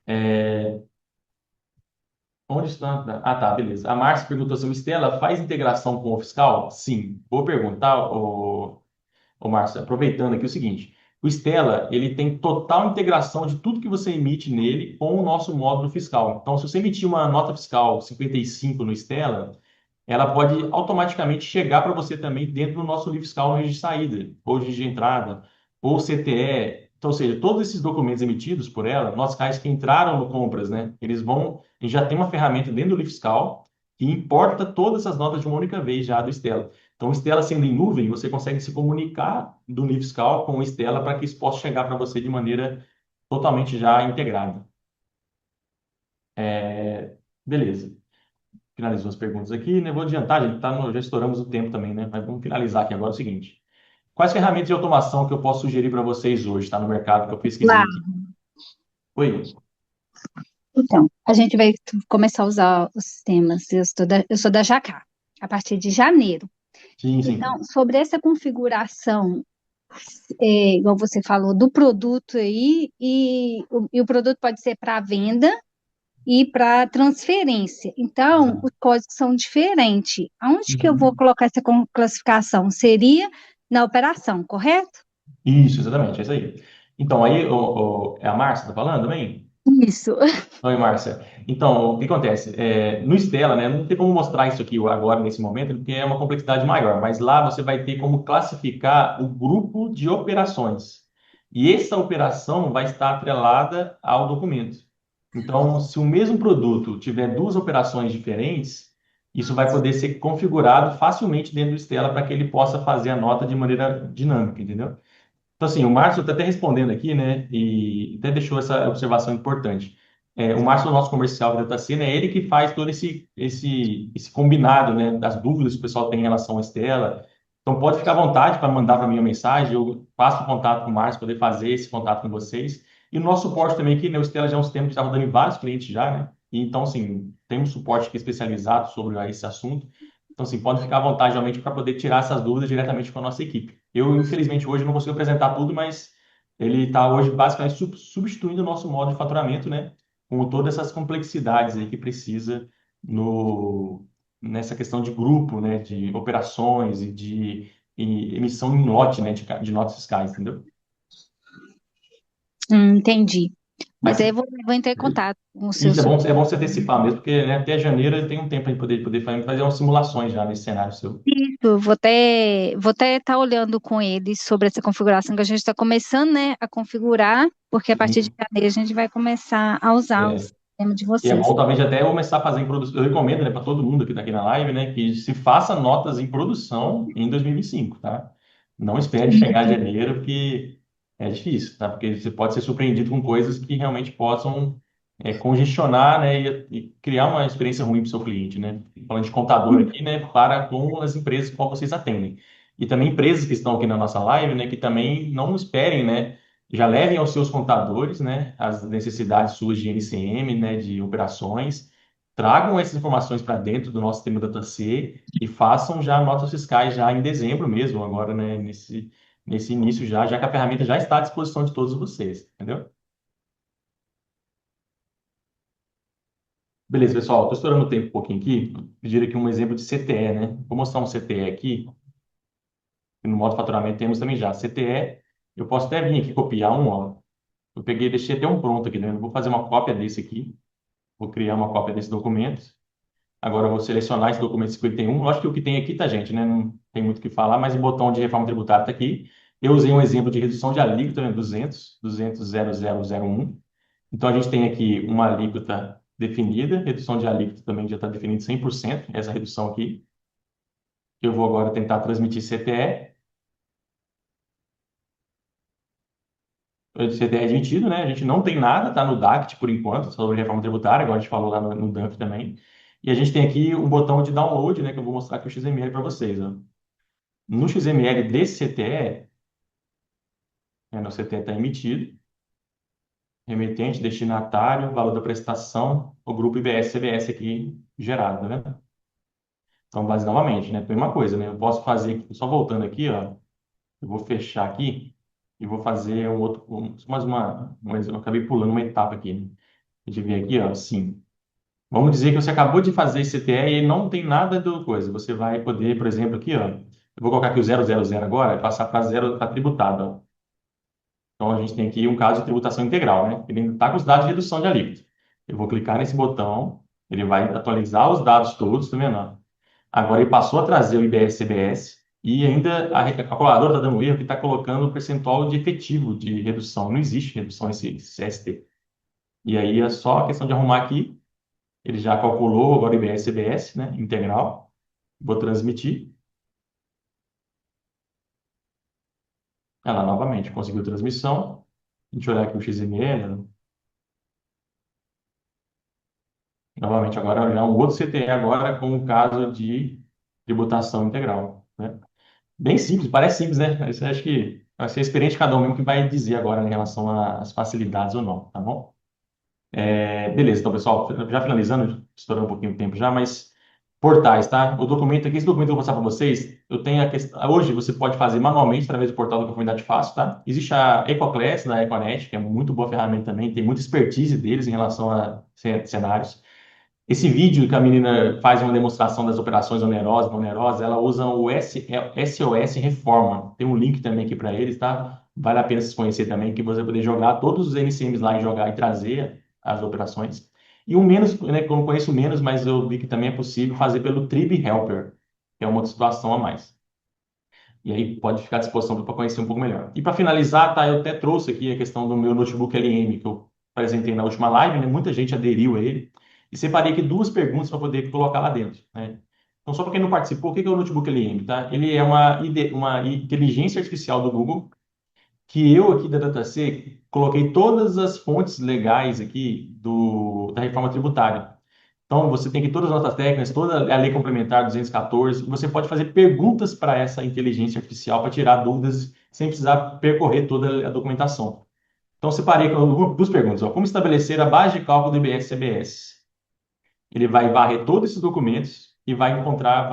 É, Onde está? Ah, tá, beleza. A Márcia perguntou se o Stella faz integração com o fiscal? Sim. Vou perguntar, ô Márcia, aproveitando aqui o seguinte. O Stella, ele tem total integração de tudo que você emite nele com o nosso módulo fiscal. Então, se você emitir uma nota fiscal 55 no Stella, ela pode automaticamente chegar para você também dentro do nosso livro fiscal no registro de saída, ou registro de entrada, ou CTE. Então, ou seja, todos esses documentos emitidos por ela, nossos clientes que entraram no compras, né? Eles vão, a gente já tem uma ferramenta dentro do livro fiscal que importa todas essas notas de uma única vez já do Stella. Então, o Stella sendo em nuvem, você consegue se comunicar do livro fiscal com o Stella para que isso possa chegar para você de maneira totalmente já integrada. Beleza. Finalizou as perguntas aqui, né? Vou adiantar, gente, já estouramos o tempo também, né? Mas vamos finalizar aqui agora o seguinte. Quais ferramentas de automação que eu posso sugerir para vocês hoje, tá? No mercado que eu pesquisei Lá, aqui. Oi? então, a gente vai começar a usar os sistemas. Eu sou da Jacá, a partir de janeiro. Sim, sim. Então, sobre essa configuração, igual você falou, do produto aí, e o produto pode ser para venda e para transferência. Então, os códigos são diferentes. Aonde que eu vou Uhum. colocar essa classificação? Seria na operação, correto? Isso, exatamente, é isso aí. Então, aí, é a Márcia tá falando também? Isso. Oi, Márcia. Então, o que acontece? No Stella, né, não tem como mostrar isso aqui agora, nesse momento, porque é uma complexidade maior, mas lá você vai ter como classificar o grupo de operações. E essa operação vai estar atrelada ao documento. Então, se o mesmo produto tiver duas operações diferentes, isso vai poder ser configurado facilmente dentro do Stella para que ele possa fazer a nota de maneira dinâmica, entendeu? Então, assim, o Márcio está até respondendo aqui, né, e até deixou essa observação importante. o Márcio, o nosso comercial da Datacena, é ele que faz todo esse combinado, né, das dúvidas que o pessoal tem em relação à Estela. Então, pode ficar à vontade para mandar para mim uma mensagem, eu faço o contato com o Márcio, poder fazer esse contato com vocês. E o nosso suporte também aqui, né, o Estela já é um sistema que está rodando em vários clientes já, né? E, então, assim, tem um suporte aqui especializado sobre esse assunto. Então, assim, pode ficar à vontade realmente para poder tirar essas dúvidas diretamente com a nossa equipe. Eu, infelizmente, hoje não consigo apresentar tudo, mas ele está hoje basicamente substituindo o nosso modo de faturamento, né? Com todas essas complexidades aí que precisa no, nessa questão de grupo, né, de operações e emissão em lote, né, de notas fiscais, entendeu? Entendi. Mas aí Mas eu vou entrar em contato com o seu isso suporte. é bom você antecipar mesmo, porque né, até janeiro tem um tempo para poder fazer umas simulações já nesse cenário seu. Eu vou até estar olhando com eles sobre essa configuração que a gente está começando, né, a configurar, porque a partir de Sim. janeiro a gente vai começar a usar o É, sistema de E é vocês. bom talvez até começar a fazer em produção. Eu recomendo, né, para todo mundo que está aqui na live, né, que se faça notas em produção em 2025, tá? Não espere chegar janeiro, porque é difícil, tá? Porque você pode ser surpreendido com coisas que realmente possam congestionar, né, e criar uma experiência ruim para o seu cliente, né? Falando de contador aqui, né, para com as empresas que vocês atendem. E também empresas que estão aqui na nossa live, né, que também não esperem, né, já levem aos seus contadores, né, as necessidades suas de NCM, né, de operações, tragam essas informações para dentro do nosso sistema DataC e façam já notas fiscais já em dezembro mesmo, agora, né, nesse início já que a ferramenta já está à disposição de todos vocês, entendeu? Beleza, pessoal, estou estourando o tempo um pouquinho aqui, vou pedir aqui um exemplo de CTE, né? Vou mostrar um CTE aqui, e no modo faturamento temos também já. CTE, eu posso até vir aqui copiar um, ó. Eu peguei, deixei até um pronto aqui, né? Eu vou fazer uma cópia desse aqui. Vou criar uma cópia desse documento. Agora eu vou selecionar esse documento 51. Eu acho que o que tem aqui tá, gente, né? Não tem muito o que falar, mas o botão de reforma tributária está aqui. Eu usei um exemplo de redução de alíquota, né? 200.0001. Então a gente tem aqui uma alíquota definida, redução de alíquota também já está definida 100%, essa redução aqui. Eu vou agora tentar transmitir CTE. O CTE é admitido, né? A gente não tem nada, tá no DACT por enquanto, sobre reforma tributária, agora a gente falou lá no DANF também. E a gente tem aqui um botão de download, né? Que eu vou mostrar aqui o XML para vocês, ó. No XML desse CTE, no CTE está emitido, remetente, destinatário, valor da prestação, o grupo IBS-CBS aqui gerado, né? Então, base novamente, né? Tem uma coisa, né? Eu posso fazer, só voltando aqui, ó, eu vou fechar aqui e vou fazer um outro, eu acabei pulando uma etapa aqui, né? A gente vê aqui, ó, sim. Vamos dizer que você acabou de fazer esse CTE e não tem nada do coisa. Você vai poder, por exemplo, aqui, ó, eu vou colocar aqui o 000 agora, e passar para zero, para tributado, ó. Então, a gente tem aqui um caso de tributação integral, né? Ele ainda está com os dados de redução de alíquota. Eu vou clicar nesse botão, ele vai atualizar os dados todos, tá vendo? Ó? Agora ele passou a trazer o IBS-CBS e ainda a calculadora está dando erro que está colocando o percentual de efetivo de redução. Não existe redução esse CST. E aí é só questão de arrumar aqui. Ele já calculou agora o IBS-CBS, né? Integral. Vou transmitir. Ela novamente conseguiu transmissão. A gente olhar aqui o XML, novamente, agora já um outro CTE agora com o caso de tributação integral, né? Bem simples, parece simples, né? Mas eu acho que vai ser a experiência de cada um mesmo que vai dizer agora em relação às facilidades ou não, tá bom? Beleza, então, pessoal, já finalizando, estourando um pouquinho o tempo já, mas portais, tá? O documento aqui, esse documento que eu vou passar para vocês, eu tenho a questão. Hoje você pode fazer manualmente através do portal da Comunidade Fácil, tá? Existe a EcoClass da Econet, que é muito boa ferramenta também, tem muita expertise deles em relação a cenários. Esse vídeo que a menina faz uma demonstração das operações onerosas, não onerosas, ela usa o SOS Reforma. Tem um link também aqui para eles, tá? Vale a pena vocês conhecer também, que você vai poder jogar todos os NCMs lá e jogar e trazer as operações. E o menos, né, que eu não conheço menos, mas eu vi que também é possível fazer pelo Trib Helper, que é uma outra situação a mais. E aí pode ficar à disposição para conhecer um pouco melhor. E para finalizar, tá, eu até trouxe aqui a questão do meu notebook LM, que eu apresentei na última live, né? Muita gente aderiu a ele. E separei aqui duas perguntas para poder colocar lá dentro, né? Então, só para quem não participou, o que é o notebook LM, tá? Ele é uma inteligência artificial do Google que eu aqui da DataC coloquei todas as fontes legais aqui da reforma tributária. Então, você tem aqui todas as notas técnicas, toda a lei complementar 214. Você pode fazer perguntas para essa inteligência artificial para tirar dúvidas sem precisar percorrer toda a documentação. Então, separei duas perguntas. Ó. Como estabelecer a base de cálculo do IBS-CBS? Ele vai varrer todos esses documentos e vai encontrar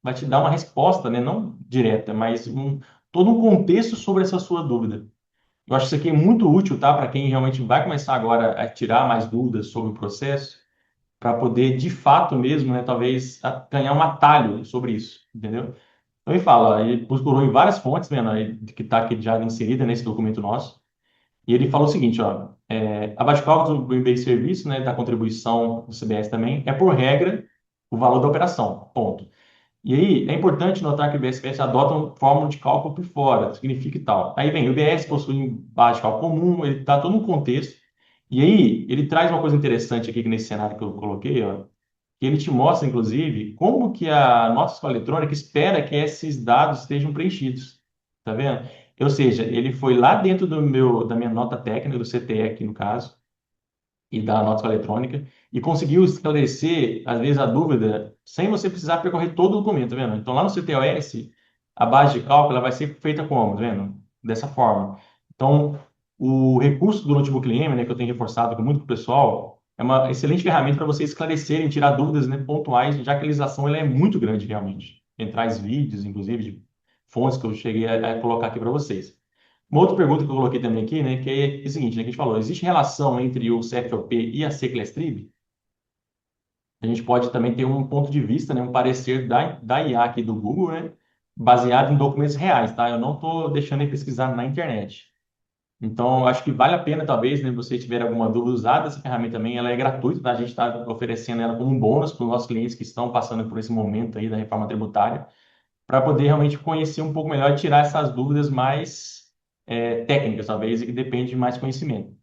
vai te dar uma resposta, né? Não direta, mas todo um contexto sobre essa sua dúvida. Eu acho que isso aqui é muito útil, tá? Para quem realmente vai começar agora a tirar mais dúvidas sobre o processo, para poder, de fato mesmo, né, talvez ganhar um atalho sobre isso, entendeu? Então ele fala, ele procurou em várias fontes, né, que está aqui já inserida nesse documento nosso, e ele falou o seguinte, ó, a bate-cálculo do bem serviço, né, da contribuição do CBS também, é por regra o valor da operação, ponto. E aí, é importante notar que o BSPS adota uma fórmula de cálculo por fora, significa e tal. Aí vem, o BS possui base de cálculo comum, ele dá todo um contexto. E aí, ele traz uma coisa interessante aqui nesse cenário que eu coloquei, ó, que ele te mostra, inclusive, como que a nota fiscal eletrônica espera que esses dados estejam preenchidos. Tá vendo? Ou seja, ele foi lá dentro da minha nota técnica, do CTE aqui no caso, e da nota eletrônica e conseguiu esclarecer, às vezes, a dúvida sem você precisar percorrer todo o documento, tá vendo? Então, lá no CTOS, a base de cálculo ela vai ser feita como, tá vendo? Dessa forma. Então, o recurso do Notebook LM, né, que eu tenho reforçado muito com o pessoal, é uma excelente ferramenta para vocês esclarecerem, tirar dúvidas, né, pontuais, já que a realização ela é muito grande, realmente. Ele traz vídeos, inclusive, de fontes que eu cheguei a colocar aqui para vocês. Uma outra pergunta que eu coloquei também aqui, né, que é o seguinte, né, que a gente falou, existe relação entre o CFOP e a Seclestrib? A gente pode também ter um ponto de vista, né, um parecer da IA aqui do Google, né, baseado em documentos reais, tá? Eu não estou deixando ele pesquisar na internet. Então, eu acho que vale a pena, talvez, né, você tiver alguma dúvida, usar essa ferramenta também, ela é gratuita, tá? A gente está oferecendo ela como um bônus para os nossos clientes que estão passando por esse momento aí da reforma tributária, para poder realmente conhecer um pouco melhor e tirar essas dúvidas mais técnicas, talvez, e que depende de mais conhecimento.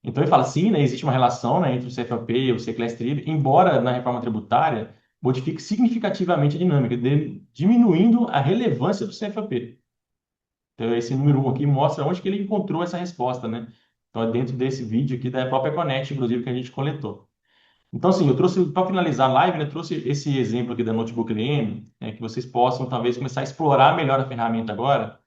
Então ele fala, sim, né, existe uma relação, né, entre o CFOP e o Seclestrib, embora na reforma tributária modifique significativamente a dinâmica, diminuindo a relevância do CFOP. Então esse número um aqui mostra onde que ele encontrou essa resposta, né? Então é dentro desse vídeo aqui da própria Connect, inclusive, que a gente coletou. Então, assim, eu trouxe, para finalizar a live, né, eu trouxe esse exemplo aqui da Notebook LM, que vocês possam, talvez, começar a explorar melhor a ferramenta agora.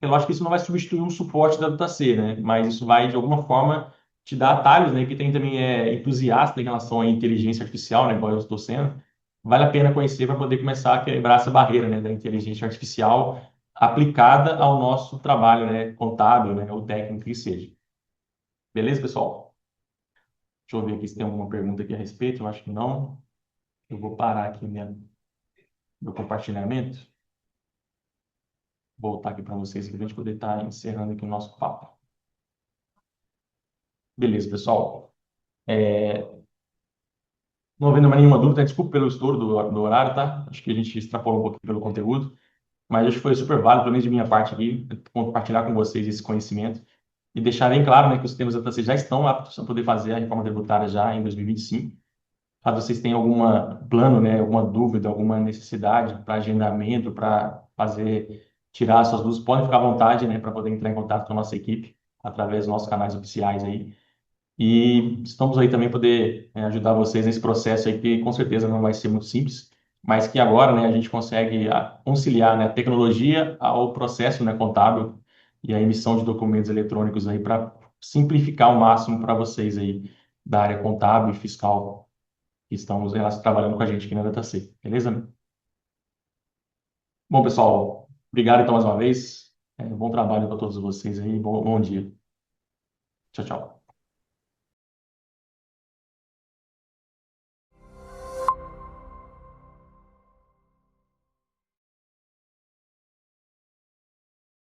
Eu acho que isso não vai substituir um suporte da WC, né? Mas isso vai, de alguma forma, te dar atalhos, né? Que tem também entusiasta em relação à inteligência artificial, né? Igual eu estou sendo. Vale a pena conhecer para poder começar a quebrar essa barreira, né? Da inteligência artificial aplicada ao nosso trabalho, né? Contábil, né? Ou técnico que seja. Beleza, pessoal? Deixa eu ver aqui se tem alguma pergunta aqui a respeito. Eu acho que não. Eu vou parar aqui meu compartilhamento. Voltar aqui para vocês, para a gente poder estar encerrando aqui o nosso papo. Beleza, pessoal. Não havendo mais nenhuma dúvida, desculpa pelo estouro do horário, tá? Acho que a gente extrapolou um pouquinho pelo conteúdo, mas acho que foi super válido, pelo menos de minha parte aqui, compartilhar com vocês esse conhecimento e deixar bem claro, né, que os sistemas da TAC já estão aptos a poder fazer a reforma tributária já em 2025. Caso vocês tenham algum plano, né, alguma dúvida, alguma necessidade para agendamento, para tirar suas dúvidas, podem ficar à vontade, né, para poder entrar em contato com a nossa equipe através dos nossos canais oficiais aí. E estamos aí também poder ajudar vocês nesse processo aí, que com certeza não vai ser muito simples, mas que agora, né, a gente consegue conciliar, né, a tecnologia ao processo, né, contábil e a emissão de documentos eletrônicos aí para simplificar ao máximo para vocês aí da área contábil e fiscal que estão trabalhando com a gente aqui na DataC, beleza? Bom, pessoal, obrigado então mais uma vez. Bom trabalho para todos vocês aí. Bom dia. Tchau, tchau.